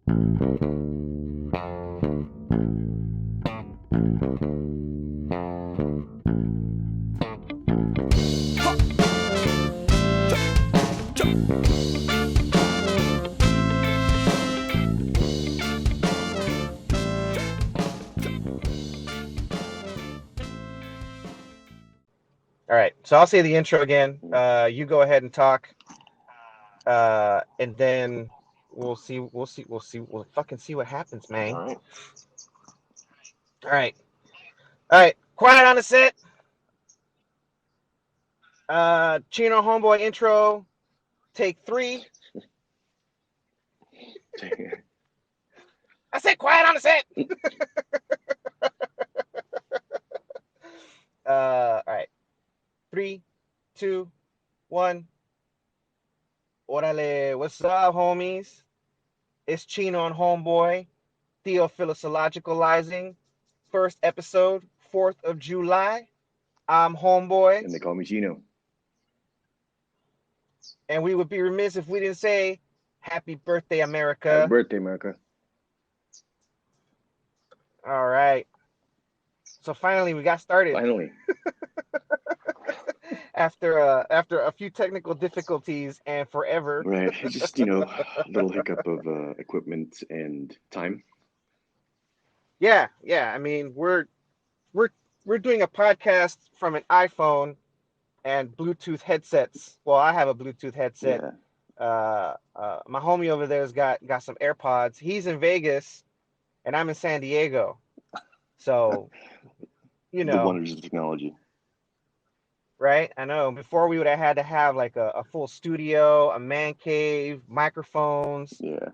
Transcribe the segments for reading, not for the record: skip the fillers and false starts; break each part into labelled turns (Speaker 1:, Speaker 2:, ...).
Speaker 1: All right, so I'll say the intro again. You go ahead and talk, and then we'll fucking see what happens, man.
Speaker 2: All right.
Speaker 1: All right. Quiet on the set. Chino Homeboy intro. Take 3. I said quiet on the set. All right. 3, 2, 1. Orale, what's up, homies? It's Chino and Homeboy, Theophilosologicalizing, first episode, 4th of July. I'm Homeboy.
Speaker 2: And they call me Chino.
Speaker 1: And we would be remiss if we didn't say happy birthday, America.
Speaker 2: Happy birthday, America.
Speaker 1: All right. So finally, we got started.
Speaker 2: Finally.
Speaker 1: After a few technical difficulties and forever.
Speaker 2: Right. Just, a little hiccup of equipment and time.
Speaker 1: Yeah. I mean, we're doing a podcast from an iPhone and Bluetooth headsets. Well, I have a Bluetooth headset.
Speaker 2: Yeah.
Speaker 1: My homie over there's got some AirPods. He's in Vegas, and I'm in San Diego. So,
Speaker 2: The wonders of technology.
Speaker 1: Right? I know. Before we would have had to have like a full studio, a man cave, microphones.
Speaker 2: Yeah.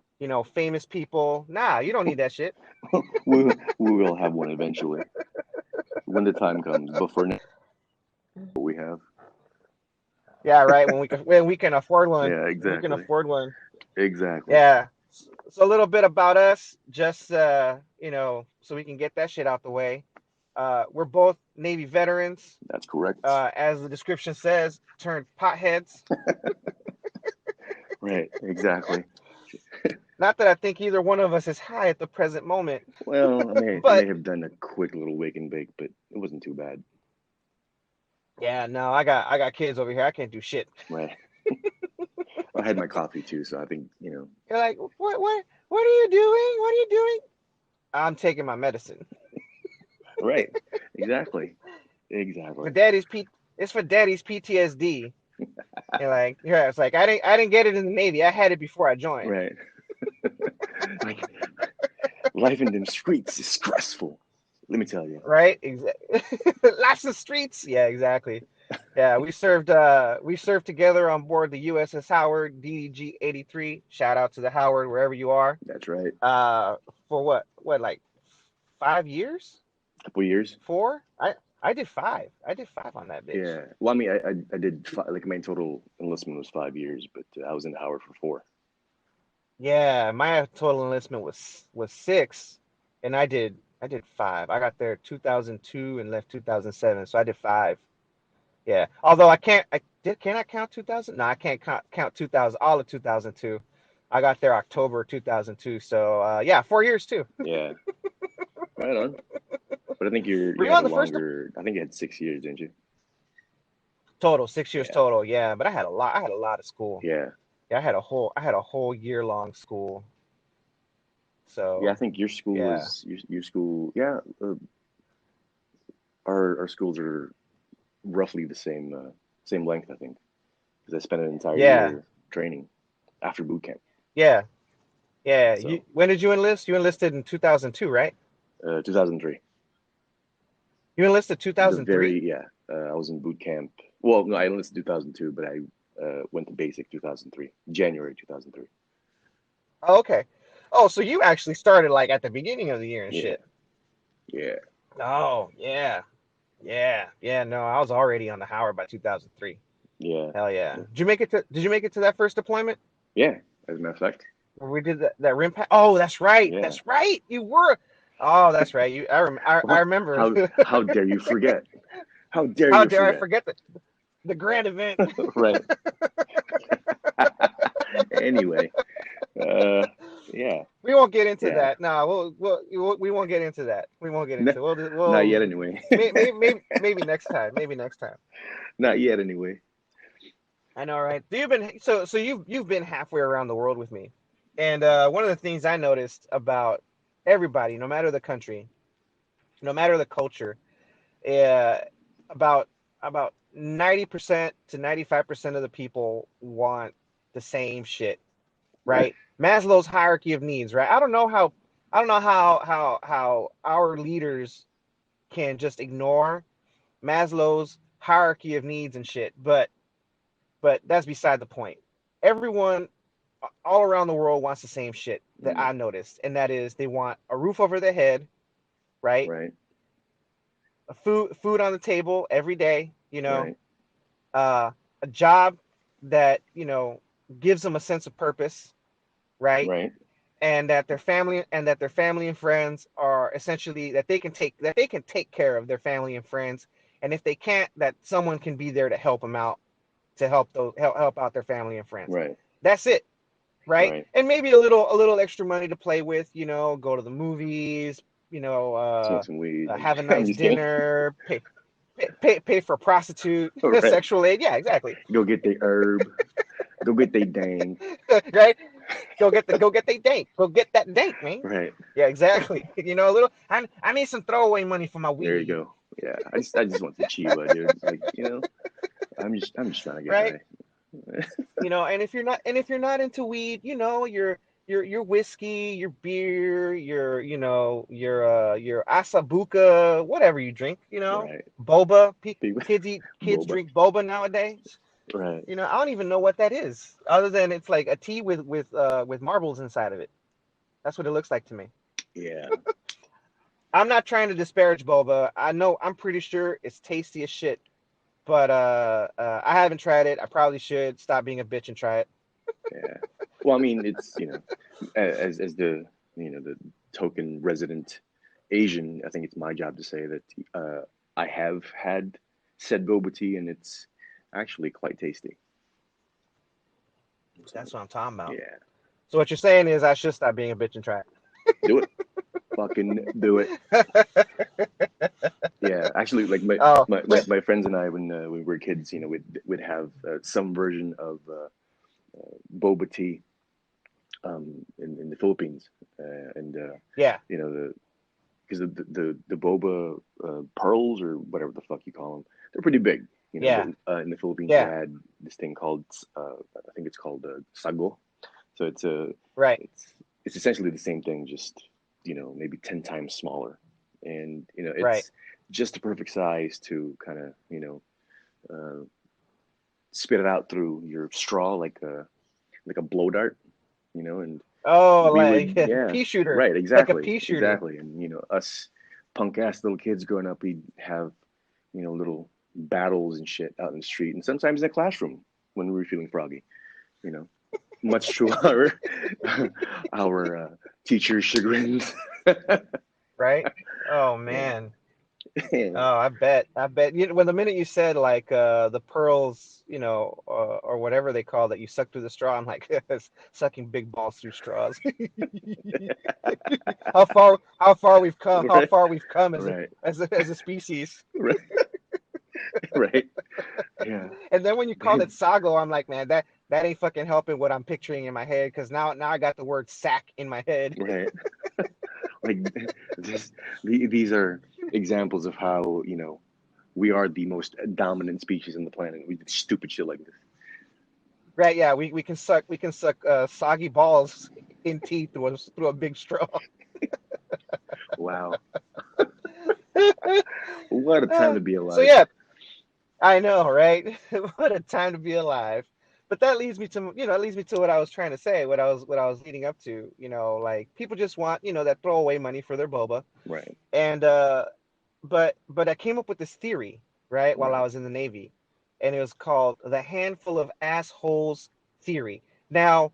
Speaker 1: Famous people. Nah, you don't need that shit.
Speaker 2: we will have one eventually. When the time comes. But for now, what we have.
Speaker 1: Yeah, right. When we can afford one.
Speaker 2: Yeah, exactly.
Speaker 1: We can afford one.
Speaker 2: Exactly.
Speaker 1: Yeah. So a little bit about us, just so we can get that shit out the way. We're both Navy veterans.
Speaker 2: That's correct.
Speaker 1: As the description says, turned potheads.
Speaker 2: Right, exactly.
Speaker 1: Not that I think either one of us is high at the present moment.
Speaker 2: Well, I may have done a quick little wake and bake, but it wasn't too bad.
Speaker 1: Yeah, no, I got kids over here. I can't do shit.
Speaker 2: Right. I had my coffee too, so I think,
Speaker 1: You're like, what are you doing? What are you doing? I'm taking my medicine.
Speaker 2: Right. Exactly.
Speaker 1: It's for daddy's PTSD. It's like I didn't get it in the Navy. I had it before I joined.
Speaker 2: Right. Like, life in them streets is stressful. Let me tell you.
Speaker 1: Right? Exactly. Lots of streets. Yeah, exactly. Yeah, we served together on board the USS Howard DDG 83. Shout out to the Howard wherever you are.
Speaker 2: That's right.
Speaker 1: For what like 5 years?
Speaker 2: Couple years.
Speaker 1: 4? I did 5. I did 5 on that bitch.
Speaker 2: Yeah. Well, I mean, I did 5, like my total enlistment was 5 years, but I was in the Howard for 4.
Speaker 1: Yeah, my total enlistment was 6, and I did 5. I got there 2002 and left 2007, so I did 5. Yeah. Although can I count 2000? No, I can't count 2000, all of 2002. I got there October 2002, so yeah, 4 years too.
Speaker 2: Yeah. Right on. But I think you
Speaker 1: on the
Speaker 2: longer. I think you had 6 years, didn't you?
Speaker 1: Total, 6 years total. Yeah, but I had a lot of school.
Speaker 2: Yeah.
Speaker 1: Yeah, I had a whole year-long school. So
Speaker 2: yeah, I think your school was your school. Yeah, our schools are roughly the same length, I think, because I spent an entire year training after boot camp.
Speaker 1: Yeah. So, when did you enlist? You enlisted in 2002, right?
Speaker 2: 2003.
Speaker 1: You enlisted 2003?
Speaker 2: I was in boot camp. Well, no, I enlisted 2002, but I went to basic 2003, January 2003.
Speaker 1: Oh, okay. Oh, so you actually started like at the beginning of the year and shit.
Speaker 2: Yeah.
Speaker 1: Oh, yeah. No, I was already on the Howard by 2003.
Speaker 2: Yeah.
Speaker 1: Hell yeah. Did you make it to that first deployment?
Speaker 2: Yeah, as a matter of fact.
Speaker 1: Where we did that rim pack? Oh, that's right. Yeah. That's right. You were. Oh, that's right. I remember.
Speaker 2: How dare you forget? How dare
Speaker 1: I forget the grand event?
Speaker 2: Right. Anyway. Yeah,
Speaker 1: We won't get into
Speaker 2: yeah.
Speaker 1: that. No, we won't get into that. We won't get
Speaker 2: No,
Speaker 1: into it.
Speaker 2: not yet,
Speaker 1: We'll
Speaker 2: anyway.
Speaker 1: maybe next time. Maybe next time.
Speaker 2: Not yet, anyway.
Speaker 1: I know, right? So you've been halfway around the world with me, and one of the things I noticed about everybody, no matter the country, no matter the culture, uh, about about 90% to 95% of the people want the same shit,
Speaker 2: Right,
Speaker 1: right? Maslow's hierarchy of needs, right? I don't know how our leaders can just ignore Maslow's hierarchy of needs and shit, but that's beside the point. Everyone all around the world wants the same shit that
Speaker 2: mm,
Speaker 1: I noticed, and that is they want a roof over their head, right?
Speaker 2: right,
Speaker 1: Food on the table every day,
Speaker 2: right,
Speaker 1: uh, a job that gives them a sense of purpose, right?
Speaker 2: right,
Speaker 1: And that their family and friends are essentially that they can take care of their family and friends, and if they can't, that someone can be there to help them out, to help out their family and friends.
Speaker 2: right,
Speaker 1: That's it, right?
Speaker 2: right.
Speaker 1: And maybe a little extra money to play with, go to the movies, you know,
Speaker 2: Smoke some weed.
Speaker 1: have a
Speaker 2: I'm
Speaker 1: nice
Speaker 2: just kidding.
Speaker 1: dinner, pay for a prostitute,
Speaker 2: All right.
Speaker 1: sexual aid. Yeah, exactly.
Speaker 2: Go get the herb. Go get the dang.
Speaker 1: Right? Go get the dank. Go get that dank, man.
Speaker 2: Right.
Speaker 1: Yeah, exactly. A little. I need some throwaway money for my
Speaker 2: There you
Speaker 1: weed,
Speaker 2: go. Yeah. I just want some chiba, dude. Like, I'm just trying to get
Speaker 1: right?
Speaker 2: high.
Speaker 1: And if you're not into weed, your whiskey, your beer, your asabuca, whatever you drink,
Speaker 2: Right.
Speaker 1: boba.
Speaker 2: Big
Speaker 1: Kids
Speaker 2: boba.
Speaker 1: drink boba nowadays.
Speaker 2: Right.
Speaker 1: I don't even know what that is, other than it's like a tea with marbles inside of it. That's what it looks like to me.
Speaker 2: Yeah.
Speaker 1: I'm not trying to disparage boba. I'm pretty sure it's tasty as shit, but I haven't tried it. I probably should stop being a bitch and try it.
Speaker 2: Yeah. Well, I mean, it's, as the, the token resident Asian, I think it's my job to say that I have had said boba tea and it's actually quite tasty. So,
Speaker 1: That's what I'm talking about.
Speaker 2: yeah.
Speaker 1: So what you're saying is I should stop being a bitch and try
Speaker 2: Do it. Fucking do it. Yeah, actually, like my
Speaker 1: Oh,
Speaker 2: my, my, my friends and I, when we were kids, we'd have some version of boba tea in the Philippines, and
Speaker 1: yeah,
Speaker 2: the because the boba pearls or whatever the fuck you call them, they're pretty big, But
Speaker 1: yeah,
Speaker 2: in the Philippines, we
Speaker 1: yeah,
Speaker 2: had this thing called I think it's called sago. So
Speaker 1: right,
Speaker 2: it's it's essentially the same thing, just maybe 10 times smaller, and
Speaker 1: right,
Speaker 2: it's just the perfect size to kind of uh, spit it out through your straw like a blow dart, and
Speaker 1: oh,
Speaker 2: we
Speaker 1: like
Speaker 2: would,
Speaker 1: a
Speaker 2: yeah,
Speaker 1: pea shooter,
Speaker 2: right,
Speaker 1: like a
Speaker 2: exactly,
Speaker 1: pea shooter.
Speaker 2: exactly, and us punk ass little kids growing up, we'd have little battles and shit out in the street, and sometimes in the classroom when we were feeling froggy, you know, much to our teacher's chagrin.
Speaker 1: Right. Oh
Speaker 2: Yeah.
Speaker 1: man. Oh, I bet. When the minute you said like the pearls, or whatever they call that, you suck through the straw. I'm like sucking big balls through straws. How far we've come, how
Speaker 2: Right,
Speaker 1: far we've come
Speaker 2: right,
Speaker 1: as a species.
Speaker 2: right, right. Yeah.
Speaker 1: And then when you called it sago, I'm like, man, that ain't fucking helping what I'm picturing in my head, because now I got the word sack in my head.
Speaker 2: Right. Like this, these are examples of how we are the most dominant species on the planet. We do stupid shit like this.
Speaker 1: Right, yeah, we can suck soggy balls in teeth through a big straw.
Speaker 2: Wow, what a time to be
Speaker 1: So
Speaker 2: alive.
Speaker 1: yeah, I know, right? What a time to be alive. But that leads me to, it leads me to what I was trying to say, what I was leading up to, like people just want, that throwaway money for their boba.
Speaker 2: Right,
Speaker 1: And but I came up with this theory, right, while I
Speaker 2: right,
Speaker 1: was in the Navy, and it was called the handful of assholes theory. Now,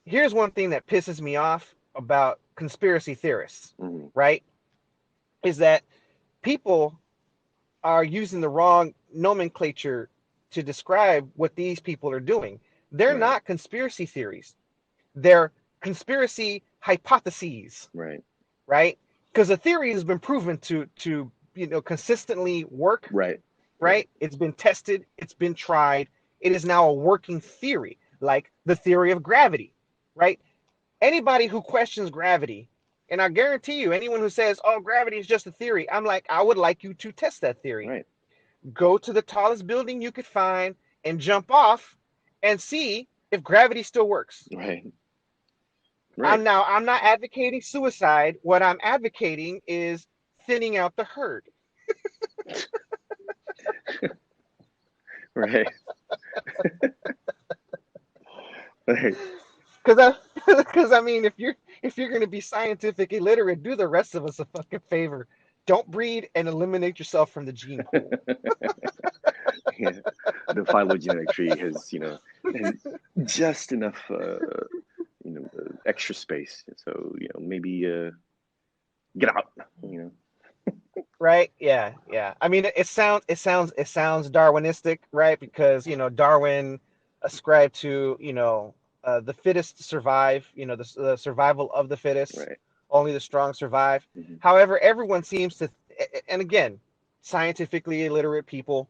Speaker 1: here's one thing that pisses me off about conspiracy theorists,
Speaker 2: hmm,
Speaker 1: right? Is that people are using the wrong nomenclature to describe what these people are doing. They're
Speaker 2: right,
Speaker 1: not conspiracy theories. They're conspiracy hypotheses,
Speaker 2: Right.
Speaker 1: right? Because the theory has been proven to consistently work,
Speaker 2: Right.
Speaker 1: right? It's been tested, it's been tried. It is now a working theory, like the theory of gravity, right? Anybody who questions gravity, and I guarantee you, anyone who says, "Oh, gravity is just a theory," I'm like, I would like you to test that theory.
Speaker 2: Right.
Speaker 1: Go to the tallest building you could find and jump off and see if gravity still works.
Speaker 2: Right. Right.
Speaker 1: I'm not advocating suicide. What I'm advocating is thinning out the herd.
Speaker 2: Right. Right.
Speaker 1: Because I mean, if you're going to be scientific illiterate, do the rest of us a fucking favor. Don't breed and eliminate yourself from the gene pool.
Speaker 2: Yeah. The phylogenetic tree has, has just enough, extra space. So, maybe get out.
Speaker 1: Right? Yeah, yeah. I mean, it sounds Darwinistic, right? Because Darwin ascribed to the fittest survive. The survival of the fittest.
Speaker 2: Right.
Speaker 1: Only the strong survive.
Speaker 2: Mhm.
Speaker 1: However, everyone seems to, and again, scientifically illiterate people,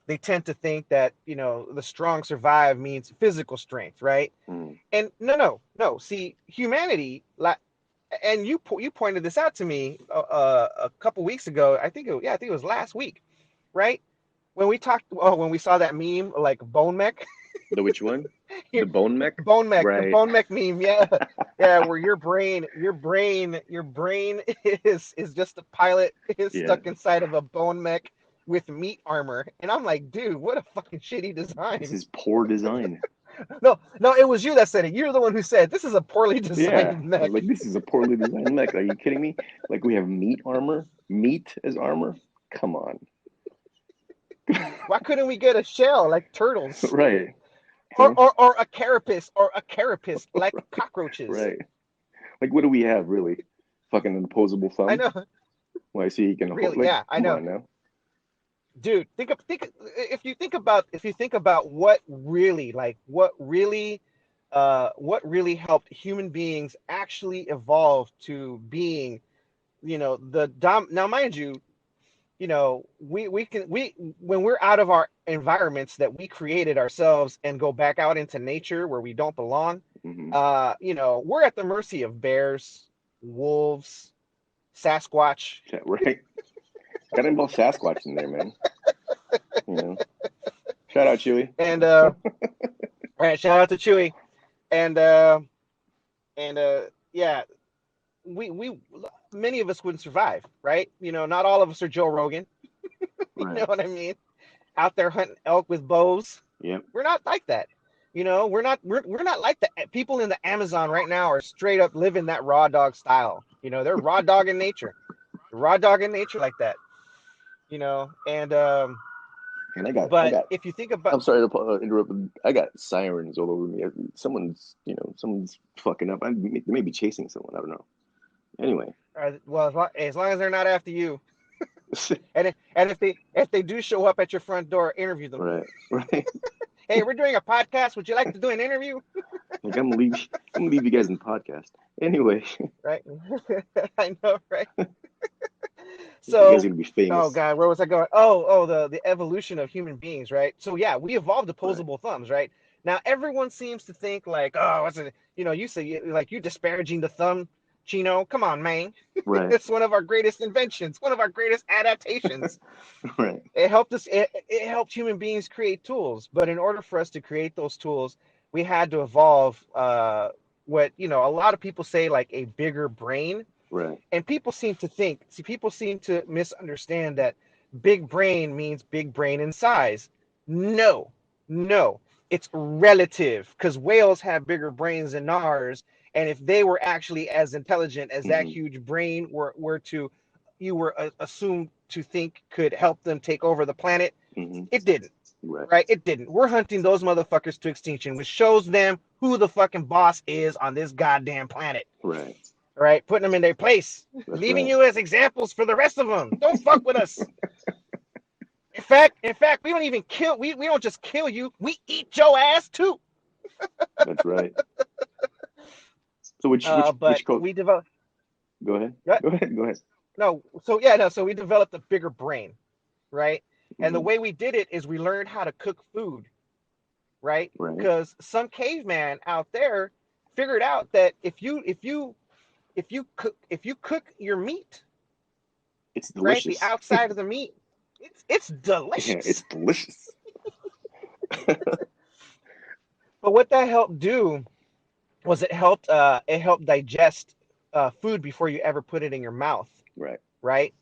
Speaker 1: they tend to think that the strong survive means physical strength, right?
Speaker 2: Mm.
Speaker 1: And no. See, humanity, like, and you pointed this out to me a couple weeks ago. I think it was last week, right? When we saw that meme, like bone mech.
Speaker 2: The which one? The bone mech?
Speaker 1: The
Speaker 2: Right.
Speaker 1: bone mech meme, yeah. Yeah, where your brain is just a pilot is
Speaker 2: Yeah.
Speaker 1: stuck inside of a bone mech with meat armor. And I'm like, dude, what a fucking shitty design.
Speaker 2: This is poor design.
Speaker 1: No, it was you that said it. You're the one who said this is a poorly designed mech.
Speaker 2: Like, this is a poorly designed mech. Are you kidding me? Like, we have meat armor? Meat as armor? Come on.
Speaker 1: Why couldn't we get a shell like turtles?
Speaker 2: Right.
Speaker 1: Or a carapace like cockroaches.
Speaker 2: Right. Like, what do we have, really? Fucking an opposable thumb?
Speaker 1: I know.
Speaker 2: Well, I see you can
Speaker 1: Really,
Speaker 2: hold, like,
Speaker 1: yeah, I know.
Speaker 2: Come on now.
Speaker 1: Dude, if you think about what really helped human beings actually evolve to being, now mind you, we when we're out of our environments that we created ourselves and go back out into nature where we don't belong,
Speaker 2: Mm-hmm.
Speaker 1: We're at the mercy of bears, wolves, Sasquatch.
Speaker 2: Yeah, right. Gotta involve Sasquatch in there, man. Shout out Chewy.
Speaker 1: And all right, shout out to Chewy. And yeah, we many of us wouldn't survive, right? Not all of us are Joe Rogan. You
Speaker 2: Right.
Speaker 1: know what I mean? Out there hunting elk with bows.
Speaker 2: Yep.
Speaker 1: We're not like that. We're not like the people in the Amazon right now are straight up living that raw dog style. They're raw dog in nature. Raw dog in nature like that. And if you think about,
Speaker 2: I'm sorry to interrupt, but I got sirens all over me. Someone's fucking up. They may be chasing someone. I don't know. Anyway.
Speaker 1: well, as long as they're not after you, and if they do show up at your front door, interview them.
Speaker 2: Right.
Speaker 1: Hey, we're doing a podcast. Would you like to do an interview?
Speaker 2: Like, I'm gonna leave you guys in the podcast. Anyway.
Speaker 1: Right. I know, right?
Speaker 2: So, you guys are gonna be famous.
Speaker 1: Oh God, where was I going? Oh, the evolution of human beings, right? So yeah, we evolved opposable thumbs, right? Now everyone seems to think like, oh, what's it? You say like you disparaging the thumb, Chino. Come on, man.
Speaker 2: Right.
Speaker 1: It's one of our greatest inventions, one of our greatest adaptations.
Speaker 2: Right.
Speaker 1: It helped us. It helped human beings create tools, but in order for us to create those tools, we had to evolve. What a lot of people say, like a bigger brain.
Speaker 2: Right.
Speaker 1: And people seem to misunderstand that big brain means big brain in size. No, it's relative, because whales have bigger brains than ours. And if they were actually as intelligent as that huge brain you were assumed to think could help them take over the planet, it didn't. Right? It didn't. We're hunting those motherfuckers to extinction, which shows them who the fucking boss is on this goddamn planet.
Speaker 2: Right.
Speaker 1: Right, putting them in their place, leaving you as examples for the rest of them. Don't fuck with us. In fact, we don't even kill. We don't just kill you. We eat your ass too.
Speaker 2: That's right. So
Speaker 1: But
Speaker 2: which coat?
Speaker 1: we developed.
Speaker 2: Go ahead.
Speaker 1: What?
Speaker 2: Go ahead. Go ahead.
Speaker 1: No. So yeah, no. So we developed a bigger brain, right? And the
Speaker 2: Hmm.
Speaker 1: way we did it is we learned how to cook food, right?
Speaker 2: Right.
Speaker 1: Because some caveman out there figured out that if you cook your meat,
Speaker 2: It's
Speaker 1: right, the
Speaker 2: delicious.
Speaker 1: outside of the meat, it's
Speaker 2: Yeah, it's
Speaker 1: delicious.
Speaker 2: delicious.
Speaker 1: But what that helped do was it helped digest food before you ever put it in your mouth,
Speaker 2: Right.
Speaker 1: right?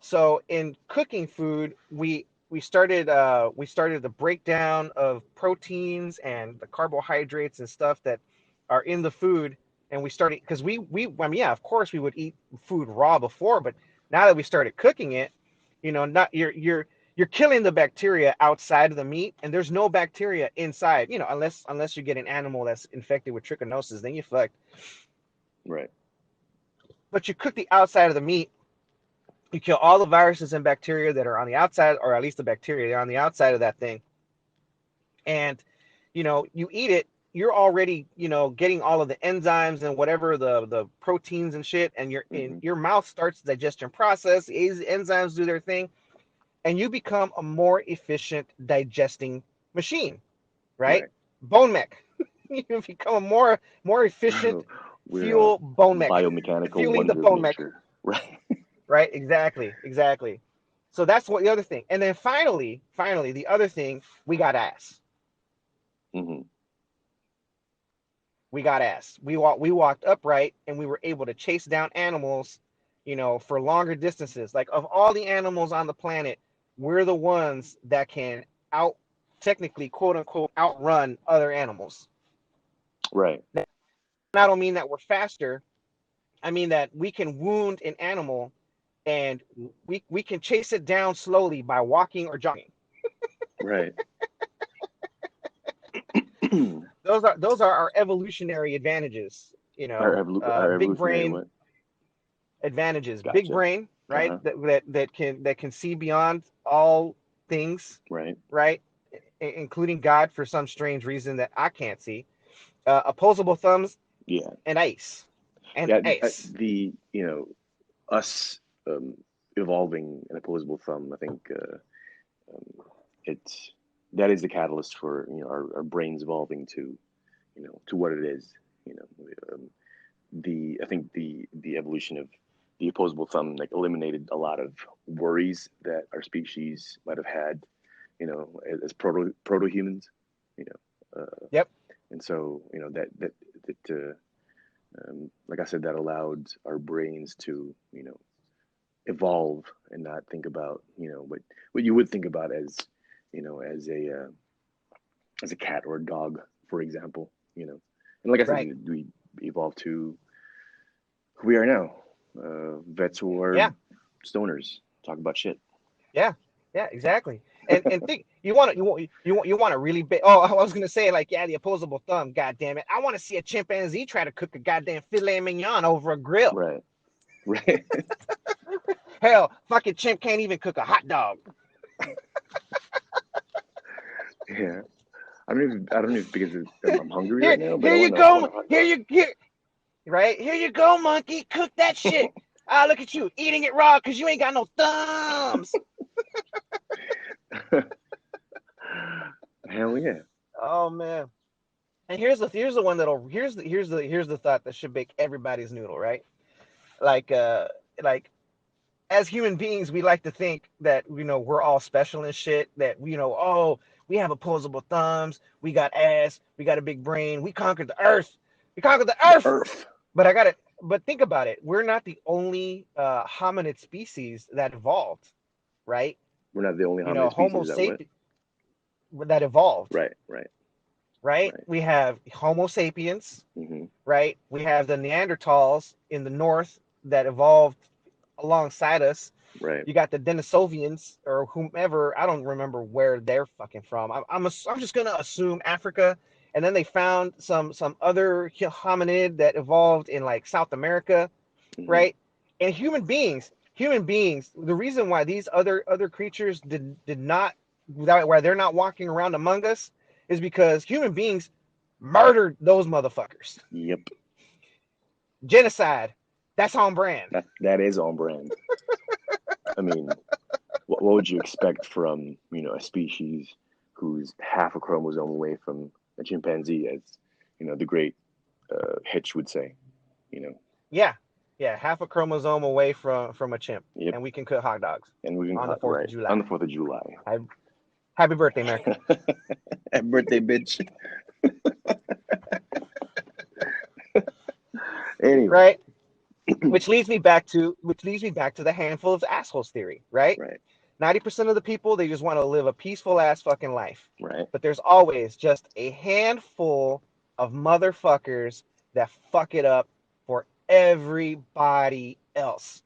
Speaker 1: So in cooking food, we started the breakdown of proteins and the carbohydrates and stuff that are in the food, and we started because we I mean, yeah, of course we would eat food raw before, but now that we started cooking it, not you're killing the bacteria outside of the meat, and there's no bacteria inside, unless you get an animal that's infected with trichinosis, then you fucked.
Speaker 2: Right.
Speaker 1: But you cook the outside of the meat, you kill all the viruses and bacteria that are on the outside, or at least the bacteria they're on the outside of that thing, and you eat it. You're already getting all of the enzymes and whatever the proteins and shit, and
Speaker 2: Hmm.
Speaker 1: your mouth starts the digestion process. The enzymes do their thing, and you become a more efficient digesting machine, right?
Speaker 2: Right.
Speaker 1: Bone mech. You become a more efficient
Speaker 2: We're a
Speaker 1: fuel bone mech,
Speaker 2: biomechanical
Speaker 1: fueling the
Speaker 2: wonder of
Speaker 1: bone mech.
Speaker 2: nature. Right.
Speaker 1: Right, exactly. So that's what the other thing. And then finally, the other thing, we got ass.
Speaker 2: Hmm.
Speaker 1: We got ass. We walked upright, and we were able to chase down animals, for longer distances. Like, of all the animals on the planet, we're the ones that can out technically, quote unquote, outrun other animals.
Speaker 2: Right.
Speaker 1: Now, I don't mean that we're faster. I mean that we can wound an animal, and we can chase it down slowly by walking or jogging.
Speaker 2: Right.
Speaker 1: Those are our evolutionary advantages.
Speaker 2: Our
Speaker 1: Big
Speaker 2: evolutionary
Speaker 1: brain
Speaker 2: what?
Speaker 1: advantages. Big
Speaker 2: Gotcha.
Speaker 1: brain, right?
Speaker 2: Uh-huh.
Speaker 1: That can see beyond all things,
Speaker 2: Right.
Speaker 1: right? Including God for some strange reason that I can't see. Opposable thumbs
Speaker 2: Yeah.
Speaker 1: and ace, and
Speaker 2: Yeah.
Speaker 1: ace.
Speaker 2: The us evolving an opposable thumb. I think it's that is the catalyst for our brains evolving to to what it is. You know, the I think the evolution of the opposable thumb like eliminated a lot of worries that our species might have had, as proto humans, you
Speaker 1: Yep.
Speaker 2: and so like I said, that allowed our brains to evolve and not think about what you would think about as as a cat or a dog, for example, and like I said,
Speaker 1: Right.
Speaker 2: we evolved to who we are now, vets who are
Speaker 1: Yeah.
Speaker 2: stoners, talk about shit.
Speaker 1: Yeah. Yeah. Exactly. And think you want to really big. Oh, I was gonna say, like, yeah, the opposable thumb. God damn it! I want to see a chimpanzee try to cook a goddamn filet mignon over a grill.
Speaker 2: Right, right.
Speaker 1: Hell, fucking chimp can't even cook a hot dog.
Speaker 2: Yeah, I don't know if because I'm hungry right
Speaker 1: Here,
Speaker 2: now, but
Speaker 1: here
Speaker 2: I
Speaker 1: you
Speaker 2: want to I want
Speaker 1: go.
Speaker 2: a hot
Speaker 1: Here
Speaker 2: dog.
Speaker 1: you here, right? Here you go, monkey. Cook that shit. Ah, look at you eating it raw because you ain't got no thumbs.
Speaker 2: Hell yeah.
Speaker 1: Oh man. And here's the one that'll here's the thought that should make everybody's noodle, right? Like like as human beings, we like to think that we're all special and shit. That oh, we have opposable thumbs, we got ass, we got a big brain, we conquered the earth, we conquered the
Speaker 2: The
Speaker 1: earth.
Speaker 2: Earth.
Speaker 1: But I got it. But think about it. We're not the only hominid species that evolved, right?
Speaker 2: We're not the only hominid
Speaker 1: Homo
Speaker 2: species that what?
Speaker 1: sapiens that evolved,
Speaker 2: Right, right,
Speaker 1: right?
Speaker 2: right.
Speaker 1: We have Homo sapiens,
Speaker 2: Hmm.
Speaker 1: right? We have the Neanderthals in the north that evolved alongside us.
Speaker 2: Right.
Speaker 1: You got the Denisovians or whomever. I don't remember where they're fucking from. I'm just gonna assume Africa, and then they found some other hominid that evolved in like South America,
Speaker 2: Hmm.
Speaker 1: right? And human beings. The reason why these other creatures did not, without why they're not walking around among us, is because human beings murdered those motherfuckers.
Speaker 2: Yep.
Speaker 1: Genocide. That's on brand.
Speaker 2: That is on brand. I mean, what would you expect from, a species who's half a chromosome away from a chimpanzee, as the great Hitch would say,
Speaker 1: Yeah. Yeah. Half a chromosome away from a chimp.
Speaker 2: Yep.
Speaker 1: And we can cook hot dogs
Speaker 2: And we can
Speaker 1: on the 4th
Speaker 2: right
Speaker 1: of July.
Speaker 2: on the 4th of July.
Speaker 1: Happy birthday, America.
Speaker 2: Happy birthday, bitch. Anyway.
Speaker 1: Right? Which leads me back to the handful of assholes theory, right?
Speaker 2: Right.
Speaker 1: 90% of the people, they just want to live a peaceful ass fucking life.
Speaker 2: Right.
Speaker 1: But there's always just a handful of motherfuckers that fuck it up for everybody else.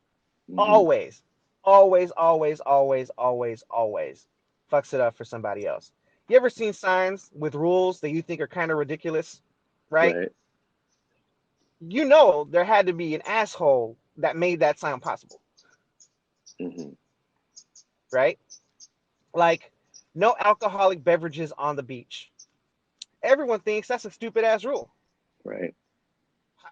Speaker 2: Mm-hmm.
Speaker 1: Always. Always, always, always, always, always fucks it up for somebody else. You ever seen signs with rules that you think are kind of ridiculous? Right? You know there had to be an asshole that made that sign possible.
Speaker 2: Mm-hmm.
Speaker 1: Right? Like, no alcoholic beverages on the beach. Everyone thinks that's a stupid ass rule.
Speaker 2: Right.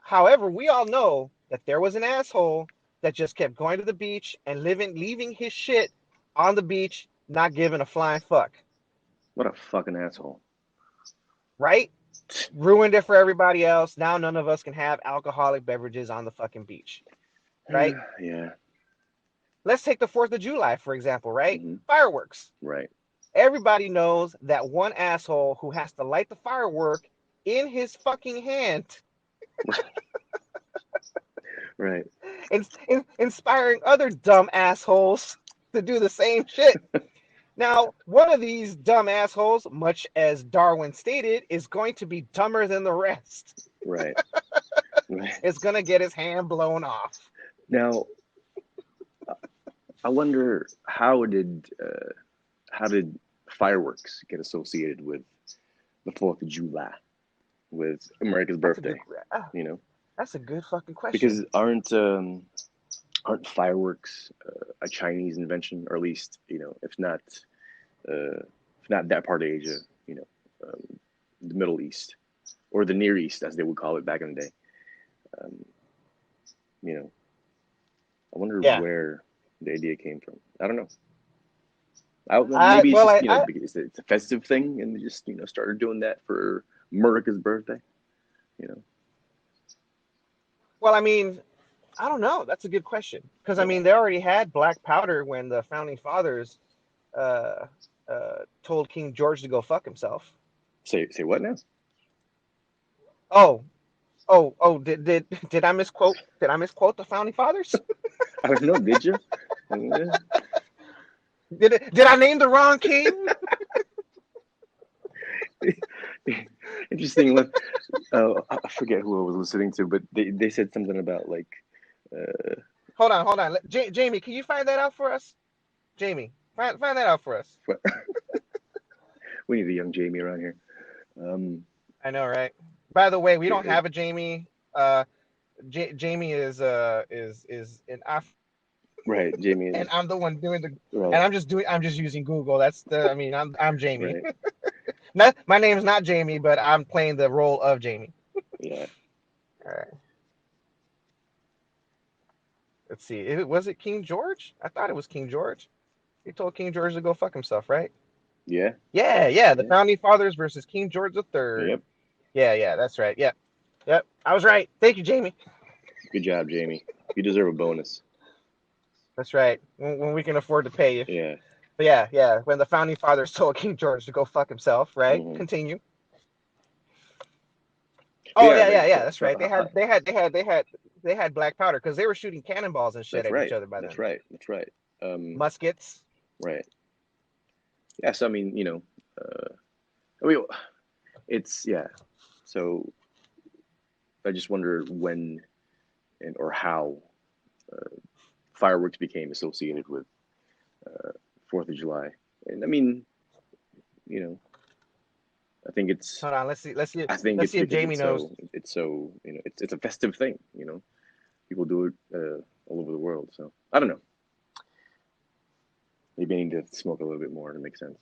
Speaker 1: However, we all know that there was an asshole that just kept going to the beach and leaving his shit on the beach, not giving a flying fuck.
Speaker 2: What a fucking asshole.
Speaker 1: Right? Ruined it for everybody else. Now none of us can have alcoholic beverages on the fucking beach. Right?
Speaker 2: Yeah.
Speaker 1: Let's take the 4th of July, for example, right?
Speaker 2: Mm-hmm.
Speaker 1: Fireworks.
Speaker 2: Right.
Speaker 1: Everybody knows that one asshole who has to light the firework in his fucking hand.
Speaker 2: Right.
Speaker 1: Inspiring other dumb assholes to do the same shit. Now, one of these dumb assholes, much as Darwin stated, is going to be dumber than the rest.
Speaker 2: Right.
Speaker 1: It's going to get his hand blown off.
Speaker 2: Now, I wonder how did fireworks get associated with the 4th of July, with America's birthday?
Speaker 1: That's a good fucking question.
Speaker 2: Because aren't fireworks a Chinese invention, or at least if not that part of Asia, the Middle East or the Near East, as they would call it back in the day. I wonder where the idea came from. I don't know. Maybe it's just it's a festive thing, and they just started doing that for America's birthday.
Speaker 1: Well, I mean, I don't know. That's a good question, because I mean, they already had black powder when the founding fathers told King George to go fuck himself.
Speaker 2: Say what now?
Speaker 1: Did I misquote? Did I misquote the founding fathers?
Speaker 2: I don't know. Did you?
Speaker 1: Did I name the wrong king?
Speaker 2: Interesting. I forget who I was listening to, but they said something about like.
Speaker 1: Hold on. Jamie, can you find that out for us? Jamie, find that out for us.
Speaker 2: We need a young Jamie around here.
Speaker 1: I know, right? By the way, we don't have a Jamie. Jamie is in Africa.
Speaker 2: Right, Jamie.
Speaker 1: And I'm the one doing the.
Speaker 2: Right.
Speaker 1: And I'm just using Google. I'm Jamie.
Speaker 2: Right.
Speaker 1: My name is not Jamie, but I'm playing the role of Jamie.
Speaker 2: Yeah.
Speaker 1: All right. Let's see. Was it King George? I thought it was King George. He told King George to go fuck himself, right?
Speaker 2: Yeah.
Speaker 1: Yeah. The founding fathers versus King George III.
Speaker 2: Yep.
Speaker 1: Yeah. That's right. Yep. I was right. Thank you, Jamie.
Speaker 2: Good job, Jamie. You deserve a bonus.
Speaker 1: That's right. When we can afford to pay you.
Speaker 2: Yeah.
Speaker 1: But yeah. When the founding fathers told King George to go fuck himself, right? Mm-hmm. Continue. Oh yeah. That's right. They had black powder because they were shooting cannonballs and shit at each other by then.
Speaker 2: That's right.
Speaker 1: Muskets.
Speaker 2: Right. Yeah. So I mean, it's So I just wonder when or how fireworks became associated with 4th of July, and I mean, I think it's.
Speaker 1: Hold on, let's see.
Speaker 2: I think
Speaker 1: let's see if Jamie knows.
Speaker 2: It's so it's a festive thing. People do it all over the world. So I don't know. Maybe I need to smoke a little bit more to make sense.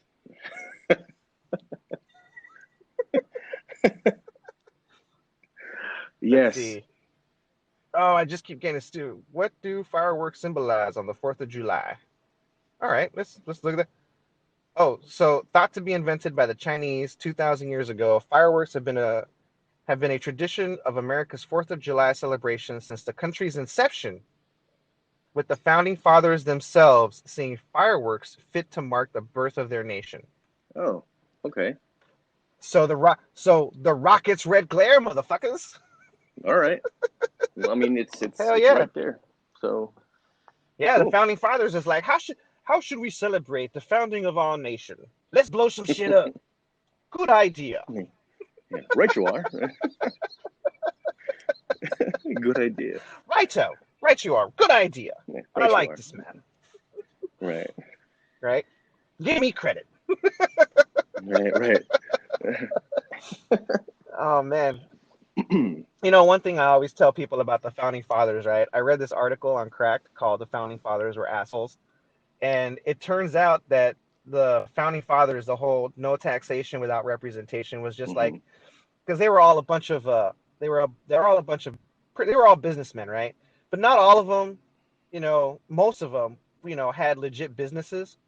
Speaker 2: Yes.
Speaker 1: Oh, I just keep getting Stu. What do fireworks symbolize on the 4th of July? All right, let's look at that. Oh, so thought to be invented by the Chinese 2,000 years ago, fireworks have been a tradition of America's 4th of July celebration since the country's inception, with the founding fathers themselves seeing fireworks fit to mark the birth of their nation.
Speaker 2: Oh, okay.
Speaker 1: So the rockets red glare, motherfuckers.
Speaker 2: All right. Well, I mean, it's
Speaker 1: Hell
Speaker 2: it's
Speaker 1: yeah.
Speaker 2: right there. So
Speaker 1: Yeah, the
Speaker 2: cool.
Speaker 1: founding fathers is like, how should we celebrate the founding of our nation? Let's blow some shit up. Good idea.
Speaker 2: Yeah, right you are. Good idea.
Speaker 1: Righto. Right you are. Good idea.
Speaker 2: Yeah,
Speaker 1: I
Speaker 2: right you
Speaker 1: like
Speaker 2: are.
Speaker 1: this man.
Speaker 2: Right.
Speaker 1: Right? Give me credit.
Speaker 2: Right.
Speaker 1: Oh man. You know, one thing I always tell people about the founding fathers, right? I read this article on Cracked called "The Founding Fathers Were Assholes," and it turns out that the founding fathers, the whole no taxation without representation, was just like,
Speaker 2: Hmm.
Speaker 1: because they were all a bunch of they're all a bunch of they were all businessmen, right? But not all of them, most of them, had legit businesses,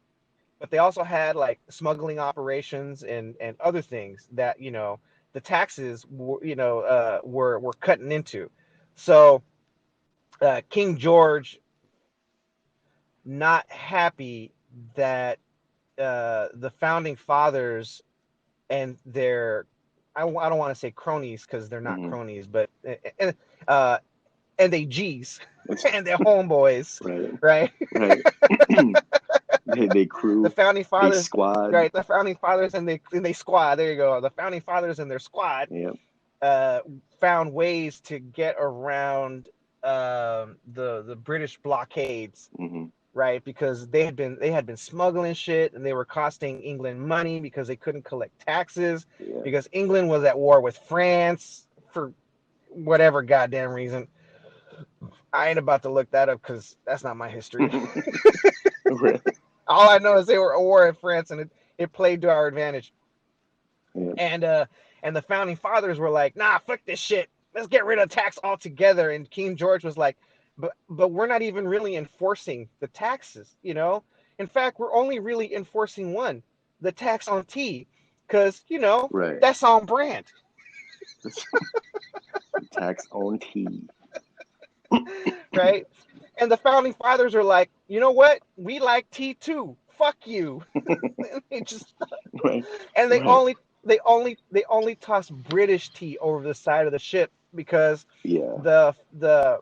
Speaker 1: but they also had like smuggling operations and other things that the taxes were cutting into. So King George not happy that the founding fathers and their I don't want to say cronies because they're not
Speaker 2: Hmm.
Speaker 1: cronies, but uh, and they G's and their homeboys,
Speaker 2: Right.
Speaker 1: right?
Speaker 2: Right. They
Speaker 1: The
Speaker 2: crew,
Speaker 1: founding
Speaker 2: they
Speaker 1: fathers,
Speaker 2: squad.
Speaker 1: right? The founding fathers and they squad. There you go. The founding fathers and their squad
Speaker 2: Yep.
Speaker 1: uh, found ways to get around the British blockades,
Speaker 2: Hmm.
Speaker 1: right? Because they had been smuggling shit and they were costing England money because they couldn't collect taxes
Speaker 2: Yeah.
Speaker 1: because England was at war with France for whatever goddamn reason. I ain't about to look that up because that's not my history.
Speaker 2: Right.
Speaker 1: All I know is they were at war in France and it played to our advantage.
Speaker 2: Yep.
Speaker 1: And the founding fathers were like, nah, fuck this shit. Let's get rid of tax altogether. And King George was like, but we're not even really enforcing the taxes. In fact, we're only really enforcing one, the tax on tea, because
Speaker 2: Right.
Speaker 1: that's on brand,
Speaker 2: Tax on tea.
Speaker 1: right? And the founding fathers are like, you know what? We like tea too. Fuck you. they just
Speaker 2: Right.
Speaker 1: and
Speaker 2: Right.
Speaker 1: they only toss British tea over the side of the ship because
Speaker 2: Yeah.
Speaker 1: the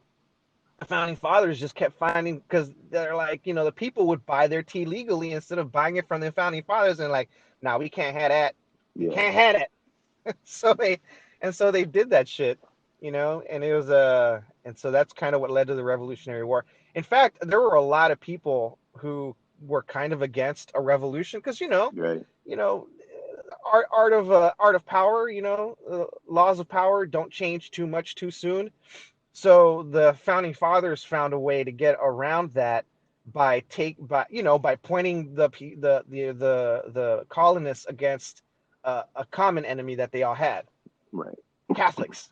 Speaker 1: founding fathers just kept finding because they're like the people would buy their tea legally instead of buying it from the founding fathers and like nah, we can't have that, we
Speaker 2: Yeah.
Speaker 1: can't have it. So they did that shit, and it was and so that's kind of what led to the Revolutionary War. In fact, there were a lot of people who were kind of against a revolution because
Speaker 2: Right.
Speaker 1: you know art of power, laws of power don't change too much too soon. So the founding fathers found a way to get around that by pointing the colonists against a common enemy that they all had,
Speaker 2: Right.
Speaker 1: Catholics.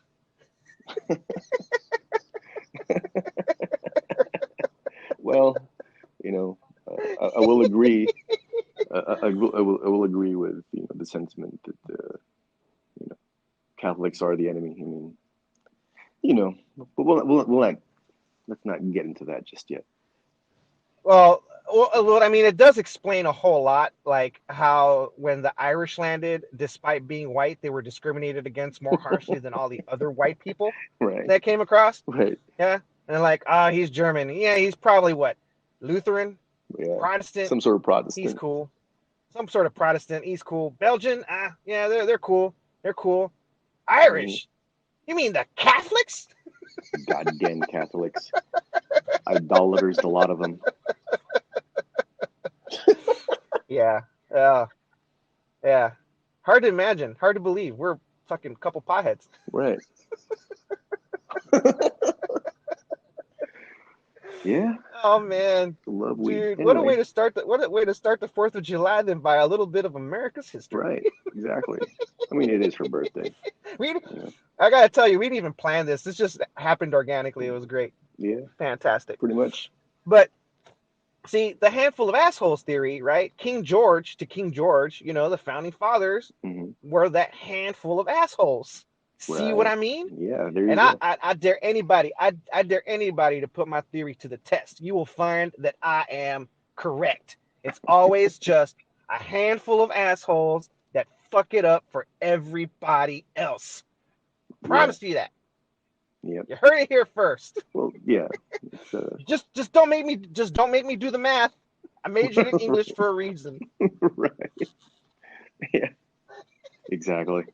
Speaker 2: Well, you know, I will agree. I will agree with the sentiment that Catholics are the enemy. I mean, but we'll not, let's not get into that just yet.
Speaker 1: Well, I mean, it does explain a whole lot, like how when the Irish landed, despite being white, they were discriminated against more harshly than all the other white people
Speaker 2: Right.
Speaker 1: that came across.
Speaker 2: Right.
Speaker 1: Yeah, and like, he's German. Yeah, he's probably what, Lutheran,
Speaker 2: Yeah.
Speaker 1: Protestant.
Speaker 2: Some sort of
Speaker 1: He's
Speaker 2: Protestant.
Speaker 1: cool. Some sort of Protestant. He's cool. Belgian. Yeah, they're cool. They're cool.
Speaker 2: Mm,
Speaker 1: Irish. You mean the Catholics?
Speaker 2: Goddamn Catholics. Idolaters, a lot of them.
Speaker 1: Yeah. Yeah. Hard to imagine. Hard to believe. We're fucking couple potheads.
Speaker 2: Right. Yeah.
Speaker 1: Oh man,
Speaker 2: Love weed.
Speaker 1: dude, what a way
Speaker 2: Anyway.
Speaker 1: to start the 4th of July than by a little bit of America's history.
Speaker 2: Right. Exactly. I mean, it is her birthday.
Speaker 1: We
Speaker 2: You know.
Speaker 1: I gotta tell you, we didn't even plan this. This just happened organically. It was great.
Speaker 2: Yeah,
Speaker 1: Fantastic.
Speaker 2: pretty much.
Speaker 1: But see, the handful of assholes theory, right? King George to King George, the founding fathers
Speaker 2: Hmm.
Speaker 1: were that handful of assholes. See what
Speaker 2: Right.
Speaker 1: I mean?
Speaker 2: Yeah, there you
Speaker 1: And
Speaker 2: go.
Speaker 1: I dare anybody, I dare anybody to put my theory to the test. You will find that I am correct. It's always just a handful of assholes that fuck it up for everybody else.
Speaker 2: Yeah.
Speaker 1: Promise you that.
Speaker 2: Yep.
Speaker 1: You heard it here first.
Speaker 2: Well, yeah. It's
Speaker 1: Just don't make me do the math. I majored in English for a reason.
Speaker 2: right. Yeah. Exactly.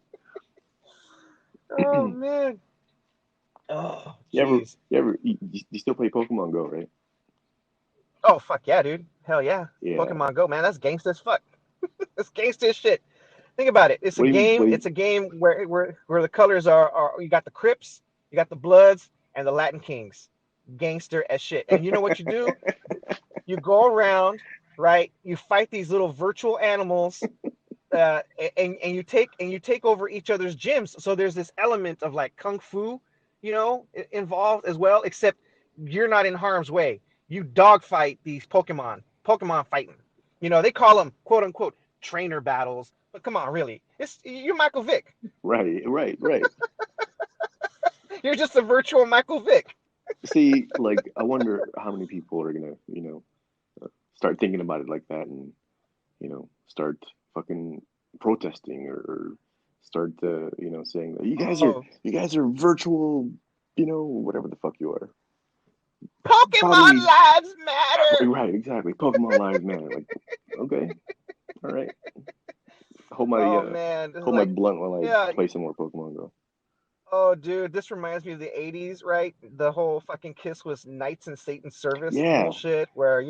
Speaker 1: Oh man. Oh
Speaker 2: You ever,
Speaker 1: jeez.
Speaker 2: you still play Pokemon Go, right?
Speaker 1: Oh fuck yeah, dude. Hell yeah.
Speaker 2: Yeah.
Speaker 1: Pokemon Go, man. That's gangsta as fuck. That's gangsta as shit. Think about it. It's a
Speaker 2: What do you,
Speaker 1: game.
Speaker 2: what do
Speaker 1: It's a game where the colors are you got the Crips, you got the Bloods, and the Latin Kings. Gangster as shit. And you know what you do? You go around, right? You fight these little virtual animals, and you take over each other's gyms. So there's this element of like kung fu, involved as well. Except you're not in harm's way. You dogfight these Pokemon fighting. They call them quote unquote trainer battles. But come on, really, you're Michael Vick.
Speaker 2: right.
Speaker 1: You're just a virtual Michael Vick.
Speaker 2: See, like, I wonder how many people are gonna, start thinking about it like that and, start fucking protesting or start, saying that
Speaker 1: Oh,
Speaker 2: you guys are virtual, whatever the fuck you are.
Speaker 1: Pokemon
Speaker 2: Probably,
Speaker 1: lives matter.
Speaker 2: right, exactly. Pokemon Lives Matter. Like, okay, all right.
Speaker 1: Oh man, this is
Speaker 2: Hold my
Speaker 1: like,
Speaker 2: blunt while I
Speaker 1: yeah.
Speaker 2: play some more Pokemon Go.
Speaker 1: Oh, dude, this reminds me of the 80s, right? The whole fucking Kiss was Knights in Satan's Service
Speaker 2: Yeah,
Speaker 1: bullshit, where,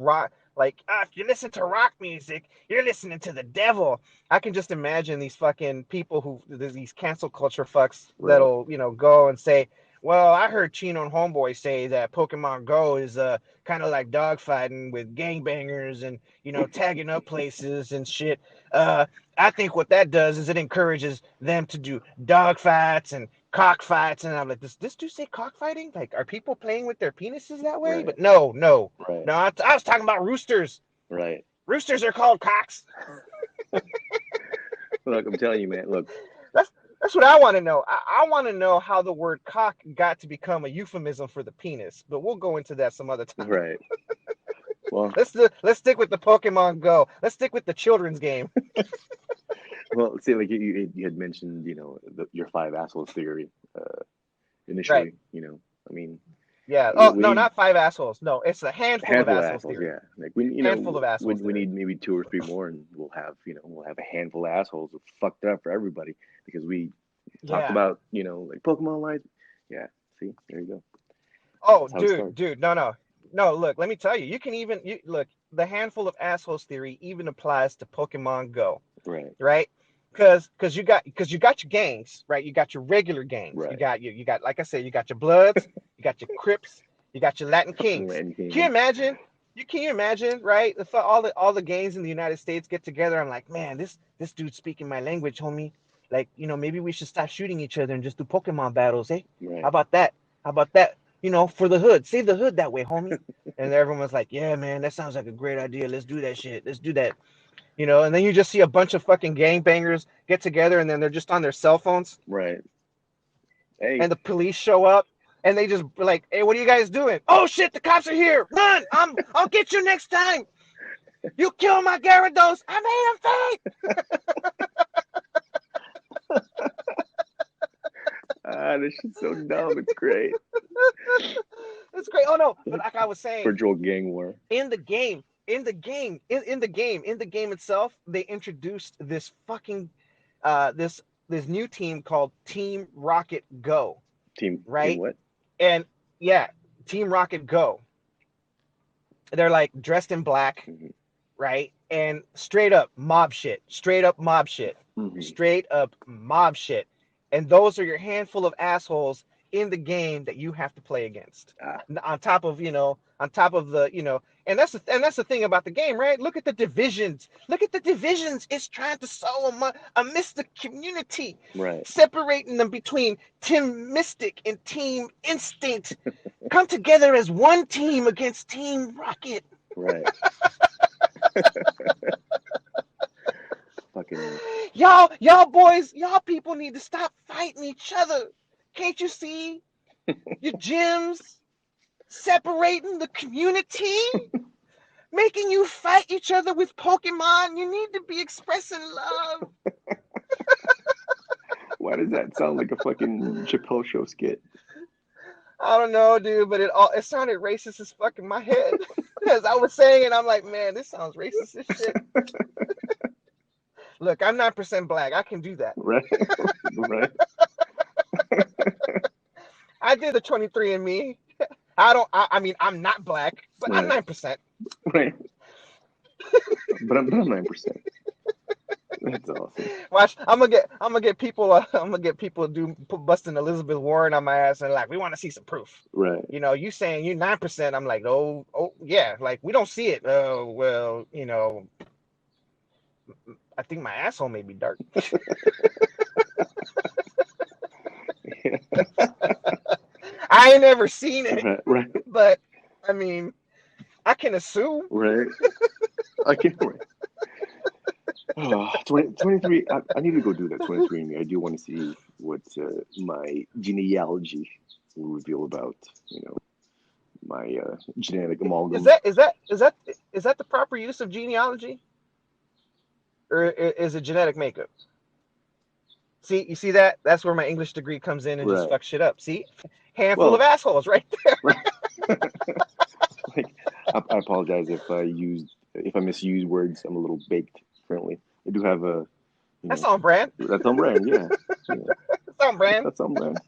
Speaker 1: rock, like, if you listen to rock music, you're listening to the devil. I can just imagine these fucking people there's these cancel culture fucks
Speaker 2: right.
Speaker 1: that'll, go and say, well, I heard Chino Homeboy say that Pokemon Go is kind of like dogfighting with gangbangers and, tagging up places and shit. Uh, I think what that does is it encourages them to do dog fights and cockfights, and I'm like, does this dude say cockfighting? Like, are people playing with their penises that way?
Speaker 2: Right,
Speaker 1: But no, no,
Speaker 2: right,
Speaker 1: no. I was talking about roosters.
Speaker 2: right.
Speaker 1: Roosters are called cocks.
Speaker 2: Look, I'm telling you, man. Look,
Speaker 1: That's that's what I want to know. I want to know how the word cock got to become a euphemism for the penis. But we'll go into that some other time.
Speaker 2: right. Well,
Speaker 1: Let's stick with the Pokemon Go. Let's stick with the children's game.
Speaker 2: well. See, like you had mentioned, your five assholes theory
Speaker 1: Right.
Speaker 2: initially. I mean,
Speaker 1: Yeah.
Speaker 2: we,
Speaker 1: Oh
Speaker 2: we
Speaker 1: no,
Speaker 2: need
Speaker 1: not five assholes. No, it's a
Speaker 2: a
Speaker 1: handful of
Speaker 2: handful of
Speaker 1: assholes
Speaker 2: assholes.
Speaker 1: theory.
Speaker 2: Yeah, like we,
Speaker 1: Handful of assholes
Speaker 2: we
Speaker 1: theory.
Speaker 2: need maybe two or three more, and we'll have a handful of assholes who fucked it up for everybody because we talked
Speaker 1: Yeah.
Speaker 2: about, like Pokemon Live. Yeah. See, there you go.
Speaker 1: Oh,
Speaker 2: That's how it starts.
Speaker 1: dude, no. Look, let me tell you. Look. The handful of assholes theory even applies to Pokemon Go,
Speaker 2: Right.
Speaker 1: right? Because you got your gangs, right? You got your regular gangs.
Speaker 2: Right.
Speaker 1: You got like I said, you got your Bloods, you got your Crips, you got your Latin Kings.
Speaker 2: Latin
Speaker 1: Can you
Speaker 2: Kings.
Speaker 1: imagine? Can you imagine, right? If all the gangs in the United States get together, I'm like, man, this dude's speaking my language, homie. Like, maybe we should stop shooting each other and just do Pokemon battles, eh? How
Speaker 2: Right.
Speaker 1: about that? How about that? For the hood. Save the hood that way, homie. And everyone was like, yeah, man, that sounds like a great idea. Let's do that shit. Let's do that. And then you just see a bunch of fucking gangbangers get together and then they're just on their cell phones
Speaker 2: Right. Hey.
Speaker 1: and the police show up and they just like, hey, what are you guys doing? Oh shit, the cops are here. Run! I'll get you next time. You kill my Gyarados. I made him fake.
Speaker 2: This shit's so dumb. It's great.
Speaker 1: That's great. Oh no, but like I was saying,
Speaker 2: Virtual gang war.
Speaker 1: in the game, in the game itself, they introduced this fucking this new team called Team Rocket Go,
Speaker 2: Team
Speaker 1: right?
Speaker 2: what?
Speaker 1: And yeah, Team Rocket Go. They're like dressed in black,
Speaker 2: Hmm.
Speaker 1: right? And straight up mob shit. Straight up mob shit.
Speaker 2: Hmm.
Speaker 1: Straight up mob shit. And those are your handful of assholes in the game that you have to play against.
Speaker 2: Ah,
Speaker 1: On top of, on top of the, and that's the thing about the game, right? Look at the divisions. Look at the divisions. It's trying to sow amidst the community,
Speaker 2: right,
Speaker 1: separating them between Team Mystic and Team Instinct. Come together as one team against Team Rocket.
Speaker 2: right. Fucking
Speaker 1: Y'all boys, y'all people need to stop fighting each other. Can't you see your gyms separating the community, making you fight each other with Pokemon? You need to be expressing love.
Speaker 2: why does that sound like a fucking Chappelle Show skit?
Speaker 1: I don't know, dude, but it sounded racist as fuck in my head. As I was saying it, I'm like, man, this sounds racist as shit. Look, I'm 9% black. I can do that.
Speaker 2: Right, right.
Speaker 1: I did the 23andMe. I mean, I'm not black, but I'm
Speaker 2: Right.
Speaker 1: 9%.
Speaker 2: Right. But I'm 9%. That's awesome.
Speaker 1: Watch, I'm gonna get people busting Elizabeth Warren on my ass and like, we want to see some proof.
Speaker 2: Right.
Speaker 1: You saying you 9%? I'm like, oh yeah, like we don't see it. Oh well, I think my asshole may be dark. I ain't never seen it,
Speaker 2: Right.
Speaker 1: but I mean, I can assume.
Speaker 2: Right. I can't. Right. Oh, 23. I need to go do that 23andMe. I do want to see what my genealogy will reveal about, my genetic amalgam.
Speaker 1: Is that the proper use of genealogy, or is it genetic makeup? See, you see that? That's where my English degree comes in and just
Speaker 2: Right.
Speaker 1: fucks shit up. See, handful of
Speaker 2: Well,
Speaker 1: assholes right there.
Speaker 2: right. Like, I apologize if I misuse words. I'm a little baked currently. I do have a,
Speaker 1: That's on brand.
Speaker 2: that's on brand. Yeah.
Speaker 1: That's on brand.
Speaker 2: That's on brand.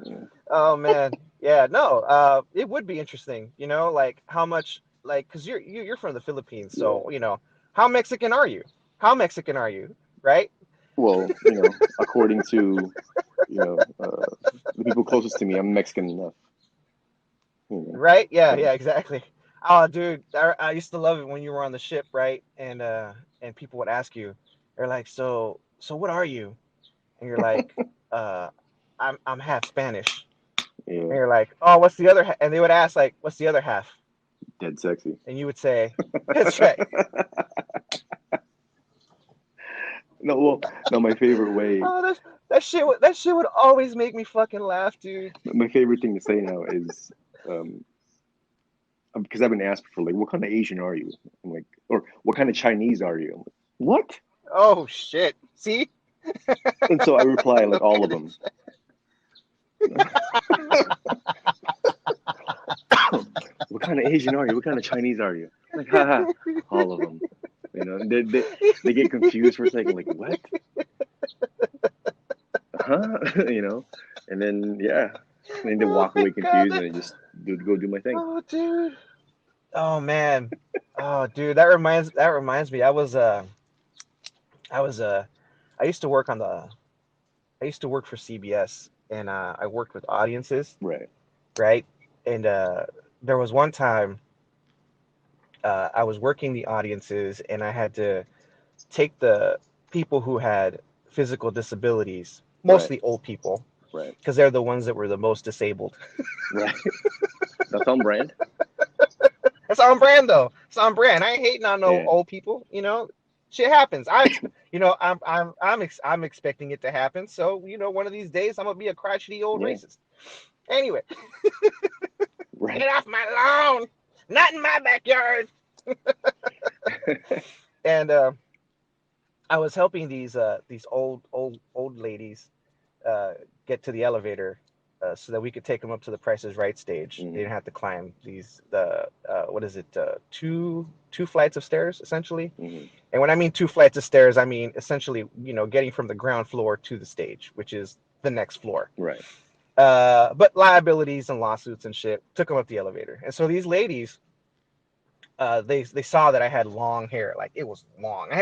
Speaker 2: Yeah.
Speaker 1: Oh man, yeah, no, it would be interesting, like how much, like, because you're from the Philippines,
Speaker 2: Yeah.
Speaker 1: so how Mexican are you? How Mexican are you, right?
Speaker 2: Well, according to, the people closest to me, I'm Mexican enough.
Speaker 1: Right? Yeah,
Speaker 2: So,
Speaker 1: yeah, exactly. Oh, dude, I used to love it when you were on the ship, right? And people would ask you, they're like, so what are you? And you're like, uh, I'm half Spanish. And
Speaker 2: yeah,
Speaker 1: you're like, oh, what's the other? And they would ask like, what's the other half?
Speaker 2: dead sexy.
Speaker 1: And you would say, that's right.
Speaker 2: No, well, no, my favorite way,
Speaker 1: Oh, that shit would always make me fucking laugh, dude.
Speaker 2: my favorite thing to say now is, because I've been asked for like, what kind of Asian are you? I'm like, or what kind of Chinese are you? I'm like, what?
Speaker 1: Oh shit. See?
Speaker 2: And so I reply like
Speaker 1: No
Speaker 2: all of
Speaker 1: kidding.
Speaker 2: them. What kind of Asian are you? What kind of Chinese are you? Like, haha, all of them. They get confused for a second, like, what? Huh? And then yeah, and then they
Speaker 1: Oh
Speaker 2: walk
Speaker 1: my
Speaker 2: away
Speaker 1: god.
Speaker 2: confused, and I just go do my thing.
Speaker 1: Oh dude. Oh man. Oh dude, that reminds me. I used to work for CBS, and I worked with audiences,
Speaker 2: Right,
Speaker 1: right? And there was one time I was working the audiences, and I had to take the people who had physical disabilities,
Speaker 2: right,
Speaker 1: mostly old people,
Speaker 2: right,
Speaker 1: because they're the ones that were the most disabled.
Speaker 2: right. That's on brand.
Speaker 1: It's on brand though. It's on brand. I ain't hating on no
Speaker 2: Yeah,
Speaker 1: old people. Shit happens. I'm expecting it to happen. So one of these days I'm gonna be a crotchety old
Speaker 2: yeah,
Speaker 1: racist. Anyway,
Speaker 2: right.
Speaker 1: get off my lawn. Not in my backyard. And I was helping these old ladies uh, get to the elevator so that we could take them up to the Price is Right stage. They
Speaker 2: Hmm.
Speaker 1: didn't have to climb the what is it, two flights of stairs essentially.
Speaker 2: Hmm.
Speaker 1: And when I mean two flights of stairs, I mean essentially getting from the ground floor to the stage, which is the next floor.
Speaker 2: Right,
Speaker 1: But liabilities and lawsuits and shit took them up the elevator. And so these ladies, they saw that I had long hair, like it was long. I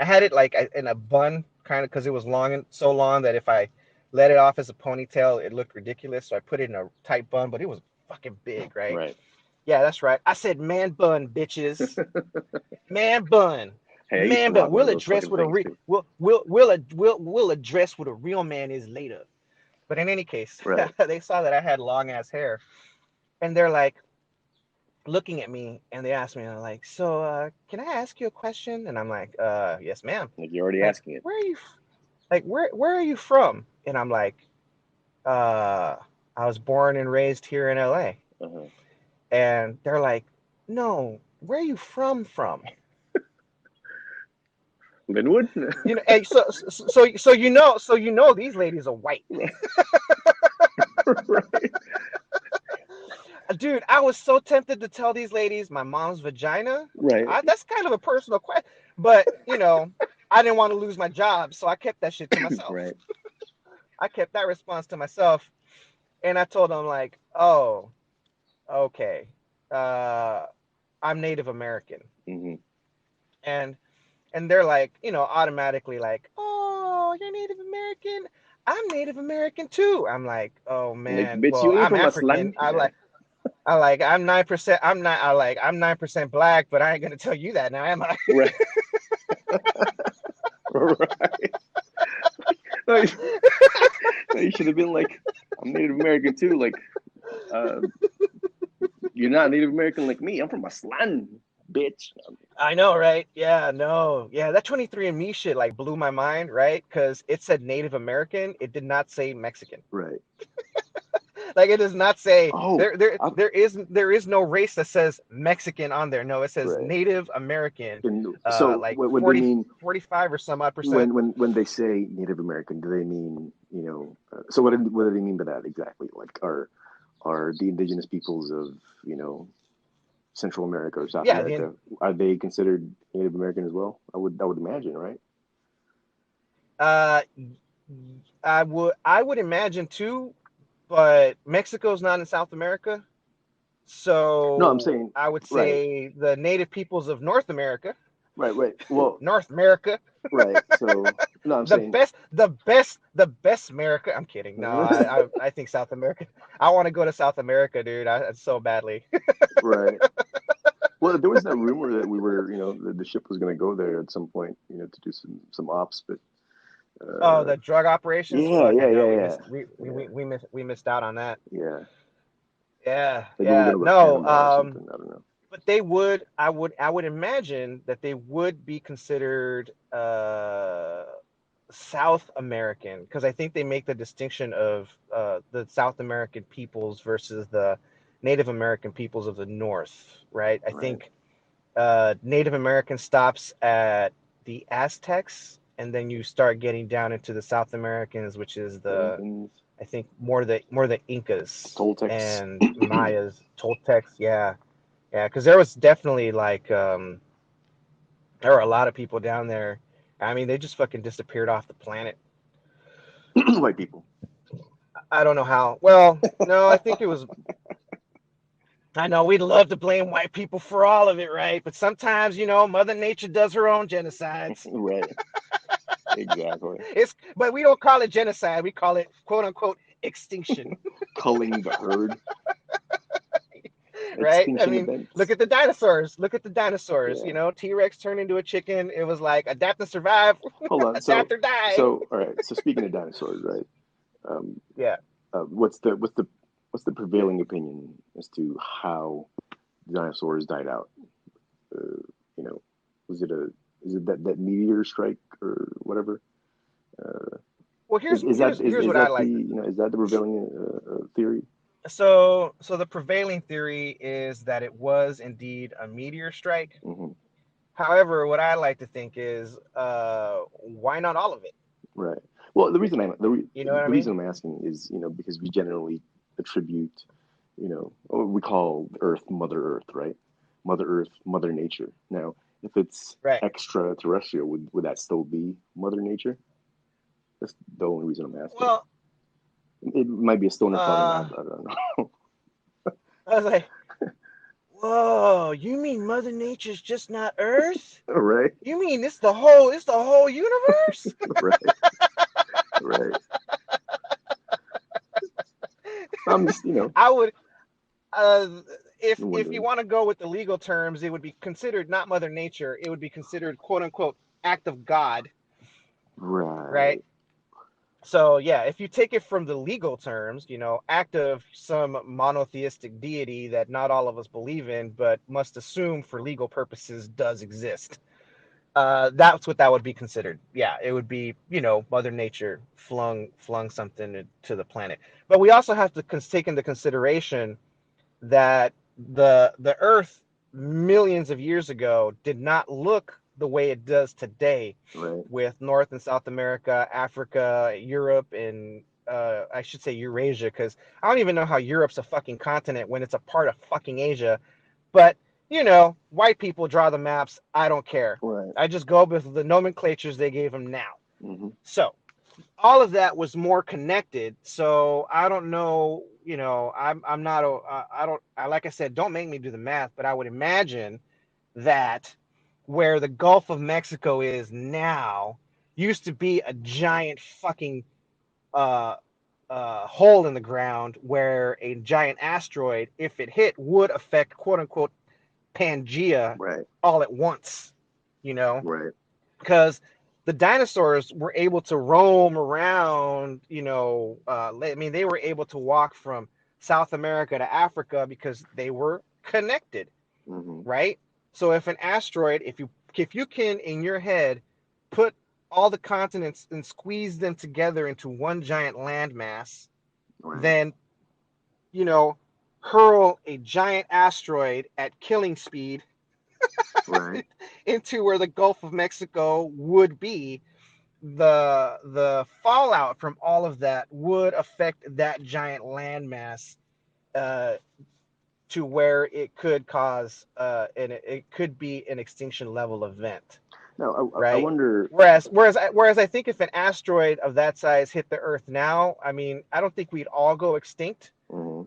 Speaker 1: had it like in a bun, kind of, because it was long and so long that if I let it off as a ponytail. It looked ridiculous, so I put it in a tight bun, but it was fucking big, right?
Speaker 2: Right.
Speaker 1: Yeah, that's right. I said man bun, bitches. Man bun.
Speaker 2: Hey, I used to
Speaker 1: Man bun.
Speaker 2: rock one of
Speaker 1: We'll
Speaker 2: those
Speaker 1: address
Speaker 2: fucking
Speaker 1: what a
Speaker 2: things
Speaker 1: re
Speaker 2: too.
Speaker 1: we'll address what a real man is later. But in any case,
Speaker 2: Right.
Speaker 1: they saw that I had long ass hair, and they're like looking at me, and they asked me, they're like, "So, can I ask you a question?" And I'm like, "Yes, ma'am."
Speaker 2: Like you're already
Speaker 1: Like,
Speaker 2: asking it.
Speaker 1: where are you? Like, where are you from? And I'm like, uh, I was born and raised here in LA.
Speaker 2: Uh-huh.
Speaker 1: And they're like, no, where are you from?
Speaker 2: Linwood?
Speaker 1: You know, and so these ladies are white.
Speaker 2: Right.
Speaker 1: Dude, I was so tempted to tell these ladies my mom's vagina.
Speaker 2: Right.
Speaker 1: That's kind of a personal question, but I didn't want to lose my job, so I kept that shit to myself.
Speaker 2: Right.
Speaker 1: I kept that response to myself, and I told them like, oh, okay, uh, I'm Native American,
Speaker 2: Mm-hmm.
Speaker 1: and they're like, automatically like, oh, you're Native American. I'm Native American too. I'm like, oh
Speaker 2: Like,
Speaker 1: man,
Speaker 2: bitch,
Speaker 1: well,
Speaker 2: you ain't
Speaker 1: I'm
Speaker 2: from
Speaker 1: African.
Speaker 2: Aslan? Yeah.
Speaker 1: I'm 9%. I'm 9% black, but I ain't gonna tell you that now, am I?
Speaker 2: Right. Right. No, you should have been like, I'm Native American too. Like, uh, you're not Native American like me. I'm from Aslan, bitch.
Speaker 1: I know, right? Yeah, no, yeah. That 23andMe shit like blew my mind, right? Because it said Native American. It did not say Mexican.
Speaker 2: Right.
Speaker 1: Like it does not say
Speaker 2: Oh, I,
Speaker 1: there is no race that says Mexican on there. No, it says
Speaker 2: right.
Speaker 1: Native American.
Speaker 2: And so
Speaker 1: Like
Speaker 2: when they
Speaker 1: 40,
Speaker 2: mean
Speaker 1: 45 or some odd percent.
Speaker 2: when they say Native American, do they mean so what do they mean by that exactly? Like are the indigenous peoples of Central America or South
Speaker 1: Yeah,
Speaker 2: America, are they considered Native American as well? I would imagine, right?
Speaker 1: uh, I would imagine too, but Mexico's not in South America,
Speaker 2: No, I'm
Speaker 1: so
Speaker 2: saying
Speaker 1: I would
Speaker 2: right,
Speaker 1: say the native peoples of North America,
Speaker 2: right, right. Well,
Speaker 1: North America,
Speaker 2: right. So no, I'm saying
Speaker 1: the best America. I'm kidding. No, I think South America. I want to go to South America, dude. So badly.
Speaker 2: right. Well, there was that rumor that we were, the ship was going to go there at some point, to do some ops, but
Speaker 1: Oh,
Speaker 2: uh,
Speaker 1: the drug operations.
Speaker 2: yeah,
Speaker 1: Fuck,
Speaker 2: yeah,
Speaker 1: I know.
Speaker 2: yeah,
Speaker 1: We
Speaker 2: yeah,
Speaker 1: missed. We we
Speaker 2: yeah,
Speaker 1: we, we missed. We missed out on that.
Speaker 2: yeah.
Speaker 1: Yeah,
Speaker 2: Like we were
Speaker 1: yeah.
Speaker 2: going to go to
Speaker 1: No.
Speaker 2: Panama or something. I don't know.
Speaker 1: But they would. I would imagine that they would be considered South American because I think they make the distinction of the South American peoples versus the Native American peoples of the North, right? I
Speaker 2: Right.
Speaker 1: think Native American stops at the Aztecs, and then you start getting down into the South Americans, which is
Speaker 2: The
Speaker 1: the
Speaker 2: Incans,
Speaker 1: I think more the Incas
Speaker 2: Toltecs.
Speaker 1: and Mayas, Toltecs, yeah, yeah, because there was definitely like there were a lot of people down there. I mean, they just fucking disappeared off the planet.
Speaker 2: White people.
Speaker 1: I don't know how. Well, no, I think it was. I know we'd love to blame white people for all of it, right? But sometimes, Mother Nature does her own genocides.
Speaker 2: Right. Exactly.
Speaker 1: But we don't call it genocide. We call it quote unquote extinction,
Speaker 2: Culling the herd.
Speaker 1: right? I
Speaker 2: Extinction
Speaker 1: mean, look
Speaker 2: events.
Speaker 1: at the dinosaurs. Look at the dinosaurs.
Speaker 2: Yeah.
Speaker 1: T-Rex turned into a chicken. It was like adapt and survive,
Speaker 2: Hold on.
Speaker 1: adapt or die.
Speaker 2: All right. So speaking of dinosaurs, right? Um,
Speaker 1: Yeah.
Speaker 2: what's the prevailing opinion as to how dinosaurs died out? Uh, you know, was it a is it that meteor strike or whatever? Uh,
Speaker 1: Well,
Speaker 2: is
Speaker 1: here's
Speaker 2: is that
Speaker 1: here's
Speaker 2: is,
Speaker 1: here's
Speaker 2: is
Speaker 1: what I
Speaker 2: that the
Speaker 1: like.
Speaker 2: is that the prevailing theory?
Speaker 1: So the prevailing theory is that it was indeed a meteor strike.
Speaker 2: Hmm.
Speaker 1: However, what I like to think is, why not all of it?
Speaker 2: Right. Well,
Speaker 1: You know what I
Speaker 2: the
Speaker 1: mean?
Speaker 2: reason I'm asking is because we generally attribute what we call Earth Mother Earth, right? Mother Earth, Mother Nature. Now, if it's
Speaker 1: Right.
Speaker 2: extraterrestrial, would that still be Mother Nature? That's the only reason I'm asking.
Speaker 1: Well,
Speaker 2: It might be a stoner thought or not.
Speaker 1: uh,
Speaker 2: I don't know.
Speaker 1: I was like, whoa, you mean Mother Nature's just not Earth?
Speaker 2: Right,
Speaker 1: You mean it's the whole universe?
Speaker 2: right, right. I'm just,
Speaker 1: I would, uh, if you
Speaker 2: wondering.
Speaker 1: want to go with the legal terms, it would be considered not Mother Nature. It would be considered quote unquote act of God, right?
Speaker 2: Right.
Speaker 1: So yeah, if you take it from the legal terms, act of some monotheistic deity that not all of us believe in, but must assume for legal purposes does exist. That's what that would be considered. Yeah, it would be, Mother Nature flung something to the planet. But we also have to take into consideration that the Earth millions of years ago did not look the way it does today,
Speaker 2: Right.
Speaker 1: with North and South America, Africa, Europe, and I should say Eurasia, because I don't even know how Europe's a fucking continent when it's a part of fucking Asia. But white people draw the maps. I don't care.
Speaker 2: Right.
Speaker 1: I just go with the nomenclatures they gave them now.
Speaker 2: Mm-hmm.
Speaker 1: So all of that was more connected. So I don't know, I'm not a, I don't, like I said, don't make me do the math, but I would imagine that where the Gulf of Mexico is now used to be a giant fucking uh, hole in the ground where a giant asteroid, if it hit, would affect quote unquote Pangea
Speaker 2: Right.
Speaker 1: all at once, you know,
Speaker 2: Right.
Speaker 1: because the dinosaurs were able to roam around, I mean, they were able to walk from South America to Africa because they were connected,
Speaker 2: Mm-hmm.
Speaker 1: right? So if an asteroid, if you can in your head put all the continents and squeeze them together into one giant landmass,
Speaker 2: Right.
Speaker 1: then you know hurl a giant asteroid at killing speed
Speaker 2: Right.
Speaker 1: into where the Gulf of Mexico would be, the fallout from all of that would affect that giant landmass, uh, to where it could cause, and it could be an extinction level event,
Speaker 2: Now, I
Speaker 1: right?
Speaker 2: wonder.
Speaker 1: Whereas I think if an asteroid of that size hit the Earth now, I mean, I don't think we'd all go extinct.
Speaker 2: Mm-hmm.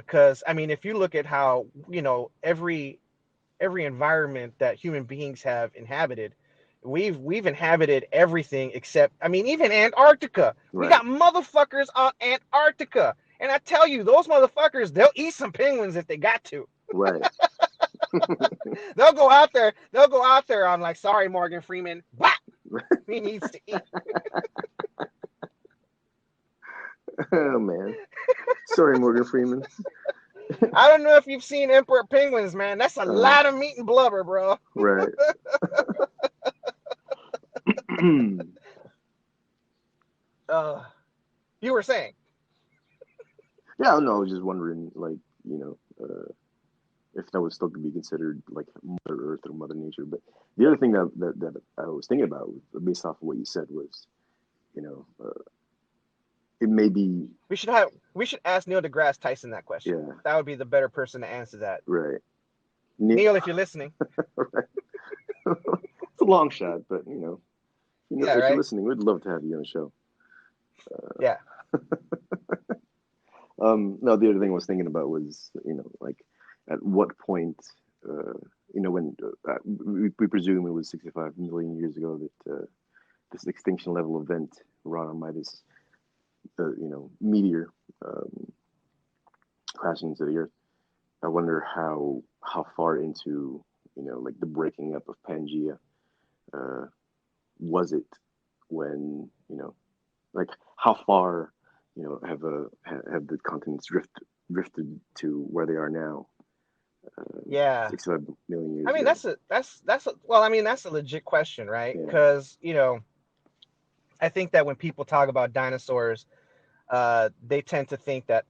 Speaker 1: Because I mean, if you look at how every environment that human beings have inhabited, we've inhabited everything except, I mean, even Antarctica. We
Speaker 2: Right.
Speaker 1: got motherfuckers on Antarctica, and I tell you, those motherfuckers, they'll eat some penguins if they got to.
Speaker 2: Right.
Speaker 1: They'll go out there. They'll go out there. I'm like, sorry, Morgan Freeman. What? He needs to eat.
Speaker 2: Oh man. Sorry, Morgan Freeman.
Speaker 1: I don't know if you've seen emperor penguins, man. That's a
Speaker 2: Uh,
Speaker 1: lot of meat and blubber, bro.
Speaker 2: right.
Speaker 1: Uh, you were saying?
Speaker 2: Yeah, no, I was just wondering, like, if that was still to be considered like Mother Earth or Mother Nature. But the other thing that I was thinking about, based off of what you said, was, you know, uh, it may be,
Speaker 1: We should ask Neil deGrasse Tyson that question.
Speaker 2: yeah,
Speaker 1: That would be the better person to answer that.
Speaker 2: right.
Speaker 1: Neil, if you're listening.
Speaker 2: Right. It's a long shot, but
Speaker 1: Yeah,
Speaker 2: if you're
Speaker 1: right?
Speaker 2: listening, we'd love to have you on the show.
Speaker 1: Yeah.
Speaker 2: No, the other thing I was thinking about was, like, at what point, when we presume it was 65 million years ago that this extinction level event wrought on by this, meteor crashing into the Earth. I wonder how far into, like the breaking up of Pangea uh, was it when, like how far, have the continents drifted to where they are now,
Speaker 1: Yeah.
Speaker 2: 65 million
Speaker 1: I
Speaker 2: years
Speaker 1: mean,
Speaker 2: ago.
Speaker 1: well, I mean, that's a legit question, right?
Speaker 2: Yeah.
Speaker 1: Because, I think that when people talk about dinosaurs, they tend to think that,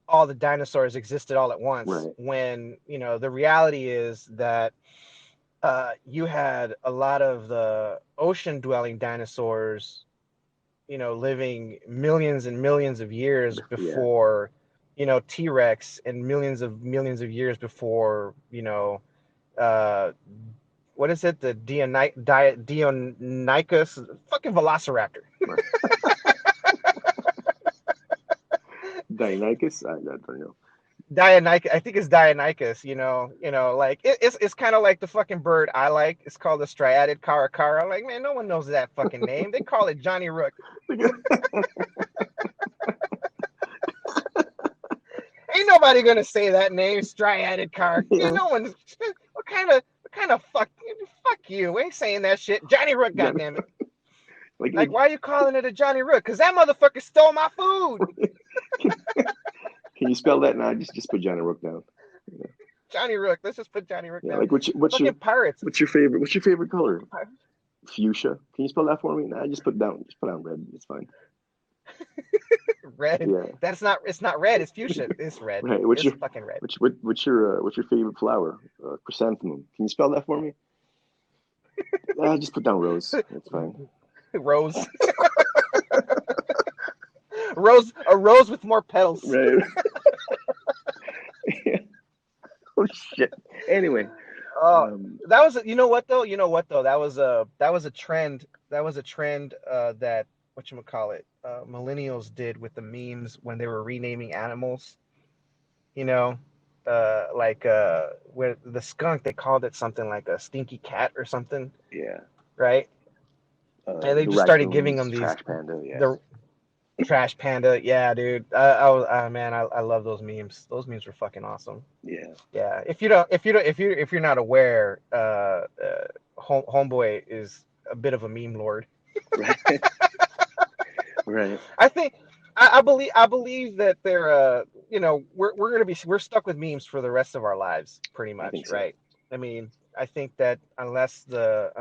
Speaker 1: all the dinosaurs existed all at once,
Speaker 2: Right.
Speaker 1: when, the reality is that you had a lot of the ocean dwelling dinosaurs, living millions and millions of years
Speaker 2: Yeah.
Speaker 1: before, T-Rex, and millions of years before, uh, what is it? The Dionyscus, fucking Velociraptor.
Speaker 2: Right. Deinonychus? I don't know.
Speaker 1: Dionyscus, I think it's Dionyscus. Like it's kind of like the fucking bird I like. It's called the striated caracara. Like, man, no one knows that fucking name. They call it Johnny Rook. Ain't nobody gonna say that name, striated car.
Speaker 2: Yeah.
Speaker 1: No one. What kind of fuck you? We ain't saying that shit. Johnny Rook,
Speaker 2: Johnny,
Speaker 1: goddammit.
Speaker 2: like,
Speaker 1: Like, why are you calling it a Johnny Rook? Because that motherfucker stole my food.
Speaker 2: can you spell that? Nah, just put Johnny Rook down. Yeah.
Speaker 1: Johnny Rook. Let's just put Johnny Rook
Speaker 2: Yeah,
Speaker 1: down.
Speaker 2: like
Speaker 1: Fucking pirates.
Speaker 2: what's your favorite color?
Speaker 1: Fucking pirates.
Speaker 2: Fuchsia. Can you spell that for me? Nah, just put down red. It's fine.
Speaker 1: Red.
Speaker 2: Yeah.
Speaker 1: That's not. It's not red. It's fuchsia. It's red.
Speaker 2: Right.
Speaker 1: It's fucking red.
Speaker 2: What's your favorite flower? Chrysanthemum. Can you spell that for me? Just put down rose. That's fine.
Speaker 1: Rose. Rose. A rose with more petals.
Speaker 2: Right. Oh shit. Anyway.
Speaker 1: That was. You know what though? That was a trend. That was a trend that whatchamacallit, millennials did with the memes when they were renaming animals. You know, with the skunk, they called it something like a stinky cat or something,
Speaker 2: Yeah.
Speaker 1: right? And they
Speaker 2: The
Speaker 1: just started giving
Speaker 2: raccoons,
Speaker 1: them these
Speaker 2: trash panda. Yeah.
Speaker 1: the trash panda. Yeah, dude. Man, I love those memes. Those memes were fucking awesome.
Speaker 2: Yeah.
Speaker 1: Yeah. If you're not aware, Homeboy is a bit of a meme lord.
Speaker 2: Right. Right.
Speaker 1: I think I believe that they're we're stuck with memes for the rest of our lives, pretty
Speaker 2: I think
Speaker 1: much,
Speaker 2: so.
Speaker 1: right? I mean, I think that unless the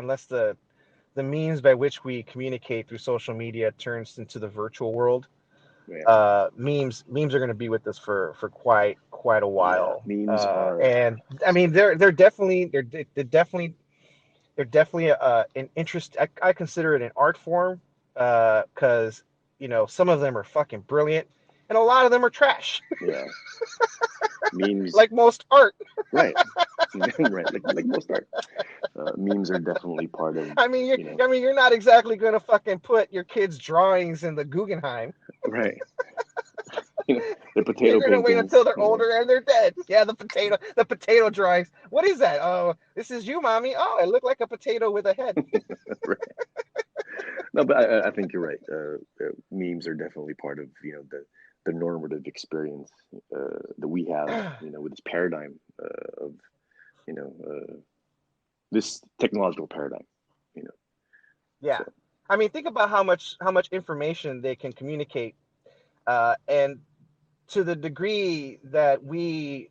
Speaker 1: means by which we communicate through social media turns into the virtual world,
Speaker 2: Yeah.
Speaker 1: memes are going to be with us for quite a
Speaker 2: Yeah.
Speaker 1: while.
Speaker 2: Memes are.
Speaker 1: And I mean, they're definitely an interest. I consider it an art form, because some of them are fucking brilliant, and a lot of them are trash,
Speaker 2: Yeah. Memes.
Speaker 1: like most art.
Speaker 2: Right. Right. Like most art. Memes are definitely part of.
Speaker 1: I mean, you're not exactly gonna fucking put your kids' drawings in the Guggenheim.
Speaker 2: Right. The
Speaker 1: You're
Speaker 2: potato
Speaker 1: gonna wait
Speaker 2: paintings.
Speaker 1: until they're older and they're dead. Yeah, the potato drawings. What is that? Oh, this is you, mommy. Oh, it looked like a potato with a head.
Speaker 2: Right. No, but I think you're right. Memes are definitely part of the normative experience that we have. With this paradigm of you know this technological paradigm. You know.
Speaker 1: Yeah,
Speaker 2: So
Speaker 1: I mean, think about how much information they can communicate, and to the degree that we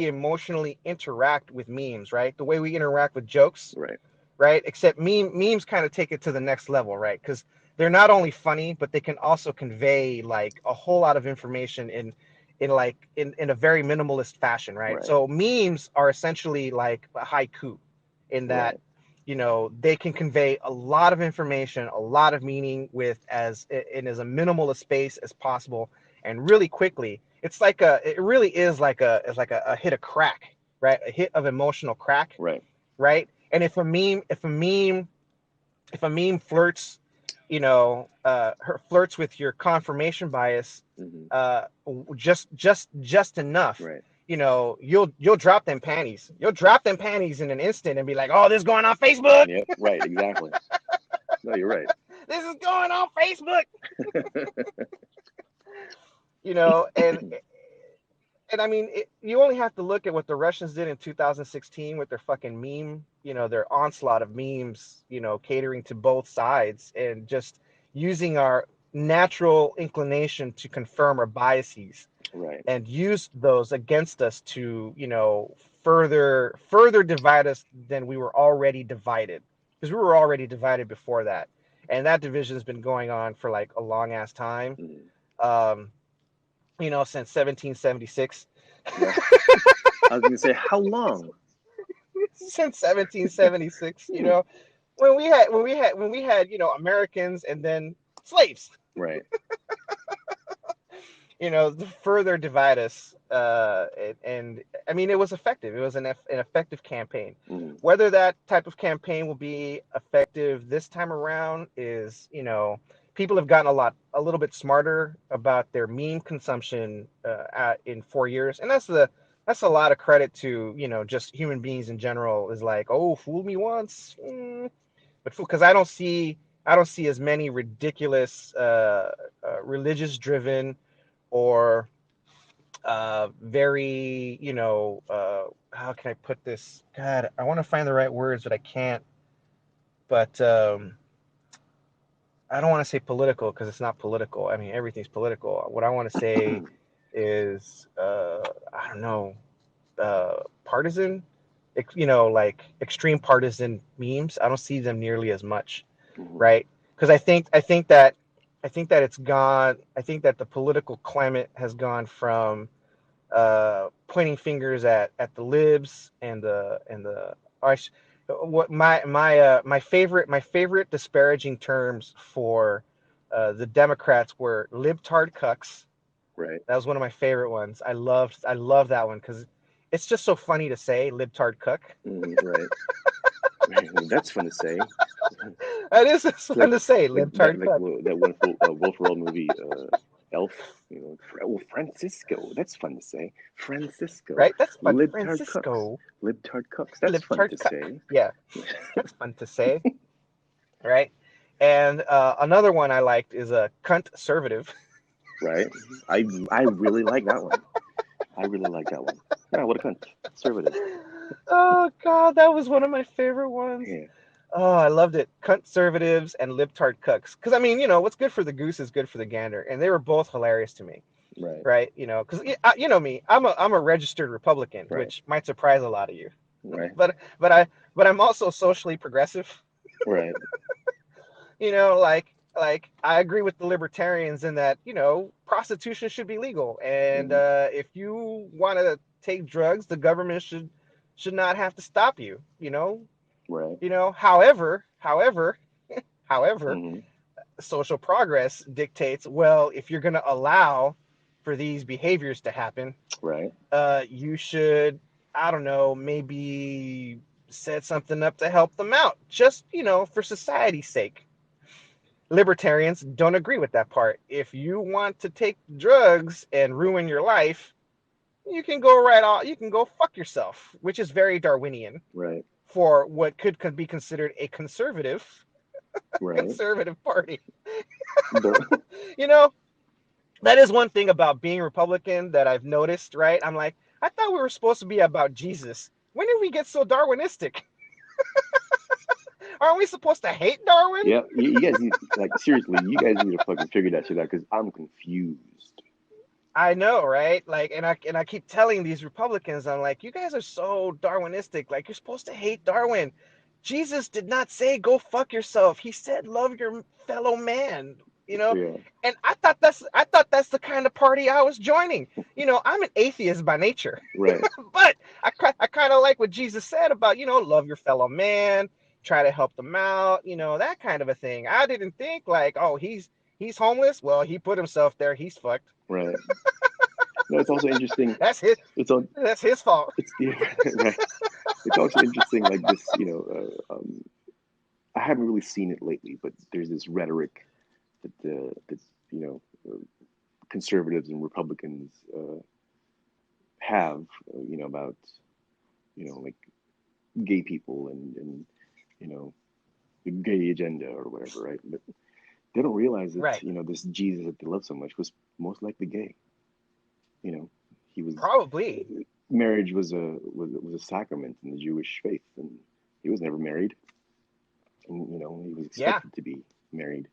Speaker 1: emotionally interact with memes, right? The way we interact with jokes,
Speaker 2: right.
Speaker 1: right? Except memes kind of take it to the next level, right? Because they're not only funny, but they can also convey like a whole lot of information in a very minimalist fashion, right?
Speaker 2: Right.
Speaker 1: So memes are essentially like a haiku, in that
Speaker 2: Right.
Speaker 1: they can convey a lot of information, a lot of meaning with in as a minimalist space as possible, and really quickly. It really is like a hit of crack, right? A hit of emotional crack,
Speaker 2: Right.
Speaker 1: right? And if a meme flirts, flirts with your confirmation bias,
Speaker 2: Hmm.
Speaker 1: uh, just enough,
Speaker 2: Right.
Speaker 1: you'll drop them panties. You'll drop them panties in an instant and be like, "Oh, this is going on Facebook.
Speaker 2: Yep. Right. Exactly. No, you're right.
Speaker 1: This is going on Facebook." And I mean, you only have to look at what the Russians did in 2016 with their fucking meme, their onslaught of memes, catering to both sides and just using our natural inclination to confirm our biases
Speaker 2: Right.
Speaker 1: and use those against us to, further divide us than we were already divided, because we were already divided before that. And that division has been going on for like a long ass time.
Speaker 2: Mm.
Speaker 1: Um, since 1776.
Speaker 2: Yeah. I was gonna say how long?
Speaker 1: Since 1776, when we had Americans and then slaves,
Speaker 2: Right.
Speaker 1: to further divide us. And I mean, it was effective. It was an effective campaign.
Speaker 2: Mm.
Speaker 1: Whether that type of campaign will be effective this time around is, people have gotten a little bit smarter about their meme consumption in 4 years, and that's a lot of credit to just human beings in general. Is like, oh, fool me once, but because I don't see as many ridiculous religious driven or very, how can I put this? God, I want to find the right words, but I can't. But I don't want to say political because it's not political. I mean, everything's political. What I want to say is, I don't know, partisan, like extreme partisan memes. I don't see them nearly as much,
Speaker 2: Mhm.
Speaker 1: right? Because I think that it's gone. I think that the political climate has gone from pointing fingers at the libs and the I sh- what my favorite disparaging terms for the Democrats were libtard cucks.
Speaker 2: Right.
Speaker 1: That was one of my favorite ones. I love that one because it's just so funny to say libtard cuck.
Speaker 2: Right. That's fun to say.
Speaker 1: That is it's
Speaker 2: It's
Speaker 1: fun to say
Speaker 2: like that
Speaker 1: libtard cuck.
Speaker 2: that wonderful Will Ferrell movie, Elf. Francisco. That's fun to say. Francisco.
Speaker 1: Right? That's fun.
Speaker 2: Libtard cucks.
Speaker 1: Francisco
Speaker 2: Libtard cucks. That's fun
Speaker 1: libtard
Speaker 2: to
Speaker 1: cuck.
Speaker 2: say.
Speaker 1: Yeah, that's fun to say. Right? And another one I liked is a cunt conservative.
Speaker 2: Right. I really like that one. I really like that one. Yeah, what a cunt. Conservative.
Speaker 1: Oh God, that was one of my favorite ones.
Speaker 2: Yeah.
Speaker 1: Oh, I loved it. Conservatives and libtard cucks. Because I mean, what's good for the goose is good for the gander, and they were both hilarious to me,
Speaker 2: Right.
Speaker 1: right? Because you know me, I'm a registered Republican,
Speaker 2: Right.
Speaker 1: which might surprise a lot of you,
Speaker 2: Right.
Speaker 1: but but I but I'm also socially progressive.
Speaker 2: Right.
Speaker 1: Like I agree with the libertarians in that prostitution should be legal, and
Speaker 2: Hmm.
Speaker 1: if you want to take drugs, the government should not have to stop you.
Speaker 2: Right.
Speaker 1: However,
Speaker 2: Hmm.
Speaker 1: social progress dictates, well, if you're going to allow for these behaviors to happen,
Speaker 2: Right.
Speaker 1: you should, I don't know, maybe set something up to help them out, just for society's sake. Libertarians don't agree with that part. If you want to take drugs and ruin your life, you can go right off. You can go fuck yourself, which is very Darwinian
Speaker 2: Right.
Speaker 1: for what could be considered a conservative
Speaker 2: Right.
Speaker 1: conservative party.
Speaker 2: The-
Speaker 1: You know, that is one thing about being Republican that I've noticed. Right? I'm like, I thought we were supposed to be about Jesus. When did we get so Darwinistic? Aren't we supposed to hate Darwin?
Speaker 2: yeah. You guys need, like, seriously. You guys need to fucking figure that shit out because I'm confused.
Speaker 1: I know, right? Like, and I keep telling these Republicans, I'm like, you guys are so Darwinistic. Like, you're supposed to hate Darwin. Jesus did not say go fuck yourself. He said love your fellow man. You know,
Speaker 2: Yeah.
Speaker 1: and I thought that's the kind of party I was joining. I'm an atheist by nature,
Speaker 2: Right.
Speaker 1: but I kind of like what Jesus said about love your fellow man, try to help them out, that kind of a thing. I didn't think like, oh, he's homeless. Well, he put himself there. He's fucked.
Speaker 2: Right. No, it's also interesting.
Speaker 1: That's his.
Speaker 2: It's on.
Speaker 1: That's his fault.
Speaker 2: It's yeah, right. It's also interesting, like this. I haven't really seen it lately, but there's this rhetoric that conservatives and Republicans have, about like gay people and you know the gay agenda or whatever, right? But they don't realize that
Speaker 1: Right.
Speaker 2: this Jesus that they love so much was most likely gay. You know, he was
Speaker 1: Probably.
Speaker 2: marriage was a sacrament in the Jewish faith, and he was never married, and he was
Speaker 1: Yeah.
Speaker 2: expected to be married.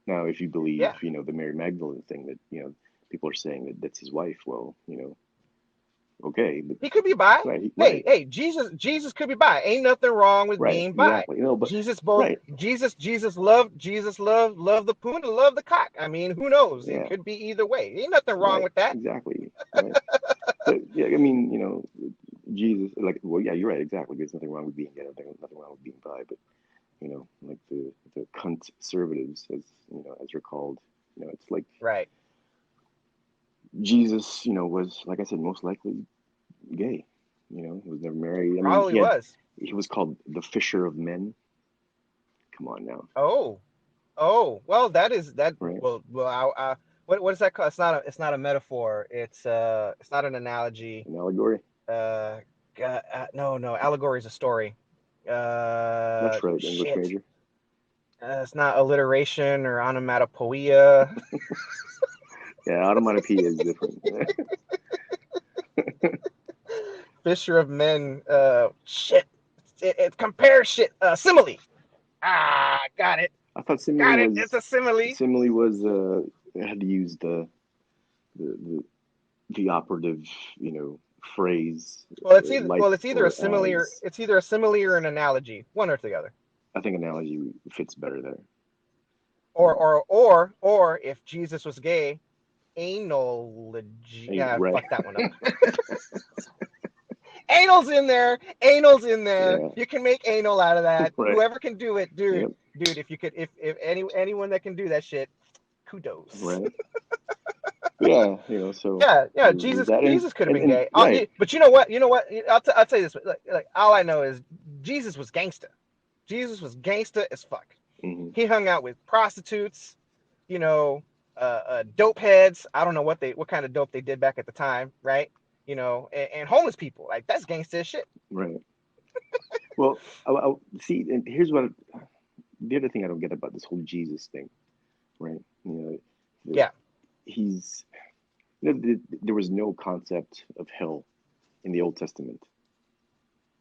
Speaker 2: Now, if you believe,
Speaker 1: Yeah.
Speaker 2: the Mary Magdalene thing that people are saying that that's his wife, well, okay, but
Speaker 1: He could be bi.
Speaker 2: right,
Speaker 1: Hey,
Speaker 2: right,
Speaker 1: hey, Jesus could be bi. Ain't nothing wrong with
Speaker 2: right,
Speaker 1: being bi.
Speaker 2: exactly. No, but
Speaker 1: Jesus both
Speaker 2: right,
Speaker 1: Jesus loved the poon and loved the cock. I mean, who knows? It
Speaker 2: yeah,
Speaker 1: could be either way. Ain't nothing wrong
Speaker 2: right,
Speaker 1: with that.
Speaker 2: exactly, right. But yeah, I mean, Jesus, like, well, yeah, you're right, exactly. There's nothing wrong with being gay, nothing wrong with being bi, but like the conservatives, as you're called, it's like
Speaker 1: Right.
Speaker 2: Jesus, was, like I said, most likely gay. He was never married. I mean,
Speaker 1: Probably was.
Speaker 2: he was called the Fisher of Men. Come on now,
Speaker 1: Oh. Oh. Well, that is that.
Speaker 2: right?
Speaker 1: Well. What is that called? It's not a metaphor. It's not an analogy.
Speaker 2: An allegory.
Speaker 1: Uh. No. Allegory is a story.
Speaker 2: That's right, English
Speaker 1: Shit.
Speaker 2: major.
Speaker 1: It's not alliteration or onomatopoeia.
Speaker 2: Yeah, onomatopoeia is different.
Speaker 1: Fisher of men. Shit. It compares shit. Simile. Ah, got it.
Speaker 2: I thought
Speaker 1: Got it. It's a simile.
Speaker 2: simile was it had to use the the operative, phrase, like
Speaker 1: It's either a
Speaker 2: or
Speaker 1: simile
Speaker 2: as.
Speaker 1: an analogy, one or the other.
Speaker 2: I think analogy fits better there.
Speaker 1: Or if Jesus was gay, analogy.
Speaker 2: Ain't
Speaker 1: Yeah,
Speaker 2: right.
Speaker 1: fuck that one up. Anal's in there. Anal's in there.
Speaker 2: Yeah.
Speaker 1: You can make anal out of that.
Speaker 2: Right.
Speaker 1: Whoever can do it, dude.
Speaker 2: Yep.
Speaker 1: Dude, if you could, if anyone that can do that shit, kudos.
Speaker 2: Right. Yeah. So
Speaker 1: Yeah.
Speaker 2: there's
Speaker 1: Jesus,
Speaker 2: that,
Speaker 1: Jesus could have been
Speaker 2: and
Speaker 1: gay.
Speaker 2: right.
Speaker 1: But you know what? I'll tell you this. Like all I know is Jesus was gangster. Jesus was gangster as fuck.
Speaker 2: Hmm.
Speaker 1: He hung out with prostitutes, dope heads. I don't know what kind of dope they did back at the time, right? And homeless people. Like that's gangster as shit.
Speaker 2: Right. Well, I see, and here's what the other thing I don't get about this whole Jesus thing, right? The-
Speaker 1: Yeah.
Speaker 2: he's there was no concept of hell in the Old Testament,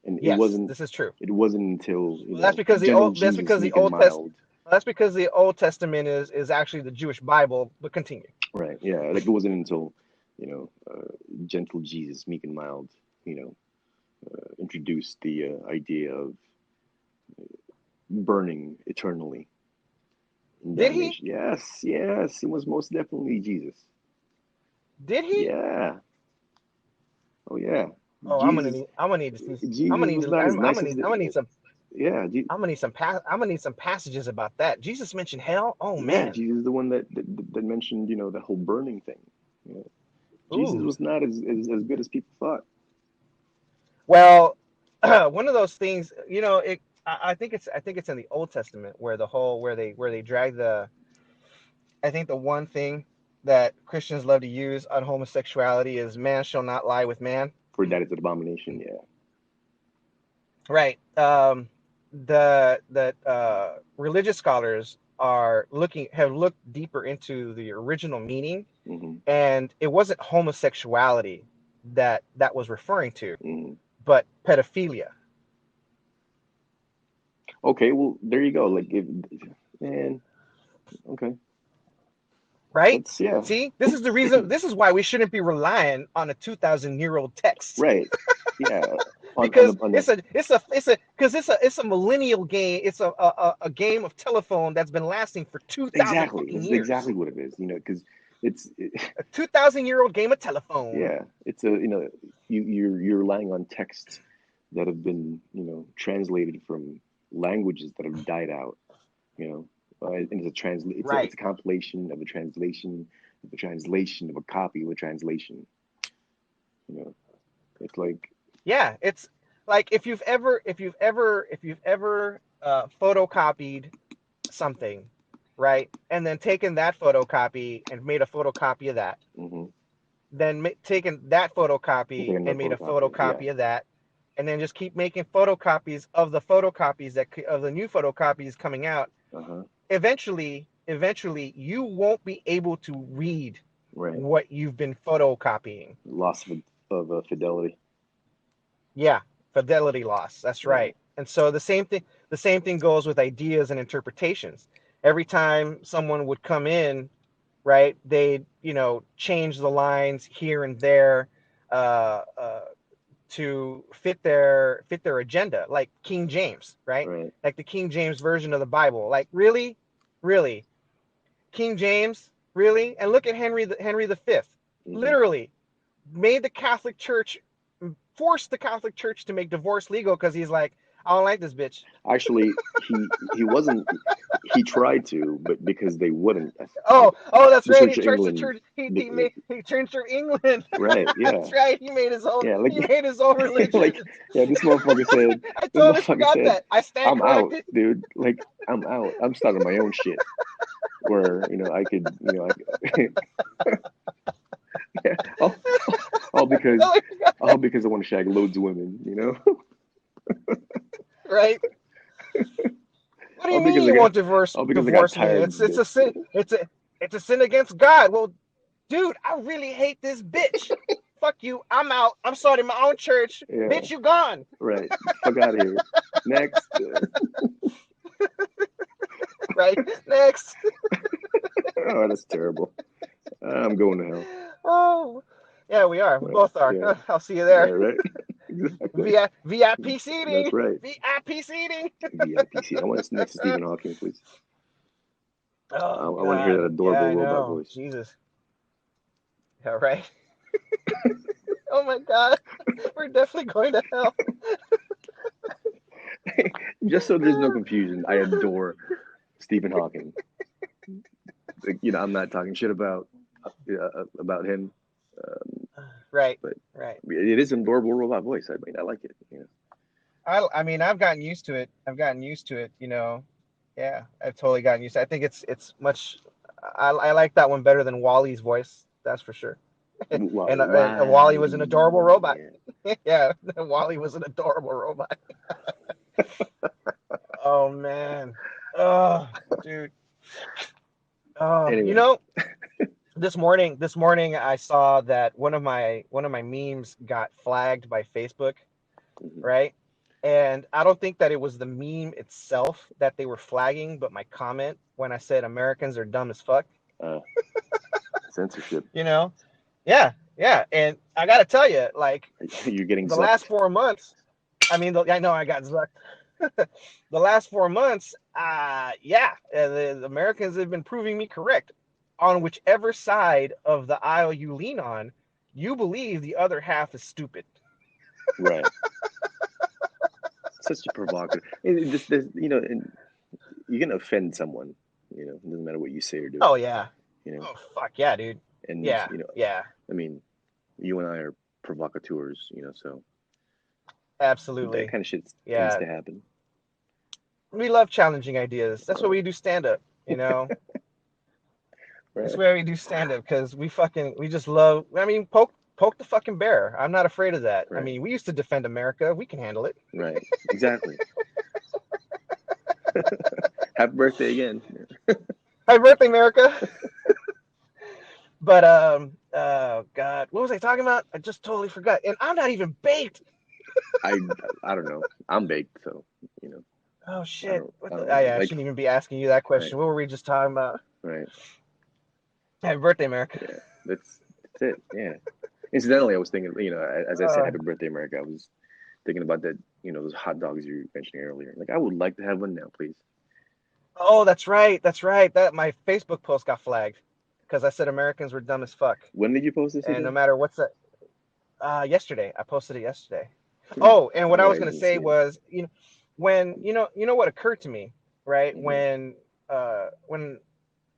Speaker 2: and
Speaker 1: Yes, this is true.
Speaker 2: it wasn't until
Speaker 1: Well, that's because
Speaker 2: gentle Jesus, meek and mild.
Speaker 1: That's because the Old Testament is actually the Jewish Bible. But continue.
Speaker 2: Right. Yeah. Like it wasn't until gentle Jesus, meek and mild, introduced the idea of burning eternally in
Speaker 1: Did he?
Speaker 2: damnation. Yes, yes, it was most definitely Jesus.
Speaker 1: Did he?
Speaker 2: Yeah. Oh yeah.
Speaker 1: Oh,
Speaker 2: Jesus.
Speaker 1: I'm gonna need to see. I'm gonna
Speaker 2: Jesus
Speaker 1: need
Speaker 2: was
Speaker 1: to.
Speaker 2: not as
Speaker 1: I'm
Speaker 2: nice
Speaker 1: gonna
Speaker 2: as
Speaker 1: need. I'm gonna need some.
Speaker 2: yeah.
Speaker 1: I'm gonna need some passages about that. Jesus mentioned hell. Oh
Speaker 2: Yeah.
Speaker 1: man.
Speaker 2: Jesus is the one that mentioned the whole burning thing. You know, Jesus
Speaker 1: Ooh.
Speaker 2: was not as good as people thought.
Speaker 1: Well, one of those things. I think it's in the Old Testament where where they drag the. I think the one thing that Christians love to use on homosexuality is man shall not lie with man.
Speaker 2: For that, it's an abomination. Yeah.
Speaker 1: Right. The religious scholars have looked deeper into the original meaning,
Speaker 2: Hmm.
Speaker 1: and it wasn't homosexuality that was referring to,
Speaker 2: Hmm.
Speaker 1: but pedophilia.
Speaker 2: Okay. Well, there you go. Like, man. Okay.
Speaker 1: Right?
Speaker 2: That's yeah.
Speaker 1: See, this is the reason. This is why we shouldn't be relying on a 2,000-year-old text.
Speaker 2: Right. Yeah.
Speaker 1: Because
Speaker 2: On the
Speaker 1: it's a millennial game. It's a game of telephone that's been lasting for 2,000
Speaker 2: exactly.
Speaker 1: fucking
Speaker 2: That's
Speaker 1: years.
Speaker 2: exactly what it is. Because it's
Speaker 1: A 2,000-year-old game of telephone.
Speaker 2: yeah. It's you're relying on texts that have been translated from languages that have died out. And
Speaker 1: Right.
Speaker 2: it's a compilation of a translation of a translation of a copy of a translation. You know, it's like
Speaker 1: Yeah, it's like if you've ever photocopied something, right, and then taken that photocopy and made a photocopy of that,
Speaker 2: hmm
Speaker 1: then taken that
Speaker 2: take
Speaker 1: photocopy
Speaker 2: another
Speaker 1: and made a
Speaker 2: photocopy. Yeah.
Speaker 1: photocopy of that, and then just keep making photocopies of the photocopies of the new photocopies coming out.
Speaker 2: Uh-huh.
Speaker 1: Eventually, you won't be able to read
Speaker 2: Right.
Speaker 1: what you've been photocopying.
Speaker 2: Loss of fidelity.
Speaker 1: Yeah, fidelity loss. That's
Speaker 2: Yeah.
Speaker 1: right. And so the same thing goes with ideas and interpretations. Every time someone would come in, right, they'd, change the lines here and there uh, uh, to fit their agenda, like King James, right?
Speaker 2: Right.
Speaker 1: Like the King James version of the Bible. Like really, really, King James, really? And look at Henry the Fifth.
Speaker 2: Hmm.
Speaker 1: Literally made the Catholic Church forced the Catholic Church to make divorce legal because he's like, I don't like this bitch.
Speaker 2: Actually, he wasn't. He tried to, but because they wouldn't.
Speaker 1: That's
Speaker 2: The
Speaker 1: right. He
Speaker 2: Church of
Speaker 1: church the
Speaker 2: England.
Speaker 1: church. He church of England.
Speaker 2: Right. Yeah.
Speaker 1: That's right. He made his own.
Speaker 2: Yeah. Like
Speaker 1: He made his own
Speaker 2: like
Speaker 1: religion.
Speaker 2: yeah. This motherfucker said.
Speaker 1: I
Speaker 2: This
Speaker 1: totally
Speaker 2: motherfucker
Speaker 1: forgot
Speaker 2: said,
Speaker 1: that. I stand
Speaker 2: "I'm out,
Speaker 1: corrected.
Speaker 2: dude. Like I'm out. I'm starting my own shit where I could yeah. All because
Speaker 1: Totally forgot
Speaker 2: all
Speaker 1: that.
Speaker 2: because I want to shag loads of women.
Speaker 1: Right. What do
Speaker 2: All
Speaker 1: you mean
Speaker 2: because I
Speaker 1: you
Speaker 2: got
Speaker 1: won't divorce
Speaker 2: all because I got
Speaker 1: divorce me?
Speaker 2: tired of
Speaker 1: It's
Speaker 2: this
Speaker 1: a
Speaker 2: bitch.
Speaker 1: sin. It's a sin against God. Well, dude, I really hate this bitch. fuck you. I'm out. I'm starting my own church.
Speaker 2: Yeah.
Speaker 1: Bitch, you gone.
Speaker 2: Right. Fuck out of here. Next.
Speaker 1: Right. Next.
Speaker 2: Oh, that's terrible. I'm going to hell.
Speaker 1: Oh, yeah, we are. We both are.
Speaker 2: Yeah.
Speaker 1: I'll see you
Speaker 2: Yeah,
Speaker 1: there.
Speaker 2: right. Exactly.
Speaker 1: VIP seating.
Speaker 2: That's right.
Speaker 1: VIP seating.
Speaker 2: VIP seat. I want to next to Stephen Hawking, please.
Speaker 1: Oh,
Speaker 2: I want to hear that
Speaker 1: God. Yeah,
Speaker 2: adorable
Speaker 1: I
Speaker 2: robot
Speaker 1: know.
Speaker 2: voice.
Speaker 1: Jesus. Yeah, right. Oh my God. We're definitely going to hell.
Speaker 2: Just so there's no confusion, I adore Stephen Hawking. Like, you know, I'm not talking shit about him,
Speaker 1: Right.
Speaker 2: but
Speaker 1: Right.
Speaker 2: it is an adorable robot voice. I mean, I like it. You know.
Speaker 1: I mean, I've gotten used to it. You know. Yeah, I've totally gotten used to it. I think it's much. I like that one better than Wally's voice. That's for sure. And Wally was an adorable robot. Yeah, Wally was an adorable robot. Oh man. Oh, dude. Oh,
Speaker 2: Anyway.
Speaker 1: you know, this morning I saw that one of my memes got flagged by Facebook, right? And I don't think that it was the meme itself that they were flagging, but my comment when I said Americans are dumb as fuck.
Speaker 2: Censorship.
Speaker 1: You know? Yeah. And I got to tell you, like,
Speaker 2: you're getting
Speaker 1: the
Speaker 2: zucked.
Speaker 1: last 4 months, I mean, I know I got zucked. The last 4 months, the Americans have been proving me correct. On whichever side of the aisle you lean on, you believe the other half is stupid.
Speaker 2: Right. Such a provocative. You know, and you're gonna offend someone. You know, it doesn't matter what you say or do.
Speaker 1: Oh yeah.
Speaker 2: You know.
Speaker 1: Oh fuck yeah, dude.
Speaker 2: And
Speaker 1: yeah.
Speaker 2: You know.
Speaker 1: Yeah.
Speaker 2: I mean, you and I are provocateurs. You know, so.
Speaker 1: Absolutely.
Speaker 2: That kind of shit tends to happen.
Speaker 1: We love challenging ideas. That's why we do stand up. You know. Right. That's why we do stand up, because we just love. I mean, poke the fucking bear. I'm not afraid of that. Right. I mean, we used to defend America. We can handle it.
Speaker 2: Right. Exactly. Happy birthday again.
Speaker 1: Happy birthday, America. But God, what was I talking about? I just totally forgot. And I'm not even baked.
Speaker 2: I don't know. I'm baked, so you know.
Speaker 1: Oh shit! I shouldn't even be asking you that question. Right. What were we just talking about?
Speaker 2: Right.
Speaker 1: Happy birthday, America.
Speaker 2: Yeah, that's it. Yeah. Incidentally, I was thinking, you know, as I said, Happy birthday, America. I was thinking about that, you know, those hot dogs you were mentioning earlier. Like, I would like to have one now, please.
Speaker 1: Oh, that's right. That my Facebook post got flagged because I said Americans were dumb as fuck.
Speaker 2: When did you post this?
Speaker 1: And
Speaker 2: again?
Speaker 1: No matter what's that. Yesterday. I posted it yesterday. Oh, and what I was gonna say was, you know what occurred to me, right? Mm-hmm.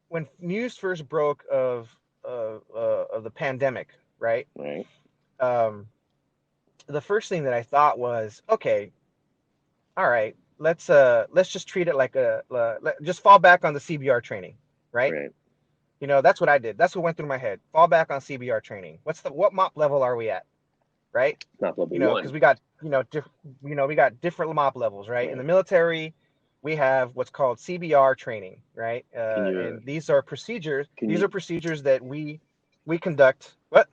Speaker 1: When news first broke of the pandemic, right?
Speaker 2: Right.
Speaker 1: The first thing that I thought was, okay, all right, let's just treat it like just fall back on the CBR training, right?
Speaker 2: Right.
Speaker 1: You know, that's what I did. That's what went through my head. Fall back on CBR training. What MOP level are we at? Right?
Speaker 2: Not level
Speaker 1: 1. Because we got, we got different MOP levels, right? In the military, we have what's called CBR training, right? And these are procedures. These are procedures that we conduct. What?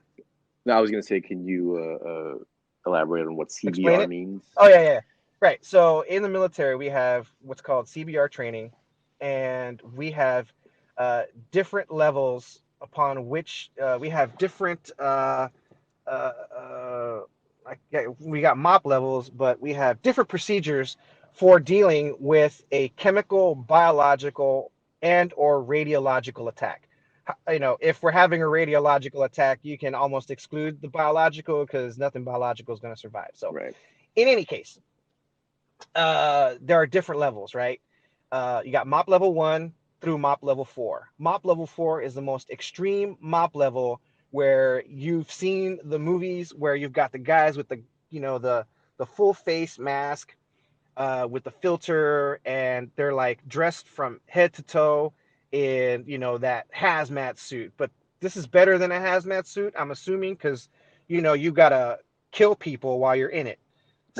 Speaker 2: No, I was going to say, can you elaborate on what CBR means?
Speaker 1: Oh, yeah. Right. So in the military, we have what's called CBR training, and we have different levels upon which we have different we got MOP levels, but we have different procedures for dealing with a chemical, biological, and or radiological attack. You know, if we're having a radiological attack, you can almost exclude the biological because nothing biological is going to survive. So in any case, there are different levels, right? You got MOP level 1 through MOP level 4. MOP level 4 is the most extreme MOP level, where you've seen the movies where you've got the guys with the full face mask with the filter, and they're like dressed from head to toe in that hazmat suit. But this is better than a hazmat suit, I'm assuming, because you gotta kill people while you're in it.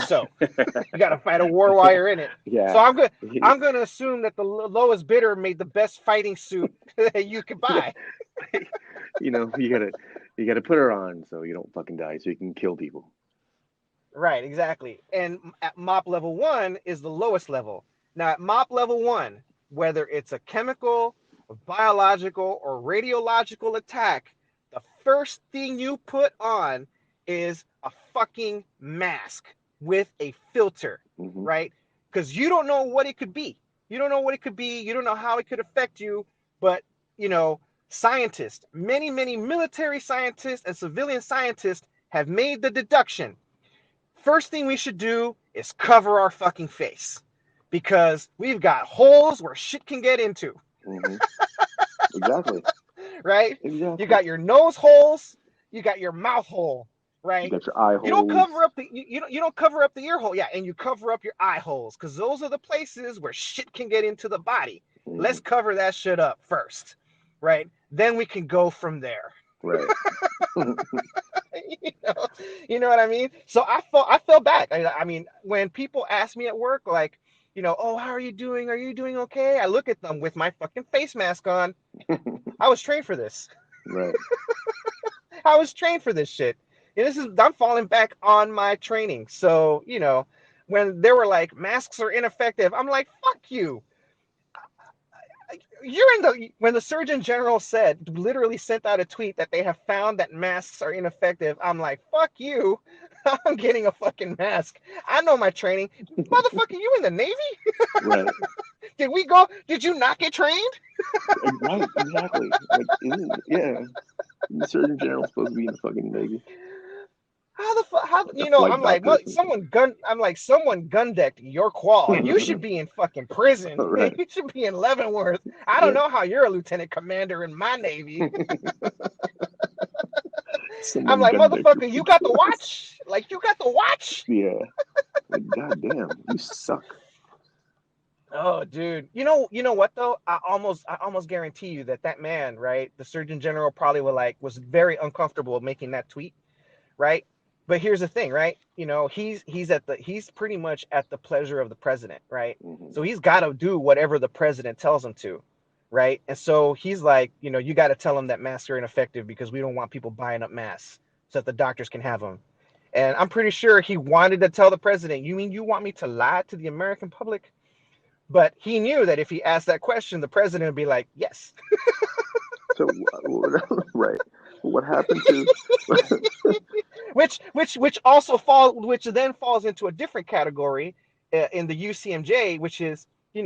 Speaker 1: So you gotta fight a war while you're in it.
Speaker 2: Yeah.
Speaker 1: So I'm gonna assume that the lowest bidder made the best fighting suit that you could buy.
Speaker 2: You You got to put her on so you don't fucking die, so you can kill people.
Speaker 1: Right, exactly. And at MOP level 1 is the lowest level. Now, at MOP level 1, whether it's a chemical, a biological, or radiological attack, the first thing you put on is a fucking mask with a filter,
Speaker 2: Mm-hmm.
Speaker 1: right? Because you don't know what it could be. You don't know what it could be. You don't know how it could affect you. But, you know, scientists, many, many military scientists and civilian scientists have made the deduction. First thing we should do is cover our fucking face because we've got holes where shit can get into,
Speaker 2: Mm-hmm. Exactly.
Speaker 1: right? You
Speaker 2: Exactly.
Speaker 1: got your nose holes, you got your mouth hole,
Speaker 2: You
Speaker 1: right?
Speaker 2: got your eye
Speaker 1: You don't
Speaker 2: holes.
Speaker 1: cover up the you don't cover up the ear hole, yeah, and you cover up your eye holes because those are the places where shit can get into the body.
Speaker 2: Mm-hmm.
Speaker 1: Let's cover that shit up first, right? Then we can go from there.
Speaker 2: Right.
Speaker 1: you know, you know what I mean? So I fell back. I mean, when people ask me at work, like, oh, how are you doing? Are you doing okay? I look at them with my fucking face mask on. I was trained for this.
Speaker 2: Right.
Speaker 1: I was trained for this shit. And I'm falling back on my training. So, when they were like, masks are ineffective, I'm like, fuck you. When the Surgeon General literally sent out a tweet that they have found that masks are ineffective, I'm like, fuck you. I'm getting a fucking mask. I know my training. Motherfucker, you in the Navy?
Speaker 2: Right.
Speaker 1: Did you not get trained?
Speaker 2: Right. Exactly. Like, yeah. The Surgeon General's supposed to be in the fucking Navy.
Speaker 1: How the fuck?
Speaker 2: Like a flight
Speaker 1: I'm like,
Speaker 2: doctor or
Speaker 1: well,
Speaker 2: some shit.
Speaker 1: someone gun decked your qual. You should be in fucking prison.
Speaker 2: Right.
Speaker 1: You should be in Leavenworth. I don't
Speaker 2: Yeah.
Speaker 1: know how you're a lieutenant commander in my Navy. I'm
Speaker 2: Someone
Speaker 1: like,
Speaker 2: gun decked your
Speaker 1: motherfucker, you got
Speaker 2: fucking
Speaker 1: the
Speaker 2: ass.
Speaker 1: watch? Like, you got the watch?
Speaker 2: Yeah. Like, goddamn, you suck.
Speaker 1: Oh, dude. You know what though? I almost guarantee you that man, right? The Surgeon General probably was very uncomfortable making that tweet, right? But here's the thing, right? He's pretty much at the pleasure of the president, right?
Speaker 2: Mm-hmm.
Speaker 1: So he's got to do whatever the president tells him to, right? And so he's like, you got to tell him that masks are ineffective because we don't want people buying up masks so that the doctors can have them. And I'm pretty sure he wanted to tell the president, you mean you want me to lie to the American public? But he knew that if he asked that question, the president would be like, yes.
Speaker 2: So, right. What happened to?
Speaker 1: which then falls into a different category in the UCMJ, which is, he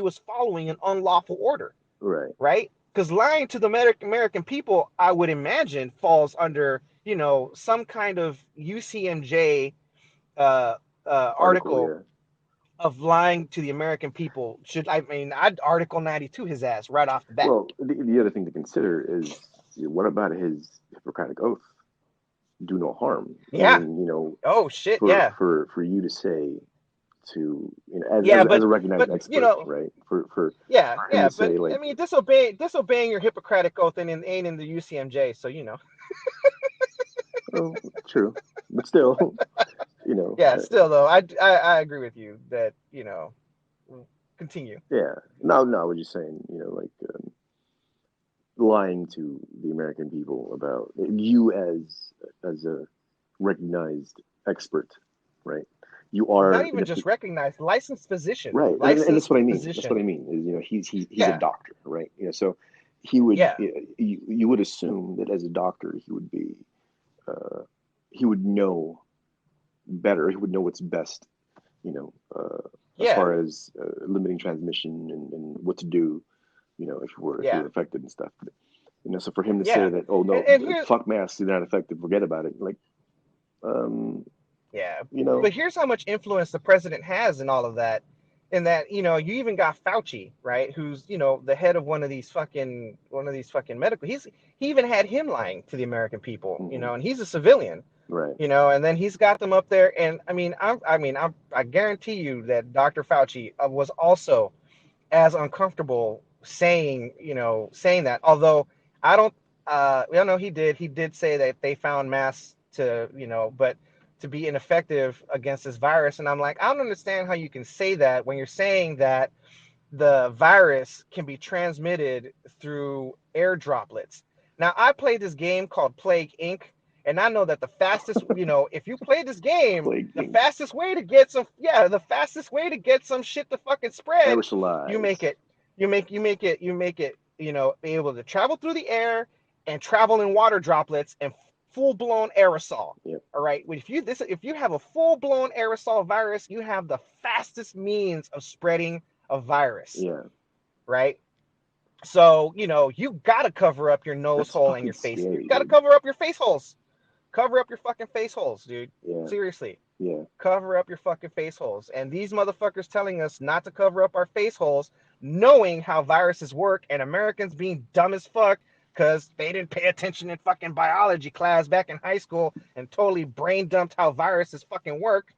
Speaker 1: was following an unlawful order,
Speaker 2: Right.
Speaker 1: right? Because lying to the American people, I would imagine, falls under, some kind of UCMJ uh,
Speaker 2: Article.
Speaker 1: article
Speaker 2: Yeah.
Speaker 1: of lying to the American people. I'd Article 92 his ass right off the bat.
Speaker 2: Well, the other thing to consider is what about his Hippocratic oath? Do no harm. I
Speaker 1: Yeah.
Speaker 2: mean,
Speaker 1: Oh shit.
Speaker 2: for
Speaker 1: Yeah.
Speaker 2: you to say to
Speaker 1: Yeah,
Speaker 2: as
Speaker 1: but
Speaker 2: a recognized expert, right?
Speaker 1: yeah,
Speaker 2: For him
Speaker 1: yeah,
Speaker 2: to
Speaker 1: but
Speaker 2: say
Speaker 1: I
Speaker 2: like,
Speaker 1: mean, disobeying your Hippocratic oath ain't in the UCMJ, so
Speaker 2: oh, true, but still, you know,
Speaker 1: Yeah, still though, I agree with you that continue.
Speaker 2: yeah. No, no, I was just saying, like lying to the American people about you as a recognized expert, right? You
Speaker 1: Not
Speaker 2: are
Speaker 1: even just recognized, licensed physician,
Speaker 2: right, and that's
Speaker 1: licensed
Speaker 2: what I mean. That's what
Speaker 1: physician.
Speaker 2: I mean. Is he's a
Speaker 1: Yeah,
Speaker 2: doctor, right? So he would
Speaker 1: yeah,
Speaker 2: you would assume that as a doctor he would be he would know better. He would know what's best, as
Speaker 1: yeah,
Speaker 2: far as limiting transmission and what to do, if
Speaker 1: yeah,
Speaker 2: you're affected and stuff. But, so for him to say
Speaker 1: yeah.
Speaker 2: that, oh no,
Speaker 1: And here,
Speaker 2: fuck masks, they're not effective, forget about it. Like, um,
Speaker 1: yeah,
Speaker 2: you know,
Speaker 1: but here's how much influence the president has in all of that. In that, you even got Fauci, right? Who's, the head of one of these fucking medical. He even had him lying to the American people,
Speaker 2: mhm,
Speaker 1: and he's a civilian,
Speaker 2: right,
Speaker 1: and then he's got them up there. And I guarantee you that Dr. Fauci was also as uncomfortable saying that. Although I don't, he did say that they found masks but to be ineffective against this virus. And I'm like, I don't understand how you can say that when you're saying that the virus can be transmitted through air droplets. Now, I played this game called Plague Inc., and I know that the fastest, if you play this game,
Speaker 2: Plague
Speaker 1: the
Speaker 2: Inc.
Speaker 1: fastest way to get the fastest way to get some shit to fucking spread, you
Speaker 2: Aerosolize.
Speaker 1: make it, be able to travel through the air and travel in water droplets and full blown aerosol.
Speaker 2: Yep.
Speaker 1: All right. If you have a full blown aerosol virus, you have the fastest means of spreading a virus.
Speaker 2: Yeah.
Speaker 1: Right. So, you got to cover up your nose
Speaker 2: That's
Speaker 1: hole and
Speaker 2: fucking
Speaker 1: your face. You
Speaker 2: scary,
Speaker 1: got to
Speaker 2: dude.
Speaker 1: cover up your face holes. Cover up your fucking face holes, dude.
Speaker 2: Yeah.
Speaker 1: Seriously.
Speaker 2: Yeah.
Speaker 1: Cover up your fucking face holes. And these motherfuckers telling us not to cover up our face holes, knowing how viruses work, and Americans being dumb as fuck because they didn't pay attention in fucking biology class back in high school and totally brain dumped how viruses fucking work.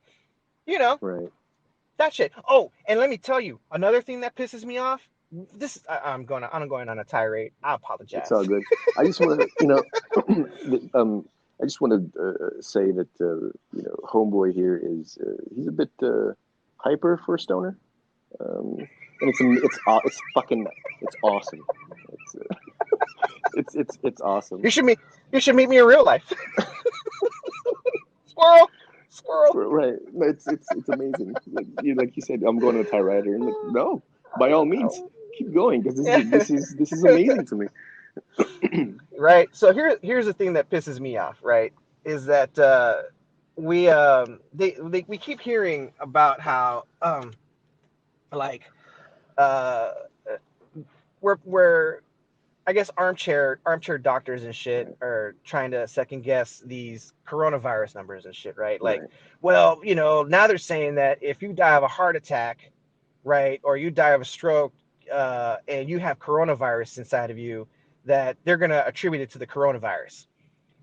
Speaker 2: Right.
Speaker 1: That shit. Oh, and let me tell you, another thing that pisses me off. I'm going on a tirade. I
Speaker 2: It's all
Speaker 1: apologize.
Speaker 2: good. I just want to, I just want to say that Homeboy here is he's a bit hyper for a stoner, and it's fucking it's awesome. It's awesome.
Speaker 1: You should meet me in real life. Squirrel.
Speaker 2: Right? No, it's amazing. Like you said, I'm going on a tirade here. And no, by all means, keep going because this is amazing to me.
Speaker 1: Right. So here's the thing that pisses me off. Right, is that we keep hearing about how like uh we're I guess armchair doctors and shit
Speaker 2: Right.
Speaker 1: are trying to second guess these coronavirus numbers and shit, right? Like,
Speaker 2: Right.
Speaker 1: well, now they're saying that if you die of a heart attack, right, or you die of a stroke, and you have coronavirus inside of you, that they're gonna attribute it to the coronavirus.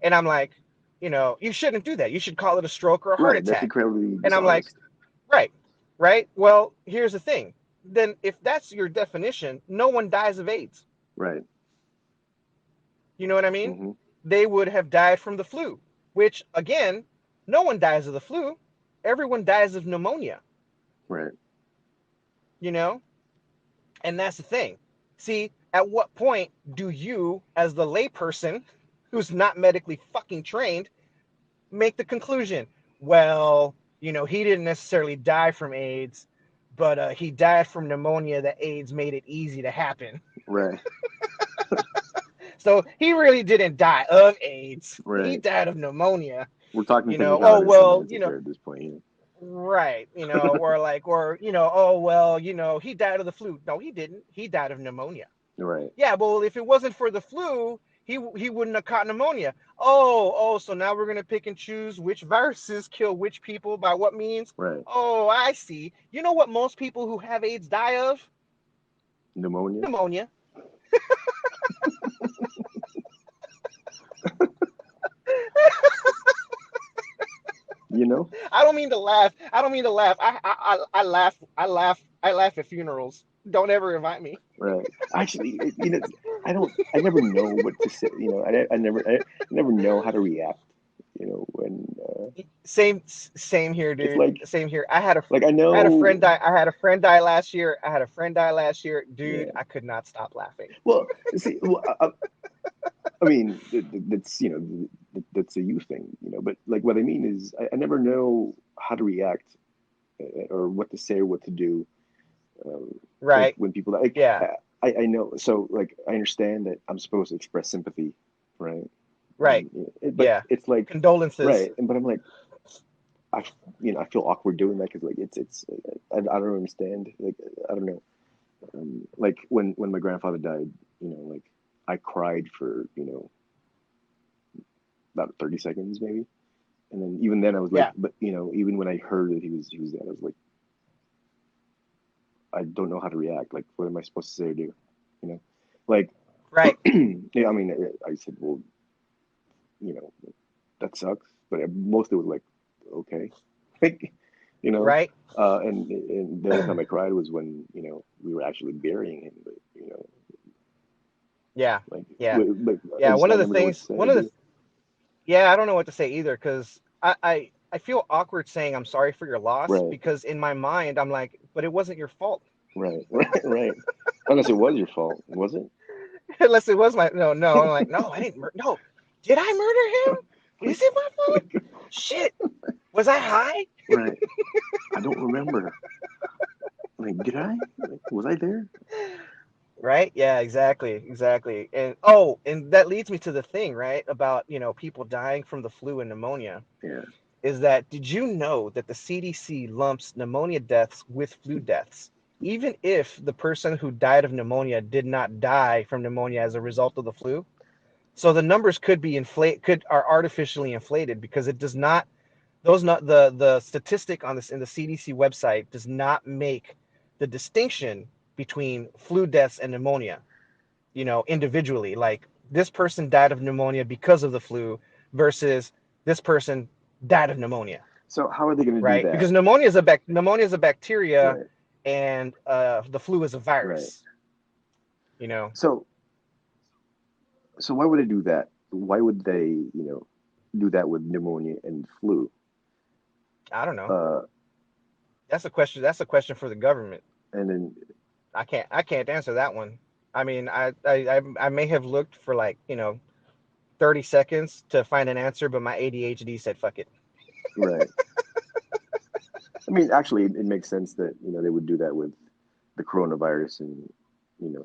Speaker 1: And I'm like, you shouldn't do that. You should call it a stroke or a heart
Speaker 2: Right. That's
Speaker 1: attack.
Speaker 2: incredibly
Speaker 1: And I'm like,
Speaker 2: dishonest.
Speaker 1: right, right. Well, here's the thing. Then if that's your definition, no one dies of AIDS.
Speaker 2: Right.
Speaker 1: You know what I mean?
Speaker 2: Mm-hmm.
Speaker 1: They would have died from the flu, which again, no one dies of the flu. Everyone dies of pneumonia,
Speaker 2: Right.
Speaker 1: And that's the thing. See, at what point do you, as the layperson who's not medically fucking trained, make the conclusion, well, he didn't necessarily die from AIDS, but he died from pneumonia that AIDS made it easy to happen.
Speaker 2: Right.
Speaker 1: So he really didn't die of AIDS. He
Speaker 2: Right.
Speaker 1: died of pneumonia.
Speaker 2: We're talking
Speaker 1: Oh
Speaker 2: technicalities
Speaker 1: well,
Speaker 2: semantics here at this point.
Speaker 1: right, oh well, he died of the flu. No, he didn't. He died of pneumonia.
Speaker 2: Right.
Speaker 1: Yeah, well, if it wasn't for the flu, he wouldn't have caught pneumonia. So now we're gonna pick and choose which viruses kill which people by what means.
Speaker 2: Right.
Speaker 1: Oh, I see. You know what most people who have AIDS die of?
Speaker 2: Pneumonia.
Speaker 1: Pneumonia. I don't mean to laugh. I laugh at funerals. Don't ever invite me.
Speaker 2: Right. Actually, I never know what to say. I never know how to react. When
Speaker 1: Same here,
Speaker 2: it's
Speaker 1: dude. Same here. I had a
Speaker 2: know.
Speaker 1: friend die. I had a friend die last year. Dude.
Speaker 2: Yeah.
Speaker 1: I could not stop laughing.
Speaker 2: Well, see, I mean, that's that's a you thing, But like, what I mean is, I never know how to react, or what to say or what to do.
Speaker 1: Right.
Speaker 2: When people like,
Speaker 1: Yeah.
Speaker 2: I know. So like, I understand that I'm supposed to express sympathy, right?
Speaker 1: Right.
Speaker 2: But
Speaker 1: Yeah.
Speaker 2: it's like
Speaker 1: Condolences.
Speaker 2: right, but I'm like, I I feel awkward doing that because like it's I don't understand. Like I don't know. Like when my grandfather died, like I cried for about 30 seconds maybe, and then even then I was like,
Speaker 1: Yeah.
Speaker 2: but even when I heard that he was dead, I was like, I don't know how to react. Like, what am I supposed to say or do? Like,
Speaker 1: Right.
Speaker 2: yeah. I mean, I said, well, that sucks. But mostly it was like, okay, like,
Speaker 1: Right.
Speaker 2: and the only time I cried was when we were actually burying him. But
Speaker 1: Yeah.
Speaker 2: like,
Speaker 1: Yeah.
Speaker 2: but
Speaker 1: Yeah.
Speaker 2: I never know what to say.
Speaker 1: Yeah, I don't know what to say either because I feel awkward saying I'm sorry for your loss
Speaker 2: Right,
Speaker 1: because in my mind I'm like, but it wasn't your fault.
Speaker 2: right, right, right. Unless it was your fault, was it?
Speaker 1: Unless it was my no. I'm like, no, I didn't. No, did I murder him?
Speaker 2: Like,
Speaker 1: Is it my fault?
Speaker 2: like,
Speaker 1: Shit, was I high?
Speaker 2: right. I don't remember. Like, did I? Like, was I there?
Speaker 1: Right? Yeah, exactly. And that leads me to the thing, right, about people dying from the flu and pneumonia.
Speaker 2: Yeah.
Speaker 1: Is that did you know that the CDC lumps pneumonia deaths with flu deaths, even if the person who died of pneumonia did not die from pneumonia as a result of the flu? So the numbers are artificially inflated because it does not those not the statistic on this in the CDC website does not make the distinction between flu deaths and pneumonia, individually. Like this person died of pneumonia because of the flu versus this person died of pneumonia,
Speaker 2: So how are they going to do
Speaker 1: right?
Speaker 2: that?
Speaker 1: Because pneumonia is a bacteria,
Speaker 2: Right.
Speaker 1: and the flu is a
Speaker 2: Right.
Speaker 1: virus.
Speaker 2: So why would they do that? Why would they, do that with pneumonia and flu?
Speaker 1: I don't know.
Speaker 2: Uh,
Speaker 1: That's a question. That's a question for the government.
Speaker 2: and then
Speaker 1: I can't answer that one. I mean, I may have looked for like 30 seconds to find an answer, but my ADHD said fuck it.
Speaker 2: right. I mean, actually, it makes sense that they would do that with the coronavirus, and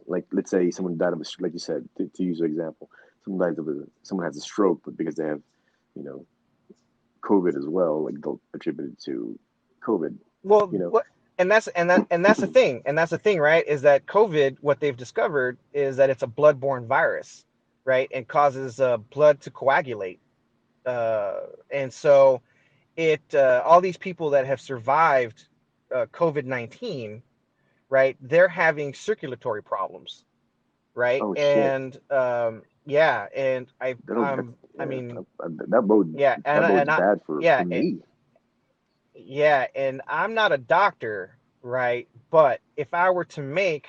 Speaker 2: like let's say someone died of like you said, to use an example, someone has a stroke, but because they have you know COVID as well, like they'll attribute it to COVID.
Speaker 1: Well,
Speaker 2: You know,
Speaker 1: what and that's the thing. And that's the thing, right? Is that COVID, what they've discovered is that it's a bloodborne virus, right? And causes blood to coagulate. And so all these people that have survived COVID-19, right? They're having circulatory problems, right?
Speaker 2: oh shit,
Speaker 1: And yeah, and
Speaker 2: that's,
Speaker 1: I
Speaker 2: yeah,
Speaker 1: mean, yeah,
Speaker 2: that bodes
Speaker 1: and I
Speaker 2: bad for
Speaker 1: yeah,
Speaker 2: me.
Speaker 1: yeah, and I'm not a doctor, right? But if I were to make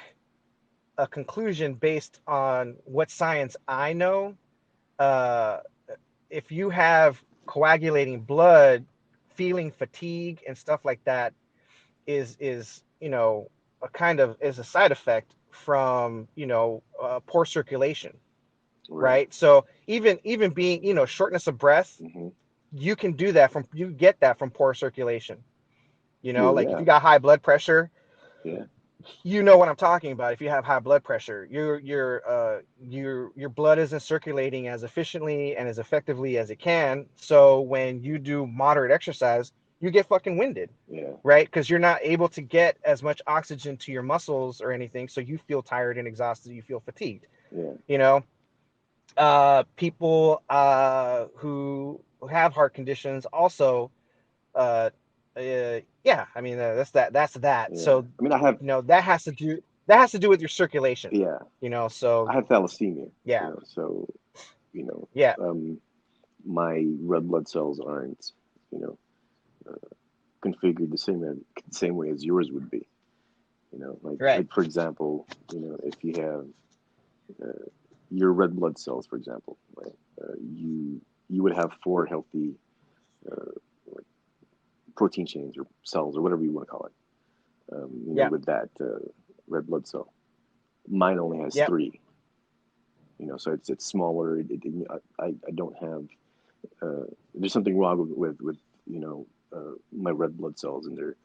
Speaker 1: a conclusion based on what science I know, uh, if you have coagulating blood, feeling fatigue and stuff like that is a kind of is a side effect from poor circulation,
Speaker 2: Right.
Speaker 1: right? So even being shortness of breath,
Speaker 2: Hmm.
Speaker 1: you get that from poor circulation.
Speaker 2: Well,
Speaker 1: Like if
Speaker 2: yeah,
Speaker 1: you got high blood pressure,
Speaker 2: yeah,
Speaker 1: you know what I'm talking about. If you have high blood pressure, your blood isn't circulating as efficiently and as effectively as it can. So when you do moderate exercise, you get fucking winded,
Speaker 2: yeah,
Speaker 1: right? Because you're not able to get as much oxygen to your muscles or anything, so you feel tired and exhausted. You feel fatigued.
Speaker 2: yeah.
Speaker 1: You know, People who have heart conditions also uh, yeah, I mean that's that.
Speaker 2: Yeah.
Speaker 1: So
Speaker 2: I mean, I have,
Speaker 1: that has to do with your circulation.
Speaker 2: yeah,
Speaker 1: So
Speaker 2: I have thalassemia.
Speaker 1: yeah,
Speaker 2: So you know,
Speaker 1: yeah,
Speaker 2: um, my red blood cells aren't, you know, configured the same way as yours would be.
Speaker 1: right,
Speaker 2: Like for example, if you have your red blood cells, for example, right, you would have four healthy uh, like protein chains or cells or whatever you want to call it.
Speaker 1: yeah,
Speaker 2: With that red blood cell, mine only has
Speaker 1: yep,
Speaker 2: three. So it's smaller. I don't have. There's something wrong with my red blood cells and their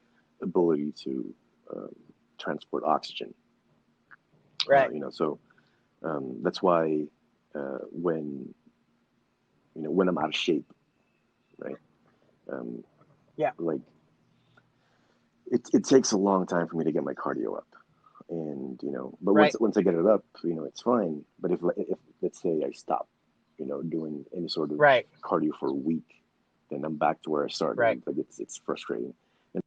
Speaker 2: ability to um, transport oxygen.
Speaker 1: right,
Speaker 2: So that's why when when I'm out of shape, right? Um,
Speaker 1: yeah,
Speaker 2: like it takes a long time for me to get my cardio up, and but
Speaker 1: right,
Speaker 2: once I get it up, it's fine. But if let's say I stop, doing any sort of
Speaker 1: right,
Speaker 2: cardio for a week, then I'm back to where I started.
Speaker 1: right.
Speaker 2: Like it's frustrating. And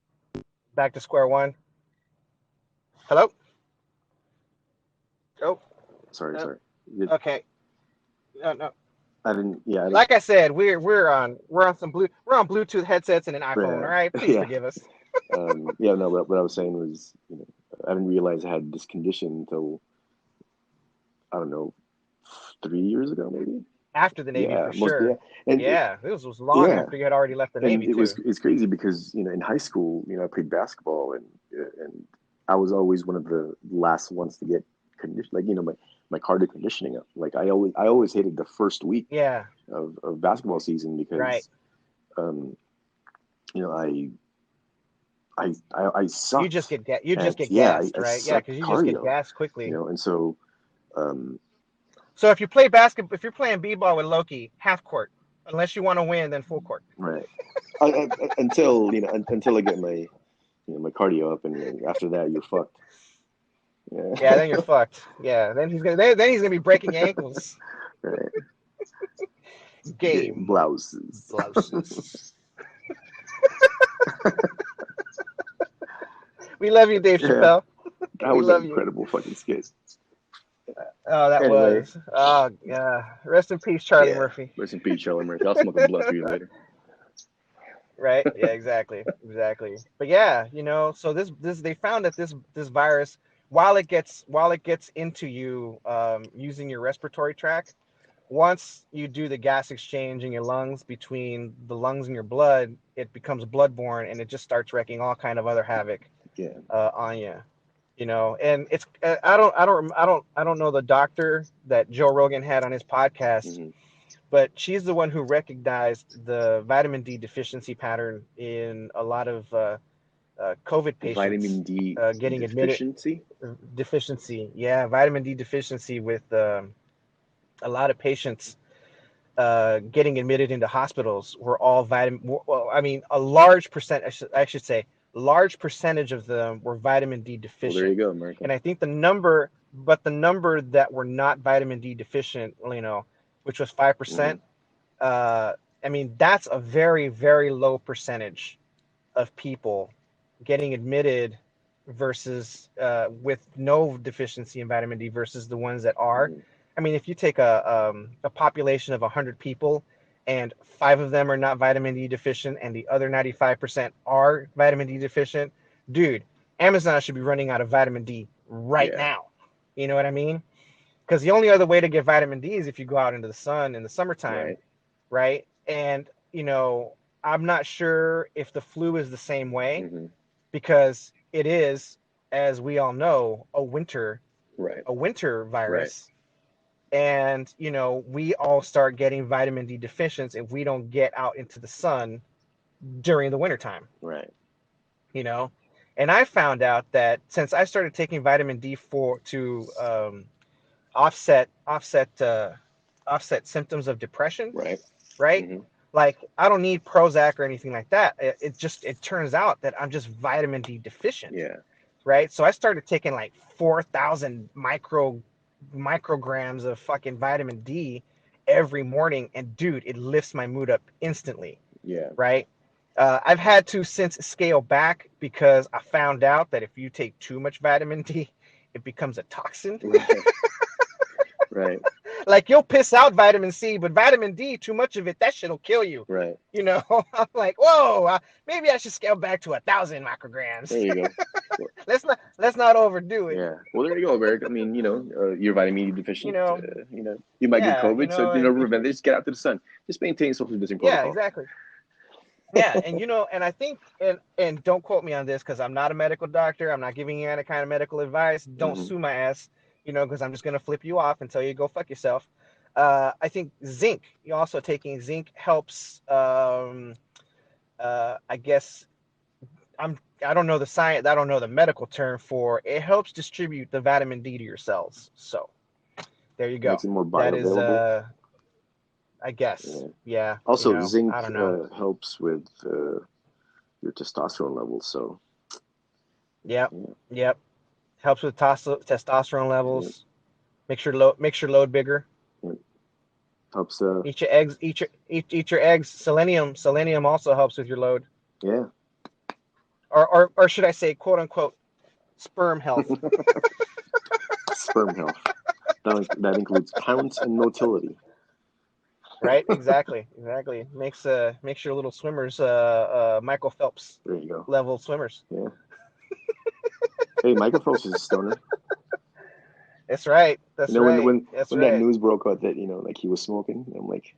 Speaker 1: Back to square one. Hello. Oh,
Speaker 2: sorry,
Speaker 1: uh,
Speaker 2: sorry.
Speaker 1: okay. No, no.
Speaker 2: I didn't. Yeah, I didn't.
Speaker 1: Like I said, we're on Bluetooth headsets and an iPhone. All right, please
Speaker 2: Yeah,
Speaker 1: forgive us.
Speaker 2: yeah. No, what I was saying was, I didn't realize I had this condition until I don't know, 3 years ago, maybe.
Speaker 1: After the Navy,
Speaker 2: Yeah,
Speaker 1: for
Speaker 2: most yeah,
Speaker 1: sure.
Speaker 2: and
Speaker 1: Yeah, this was long
Speaker 2: yeah,
Speaker 1: after you had already left the
Speaker 2: and
Speaker 1: Navy too.
Speaker 2: it's crazy because in high school, I played basketball and I was always one of the last ones to get conditioned. Like my cardio conditioning up. Like I always hated the first week
Speaker 1: Yeah.
Speaker 2: of basketball season
Speaker 1: Right.
Speaker 2: because you know I
Speaker 1: You just
Speaker 2: sucked
Speaker 1: get
Speaker 2: at
Speaker 1: gassed,
Speaker 2: I
Speaker 1: right? Yeah,
Speaker 2: sucked
Speaker 1: because you just get
Speaker 2: cardio,
Speaker 1: gassed quickly.
Speaker 2: and so um,
Speaker 1: So if you play basketball, if you're playing b-ball with Loki, half court. Unless you want to win, then full court.
Speaker 2: right. Until until I get my my cardio up, and after that you're fucked.
Speaker 1: Yeah,
Speaker 2: Yeah.
Speaker 1: then you're fucked. Yeah, then he's gonna be breaking ankles.
Speaker 2: Right. Game
Speaker 1: Game
Speaker 2: blouses.
Speaker 1: blouses. We love you, Dave
Speaker 2: Yeah,
Speaker 1: Chappelle.
Speaker 2: that
Speaker 1: We
Speaker 2: was an
Speaker 1: love you.
Speaker 2: incredible fucking skit.
Speaker 1: Oh, that
Speaker 2: Anyway,
Speaker 1: was. Oh, yeah. Rest in peace, Charlie
Speaker 2: yeah.
Speaker 1: Murphy.
Speaker 2: Rest in peace, Charlie Murphy. I'll smoke a blunt for you later.
Speaker 1: Right? Yeah, exactly. Exactly. But yeah, so this they found that this virus, while it gets into you using your respiratory tract, once you do the gas exchange in your lungs between the lungs and your blood, it becomes bloodborne and it just starts wreaking all kind of other havoc
Speaker 2: Yeah.
Speaker 1: on you. And it's I don't know the doctor that Joe Rogan had on his podcast,
Speaker 2: Hmm.
Speaker 1: but she's the one who recognized the vitamin D deficiency pattern in a lot of COVID patients
Speaker 2: Vitamin D
Speaker 1: getting admitted.
Speaker 2: deficiency.
Speaker 1: Deficiency, yeah, vitamin D deficiency with a lot of patients getting admitted into hospitals were all vitamin. Well, I mean, a large percent. I should say, large percentage of them were vitamin D
Speaker 2: Well, there you
Speaker 1: deficient.
Speaker 2: go, America.
Speaker 1: And I think the number that were not vitamin D deficient, which was 5%.
Speaker 2: Hmm.
Speaker 1: I mean, that's a very, very low percentage of people getting admitted versus with no deficiency in vitamin D versus the ones that are.
Speaker 2: Hmm.
Speaker 1: I mean, if you take a population of 100 people and 5 of them are not vitamin D deficient and the other 95% are vitamin D deficient, dude, Amazon should be running out of vitamin D right
Speaker 2: Yeah.
Speaker 1: now. You know what I mean? Because the only other way to get vitamin D is if you go out into the sun in the summertime,
Speaker 2: Right.
Speaker 1: right? And, I'm not sure if the flu is the same way
Speaker 2: Hmm.
Speaker 1: because it is, as we all know,
Speaker 2: Right.
Speaker 1: a winter
Speaker 2: Right.
Speaker 1: virus. And, we all start getting vitamin D deficiency if we don't get out into the sun during the wintertime,
Speaker 2: Right.
Speaker 1: you know? And I found out that since I started taking vitamin D to offset symptoms of depression,
Speaker 2: Right.
Speaker 1: right?
Speaker 2: Hmm.
Speaker 1: Like I don't need Prozac or anything like that. It turns out that I'm just vitamin D deficient,
Speaker 2: Yeah.
Speaker 1: right? So I started taking like 4,000 micrograms of fucking vitamin D every morning, and dude, it lifts my mood up instantly,
Speaker 2: Yeah.
Speaker 1: right? I've had to since scale back because I found out that if you take too much vitamin D, it becomes a toxin.
Speaker 2: Right. Right.
Speaker 1: Like you'll piss out vitamin C, but vitamin D, too much of it, that shit'll kill you.
Speaker 2: Right.
Speaker 1: I'm like, whoa, maybe I should scale back to 1,000 micrograms.
Speaker 2: There you go. Well,
Speaker 1: let's not overdo it.
Speaker 2: yeah. Well, there you go, Eric. I mean, you're vitamin D
Speaker 1: You
Speaker 2: deficient.
Speaker 1: know,
Speaker 2: You might get
Speaker 1: yeah,
Speaker 2: COVID, so
Speaker 1: and
Speaker 2: prevent it. Just get out to the sun. Just maintain social distancing
Speaker 1: yeah,
Speaker 2: protocol.
Speaker 1: exactly. Yeah, and I think and don't quote me on this because I'm not a medical doctor. I'm not giving you any kind of medical advice. Don't
Speaker 2: Hmm.
Speaker 1: sue my ass, because I'm just gonna flip you off and tell you go fuck yourself. I think zinc. You also taking zinc helps. I guess I don't know the science. I don't know the medical term for it. Helps distribute the vitamin D to your cells. So there you go.
Speaker 2: Makes it more
Speaker 1: That is
Speaker 2: bioavailable.
Speaker 1: I guess.
Speaker 2: Yeah.
Speaker 1: Yeah.
Speaker 2: Also,
Speaker 1: I
Speaker 2: zinc
Speaker 1: don't know.
Speaker 2: helps with your testosterone levels. So,
Speaker 1: Yep.
Speaker 2: yeah,
Speaker 1: Yep. Helps with testosterone
Speaker 2: yeah,
Speaker 1: levels. Makes your load bigger.
Speaker 2: yeah. Helps.
Speaker 1: Eat your eggs. Eat your eggs. Selenium also helps with your load.
Speaker 2: Yeah.
Speaker 1: Or should I say, quote unquote, sperm health.
Speaker 2: Sperm health. That includes count and motility.
Speaker 1: Right? Exactly. Makes your little swimmers Michael Phelps
Speaker 2: There you go.
Speaker 1: level swimmers.
Speaker 2: Yeah. Hey, Michael Phelps is a stoner.
Speaker 1: That's right.
Speaker 2: You
Speaker 1: That's
Speaker 2: know,
Speaker 1: right. That's
Speaker 2: when that
Speaker 1: right.
Speaker 2: news broke out that like he was smoking, I'm like,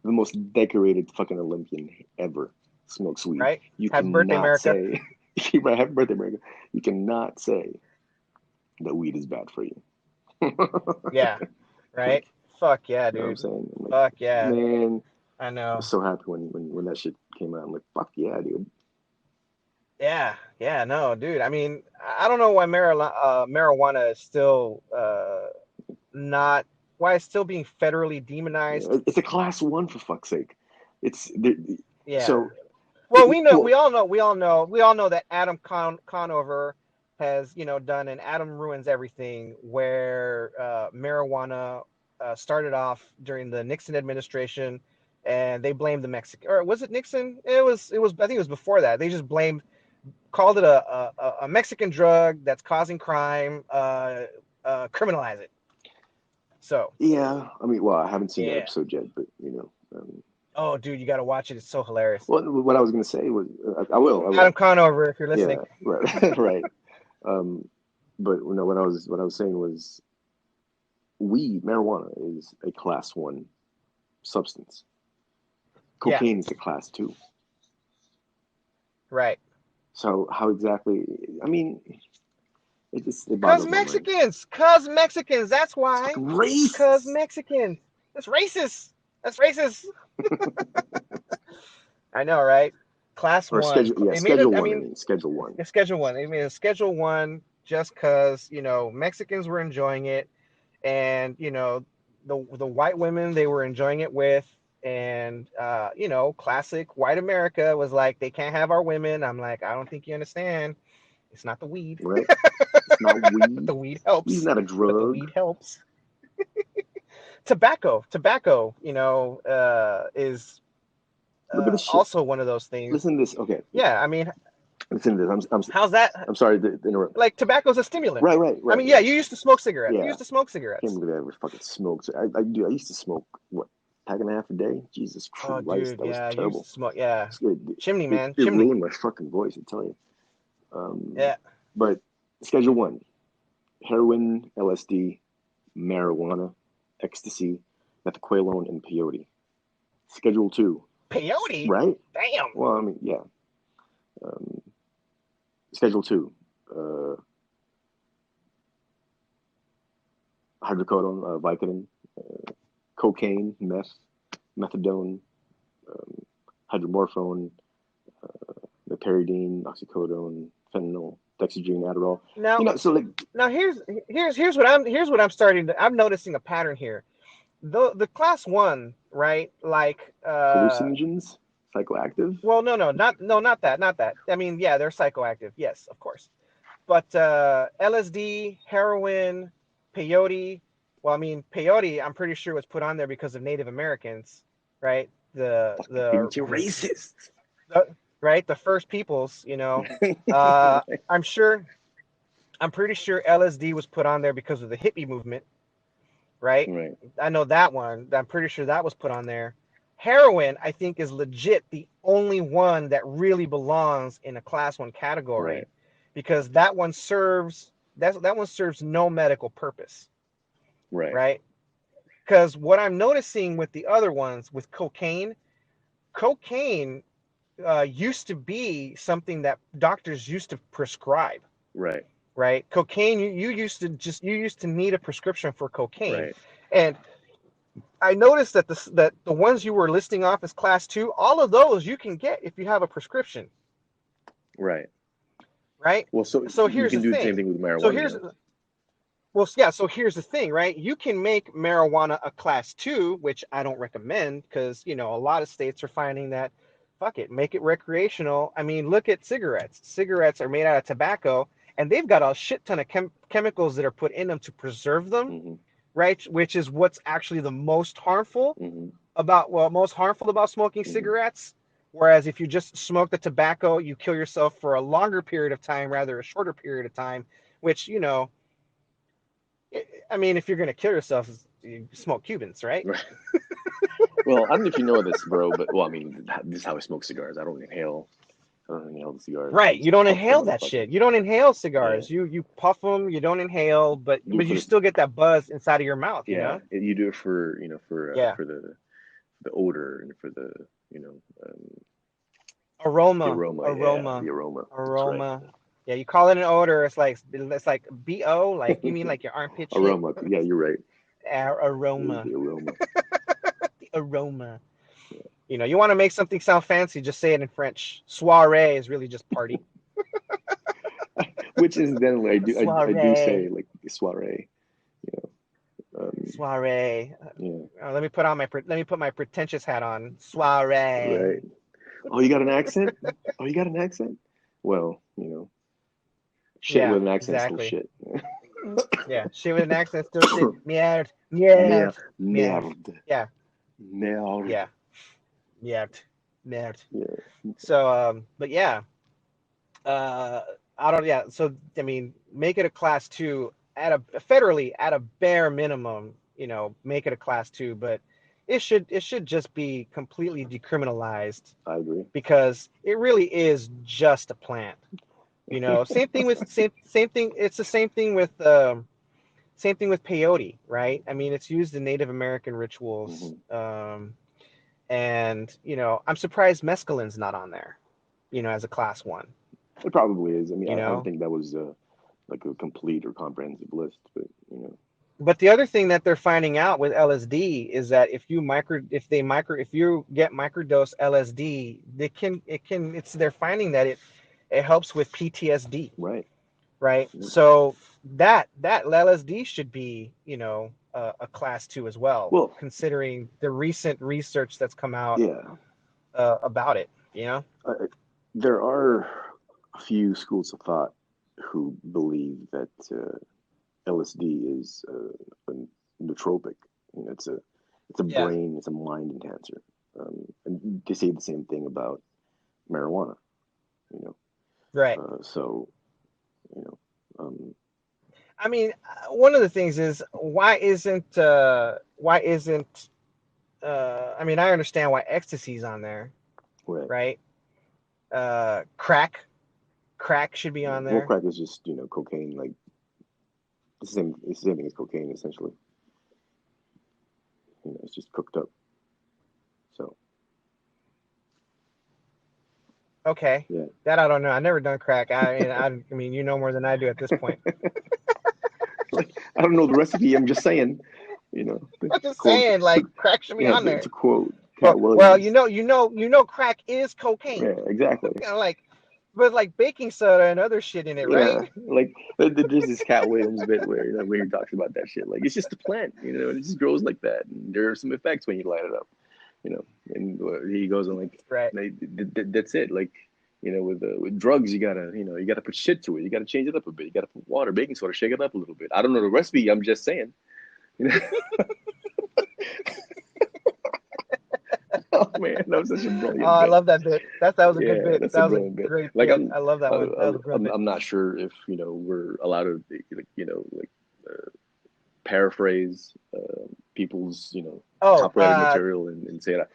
Speaker 2: the most decorated fucking Olympian ever smokes weed.
Speaker 1: Right?
Speaker 2: You
Speaker 1: Happy birthday,
Speaker 2: cannot
Speaker 1: America.
Speaker 2: say, right, happy birthday, America. You cannot say that weed is bad for you.
Speaker 1: Yeah. Right. Fuck yeah,
Speaker 2: You know what I'm
Speaker 1: dude.
Speaker 2: saying? I'm like,
Speaker 1: Fuck yeah.
Speaker 2: man,
Speaker 1: I
Speaker 2: I was
Speaker 1: know.
Speaker 2: so happy when that shit came out. I'm like, fuck yeah, dude.
Speaker 1: Yeah. Yeah. No, dude. I mean, I don't know why marijuana is still not why it's still being federally demonized.
Speaker 2: It's a class one for fuck's sake. It's
Speaker 1: Yeah.
Speaker 2: so
Speaker 1: Well, we know,
Speaker 2: well,
Speaker 1: we all know that Adam Conover has, done an Adam ruins everything, where marijuana started off during the Nixon administration, and they blamed the Mexican, or was it Nixon? It was, I think it was before that. They just called it a Mexican drug that's causing crime, criminalize it. So,
Speaker 2: yeah. I mean, well, I haven't seen that
Speaker 1: yeah.
Speaker 2: episode yet, but
Speaker 1: Oh, dude, you got to watch it. It's so hilarious.
Speaker 2: well, what I was gonna say was, I
Speaker 1: Adam
Speaker 2: will.
Speaker 1: Conover, if you're
Speaker 2: Yeah,
Speaker 1: listening.
Speaker 2: right, right. Um, but what I was saying was, marijuana is a class one substance.
Speaker 1: Yeah,
Speaker 2: Cocaine is a class two.
Speaker 1: right.
Speaker 2: So how exactly? I mean, it
Speaker 1: Cause
Speaker 2: boggles my mind.
Speaker 1: Mexicans, cause Mexicans. That's
Speaker 2: It's
Speaker 1: why.
Speaker 2: fucking
Speaker 1: Cause
Speaker 2: racist.
Speaker 1: Mexicans. That's racist. That's racist. I know, right? Class
Speaker 2: Or
Speaker 1: one.
Speaker 2: schedule, yeah,
Speaker 1: It made it.
Speaker 2: schedule
Speaker 1: I
Speaker 2: one. I
Speaker 1: mean,
Speaker 2: mean, schedule one.
Speaker 1: it's Schedule One. It made a Schedule One just cause Mexicans were enjoying it, and the white women they were enjoying it with, and classic white America was like, they can't have our women. I'm like, I don't think you understand. It's not the weed.
Speaker 2: Right? It's not
Speaker 1: The
Speaker 2: weed.
Speaker 1: weed
Speaker 2: Weed's
Speaker 1: helps,
Speaker 2: not a
Speaker 1: but the
Speaker 2: drug.
Speaker 1: weed helps. Tobacco, is
Speaker 2: Look at this shit.
Speaker 1: also one of those things.
Speaker 2: Listen to this. Okay,
Speaker 1: Yeah, I mean,
Speaker 2: listen to this.
Speaker 1: how's that?
Speaker 2: I'm sorry to interrupt.
Speaker 1: Like, tobacco's a stimulant.
Speaker 2: Right, right,
Speaker 1: I
Speaker 2: right,
Speaker 1: mean, yeah,
Speaker 2: right.
Speaker 1: you used to smoke cigarettes. You
Speaker 2: Yeah.
Speaker 1: used to smoke
Speaker 2: Can't
Speaker 1: cigarettes.
Speaker 2: believe I ever fucking smoked. I do. I used to smoke what, pack and a half a day. Jesus
Speaker 1: Oh,
Speaker 2: Christ,
Speaker 1: dude,
Speaker 2: that was
Speaker 1: yeah, you used
Speaker 2: terrible.
Speaker 1: to smoke. Yeah,
Speaker 2: It,
Speaker 1: chimney,
Speaker 2: it,
Speaker 1: man,
Speaker 2: it
Speaker 1: chimney.
Speaker 2: ruined my fucking voice. I tell you. Um,
Speaker 1: Yeah,
Speaker 2: but schedule one: heroin, LSD, marijuana, ecstasy, methaqualone, and peyote. Schedule two,
Speaker 1: peyote.
Speaker 2: right?
Speaker 1: Damn.
Speaker 2: Well, I mean, yeah. Um, schedule two, uh, hydrocodone, Vicodin, cocaine, meth, methadone, um, hydromorphone, meperidine, oxycodone, fentanyl, dexedrine, Adderall.
Speaker 1: Now,
Speaker 2: So like
Speaker 1: now here's what I'm starting to. I'm noticing a pattern here. The class one, right? Like,
Speaker 2: hallucinogens, psychoactive.
Speaker 1: well, not that, not that. I mean, yeah, they're psychoactive. Yes, of course. But LSD, heroin, peyote. Well, I mean, peyote, I'm pretty sure was put on there because of Native Americans, right? The
Speaker 2: Fucking
Speaker 1: the
Speaker 2: things, you're
Speaker 1: the,
Speaker 2: racist.
Speaker 1: the right, the first peoples. Uh, I'm sure. I'm pretty sure LSD was put on there because of the hippie movement, right?
Speaker 2: Right,
Speaker 1: I know that one. I'm pretty sure that was put on there. Heroin, I think, is legit the only one that really belongs in a class one
Speaker 2: right,
Speaker 1: category, because that one serves no medical purpose,
Speaker 2: right,
Speaker 1: right? Because what I'm noticing with the other ones, with cocaine used to be something that doctors used to prescribe,
Speaker 2: right,
Speaker 1: right? Cocaine, you used to need a prescription for cocaine,
Speaker 2: right,
Speaker 1: and I noticed that the ones you were listing off as class two, all of those you can get if you have a prescription,
Speaker 2: right.
Speaker 1: right?
Speaker 2: Well, so
Speaker 1: So
Speaker 2: you
Speaker 1: here's
Speaker 2: can
Speaker 1: the
Speaker 2: do the same
Speaker 1: thing.
Speaker 2: thing with
Speaker 1: So
Speaker 2: marijuana
Speaker 1: here's
Speaker 2: now.
Speaker 1: Well, yeah. So here's the thing, right? You can make marijuana a class two, which I don't recommend, because a lot of states are finding that, fuck it, make it recreational. I mean, look at cigarettes. Cigarettes are made out of tobacco, and they've got a shit ton of chemicals that are put in them to preserve them,
Speaker 2: Hmm.
Speaker 1: right? Which is what's actually the
Speaker 2: Hmm.
Speaker 1: most harmful about smoking
Speaker 2: Hmm.
Speaker 1: cigarettes. Whereas if you just smoke the tobacco, you kill yourself for a longer period of time rather a shorter period of time, which, I mean, if you're going to kill yourself, you smoke Cubans, right?
Speaker 2: Right. Well, I don't know if you know this, bro, but well, I mean, this is how I smoke cigars. I don't inhale. I don't inhale the cigars. I
Speaker 1: Right.
Speaker 2: just
Speaker 1: You don't
Speaker 2: puff the
Speaker 1: inhale that
Speaker 2: motherfucker.
Speaker 1: shit. You don't inhale
Speaker 2: Yeah.
Speaker 1: cigars. You puff them. You don't inhale, but
Speaker 2: Do it for
Speaker 1: you
Speaker 2: the
Speaker 1: still get that buzz inside of your mouth.
Speaker 2: yeah. You do it for
Speaker 1: Yeah.
Speaker 2: for the odor and for the you know um,
Speaker 1: Aroma,
Speaker 2: aroma. Yeah,
Speaker 1: aroma,
Speaker 2: the aroma. That's right.
Speaker 1: aroma. Yeah, you call it an odor. It's like BO. Like you mean like your armpit shit?
Speaker 2: Aroma. Yeah, you're right. It is
Speaker 1: Aroma.
Speaker 2: the aroma.
Speaker 1: The aroma. You want to make something sound fancy, just say it in French. Soiree is really just party.
Speaker 2: Which incidentally, I do say
Speaker 1: Soiree.
Speaker 2: like soiree. You um,
Speaker 1: Soiree.
Speaker 2: yeah,
Speaker 1: Let me put my pretentious hat on. Soiree.
Speaker 2: right. Oh, you got an accent? Oh, you got an accent? Well, shit
Speaker 1: Yeah,
Speaker 2: with an accent is still
Speaker 1: exactly.
Speaker 2: shit.
Speaker 1: Yeah, shit with an accent, still shit. Merde, merde, merde.
Speaker 2: Merde.
Speaker 1: Yeah,
Speaker 2: Merde.
Speaker 1: yeah, merde, merde.
Speaker 2: Yeah.
Speaker 1: So, but yeah, uh, I don't. Yeah, so I mean, make it a class two at a bare minimum. Make it a class two, but it should just be completely decriminalized
Speaker 2: I agree.
Speaker 1: because it really is just a plant. Same thing. It's the same thing with peyote, right? I mean, it's used in Native American rituals,
Speaker 2: Hmm.
Speaker 1: and I'm surprised mescaline's not on there, as a class one.
Speaker 2: It probably is. I mean,
Speaker 1: You
Speaker 2: I don't
Speaker 1: know,
Speaker 2: think that was like a complete or comprehensive list, but
Speaker 1: but the other thing that they're finding out with LSD is that if you get microdose LSD, they're finding that it helps with PTSD,
Speaker 2: right.
Speaker 1: right?
Speaker 2: Yeah.
Speaker 1: So that LSD should be, a class two as well,
Speaker 2: Well,
Speaker 1: considering the recent research that's come out
Speaker 2: yeah.
Speaker 1: about it. You know?
Speaker 2: There are a few schools of thought who believe that LSD is a nootropic. It's a
Speaker 1: Yeah.
Speaker 2: brain, it's a mind enhancer. And they say the same thing about marijuana. You
Speaker 1: Right.
Speaker 2: so you know, um,
Speaker 1: I mean, one of the things is I mean, I understand why ecstasy's on there,
Speaker 2: right.
Speaker 1: right? Crack should be
Speaker 2: Yeah.
Speaker 1: on
Speaker 2: Well,
Speaker 1: there.
Speaker 2: crack is just cocaine. Like it's the same thing as cocaine essentially. It's just cooked up. So
Speaker 1: Okay,
Speaker 2: yeah.
Speaker 1: that I don't know. I never done crack. I mean, you know more than I do at this point.
Speaker 2: Like I don't know the recipe. I'm just saying. The
Speaker 1: I'm just
Speaker 2: quote.
Speaker 1: saying, like, crack should be
Speaker 2: Yeah,
Speaker 1: on there.
Speaker 2: to quote
Speaker 1: Well,
Speaker 2: Cat
Speaker 1: well,
Speaker 2: Williams.
Speaker 1: crack is cocaine.
Speaker 2: Yeah, exactly.
Speaker 1: Like, but like baking soda and other shit in it, right?
Speaker 2: Yeah, like there's this Cat Williams bit where where he talks about that shit. Like it's just a plant, and it just grows like that. And there are some effects when you light it up, you know. And he goes on
Speaker 1: Right.
Speaker 2: that's it. Like with drugs, you gotta put shit to it. You gotta change it up a bit. You gotta put water, baking soda, shake it up a little bit. I don't know the recipe. I'm just saying. You know? Oh man, that was such a
Speaker 1: Oh,
Speaker 2: brilliant
Speaker 1: I
Speaker 2: bit.
Speaker 1: love that bit. That was a good
Speaker 2: Yeah,
Speaker 1: bit.
Speaker 2: that's a
Speaker 1: That was a
Speaker 2: brilliant bit.
Speaker 1: great
Speaker 2: Like
Speaker 1: bit. I love that one. That was a great bit.
Speaker 2: I'm not sure if we're allowed to like paraphrase people's
Speaker 1: Oh,
Speaker 2: copyrighted material and say that.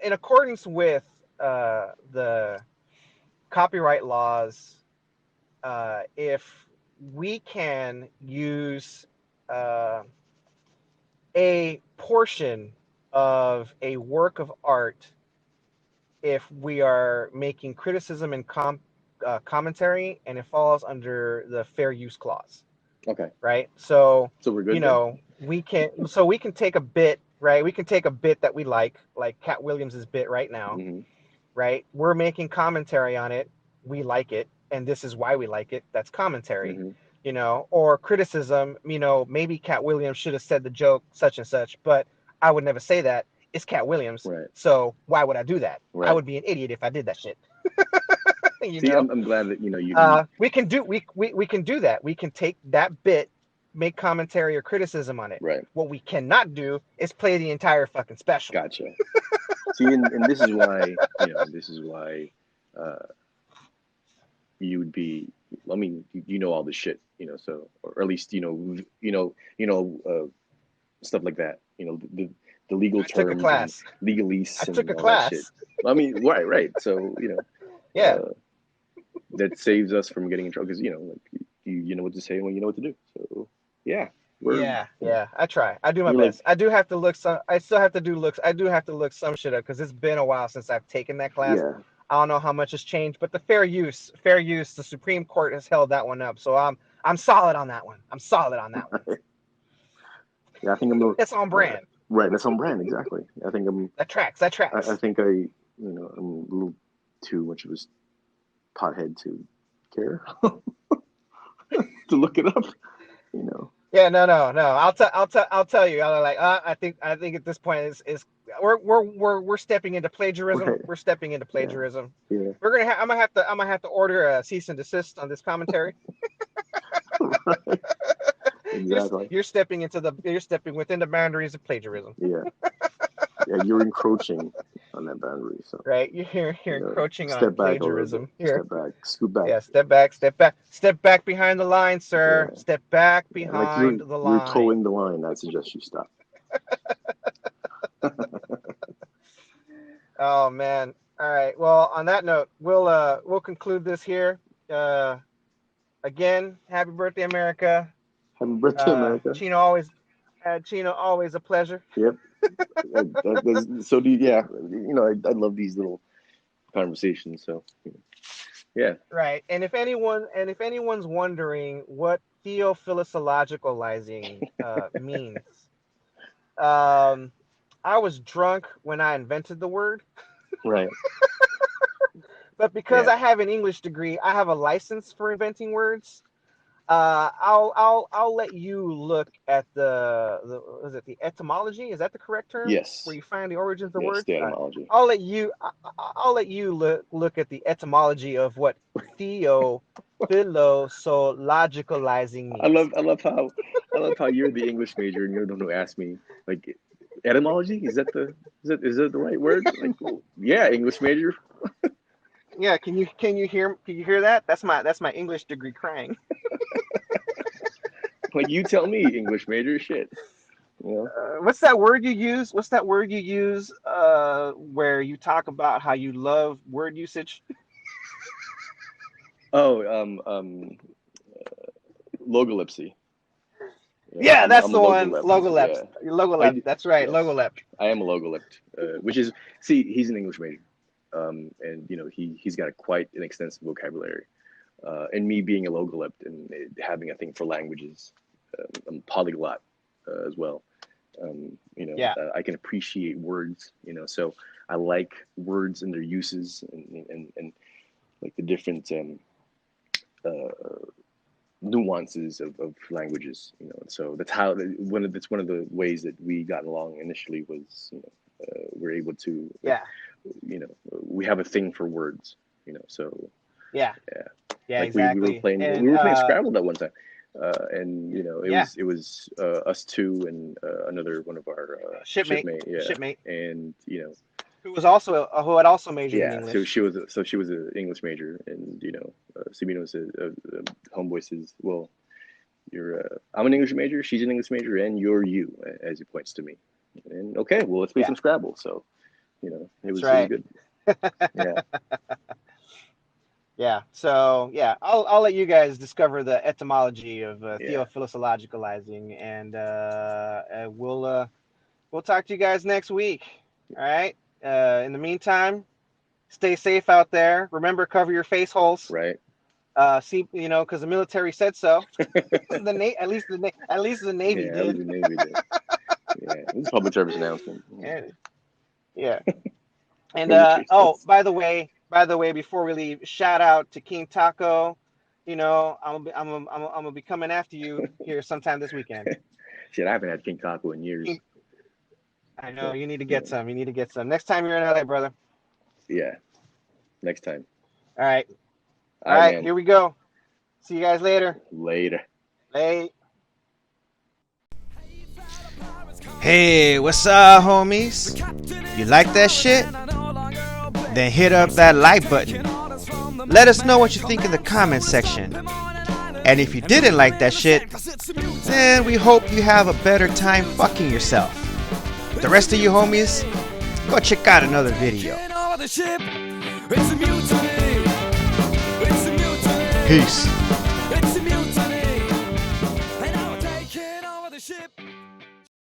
Speaker 1: in accordance with the copyright laws, if we can use uh, a portion of a work of art if we are making criticism and commentary, and it falls under the fair use clause,
Speaker 2: Okay,
Speaker 1: right? So,
Speaker 2: so we're good then.
Speaker 1: we can take a bit, right? We can take a bit that we like Cat Williams's bit right now,
Speaker 2: Hmm.
Speaker 1: right? We're making commentary on it. We like it, and this is why we like it. That's commentary,
Speaker 2: Hmm.
Speaker 1: or criticism. Maybe Cat Williams should have said the joke such and such, but I would never say that. It's Cat Williams,
Speaker 2: Right,
Speaker 1: so why would I do that? I
Speaker 2: right.
Speaker 1: would be an idiot if I did that shit. you
Speaker 2: See,
Speaker 1: know,
Speaker 2: I'm glad that you
Speaker 1: we can do that. We can take that bit, make commentary or criticism on it.
Speaker 2: right.
Speaker 1: What we cannot do is play the entire fucking special.
Speaker 2: Gotcha. See, and this is why uh, you would be. I mean, you know all this shit, so or at least stuff like that. The legal
Speaker 1: I took a
Speaker 2: terms and
Speaker 1: class. I
Speaker 2: legalese
Speaker 1: took
Speaker 2: and
Speaker 1: a
Speaker 2: all that shit.
Speaker 1: class.
Speaker 2: I mean, right, right. So
Speaker 1: Yeah,
Speaker 2: that saves us from getting in trouble because like you know what to say when you know what to do. So yeah, we're
Speaker 1: yeah, yeah. I try. I do my
Speaker 2: you're like
Speaker 1: best. I do have to look some. I still have to do looks. I do have to look some shit up because it's been a while since I've taken that class.
Speaker 2: yeah.
Speaker 1: I don't know how much has changed, but the fair use, the Supreme Court has held that one up. So I'm solid on that one. I'm solid on that one.
Speaker 2: Yeah, I think I'm.
Speaker 1: It's on brand.
Speaker 2: Right, that's on brand, exactly. I think I'm.
Speaker 1: That tracks. That tracks.
Speaker 2: I think I'm a little too much of a pothead to care to look it up.
Speaker 1: Yeah, no. I'll tell you. I think at this point is we're stepping into plagiarism.
Speaker 2: Right.
Speaker 1: We're stepping into plagiarism.
Speaker 2: Yeah.
Speaker 1: I'm gonna have to order a cease and desist on this commentary.
Speaker 2: Right. Exactly.
Speaker 1: You're stepping within the boundaries of plagiarism.
Speaker 2: Yeah. Yeah, you're encroaching on that boundary. So.
Speaker 1: Right, you're encroaching on plagiarism.
Speaker 2: Step back, scoot back.
Speaker 1: Yeah, step back behind the line, sir. Yeah. Step back behind the line.
Speaker 2: You're towing the line. I suggest you stop.
Speaker 1: Oh man. All right. Well, on that note, we'll conclude this here. Again, happy birthday, America.
Speaker 2: Happy birthday, America.
Speaker 1: Chino, always a pleasure.
Speaker 2: Yep. So do you, yeah. I love these little conversations. So yeah.
Speaker 1: Right. And if anyone's wondering what Theophilosologicalizing means, I was drunk when I invented the word.
Speaker 2: Right.
Speaker 1: But because I have an English degree, I have a license for inventing words. I'll let you look at the etymology? Is that the correct term?
Speaker 2: Yes.
Speaker 1: Where you find the origins of words?
Speaker 2: The etymology.
Speaker 1: I'll let you look at the etymology of what Theophilosologicalizing means.
Speaker 2: I love how you're the English major and you're the one who asked me, like, etymology? Is that the right word? Like, well, yeah, English major.
Speaker 1: Yeah, can you hear that? That's my English degree crying.
Speaker 2: Like, you tell me, English major, shit.
Speaker 1: What's that word you use? Where you talk about how you love word usage?
Speaker 2: Oh, logolepsy.
Speaker 1: Yeah, that's the one. Logolept.
Speaker 2: Yeah.
Speaker 1: Logolept. That's right. Yes. Logolept.
Speaker 2: I am a logolept, which is, he's an English major, and he's got quite an extensive vocabulary, and me being a logolept and having a thing for languages, I'm polyglot as well. I can appreciate words, so I like words and their uses and like the different nuances of languages, so that's how one of the ways that we got along initially was, we're able to, we have a thing for words, so like
Speaker 1: exactly.
Speaker 2: we were playing Scrabble that one time, and it was us two and another one of our shipmate, and who had also majored in English. So she was an English major, and Sabino said, Homeboy says, well, I'm an English major, she's an English major, and you're you, as he points to me. And okay, well, let's play some Scrabble. So, it was really good. Yeah.
Speaker 1: Yeah. So I'll let you guys discover the etymology of Theophilosologicalizing, and we'll talk to you guys next week. All right. In the meantime, stay safe out there. Remember, cover your face holes.
Speaker 2: Right.
Speaker 1: Because the military said so. At least the Navy did.
Speaker 2: At least the Navy did. Yeah, it's a public service announcement.
Speaker 1: Yeah. And by the way, before we leave, shout out to King Taco. I'm gonna be coming after you here sometime this weekend.
Speaker 2: Shit, I haven't had King Taco in years.
Speaker 1: I know, you need to get some. Next time you're in LA, brother.
Speaker 2: Yeah. Next time.
Speaker 1: All right. All right, man. Here we go. See you guys later. Hey. Hey, what's up, homies? You like that shit? Then hit up that like button. Let us know what you think in the comment section. And if you didn't like that shit, then we hope you have a better time fucking yourself. The rest of you homies, go check out another video. Peace.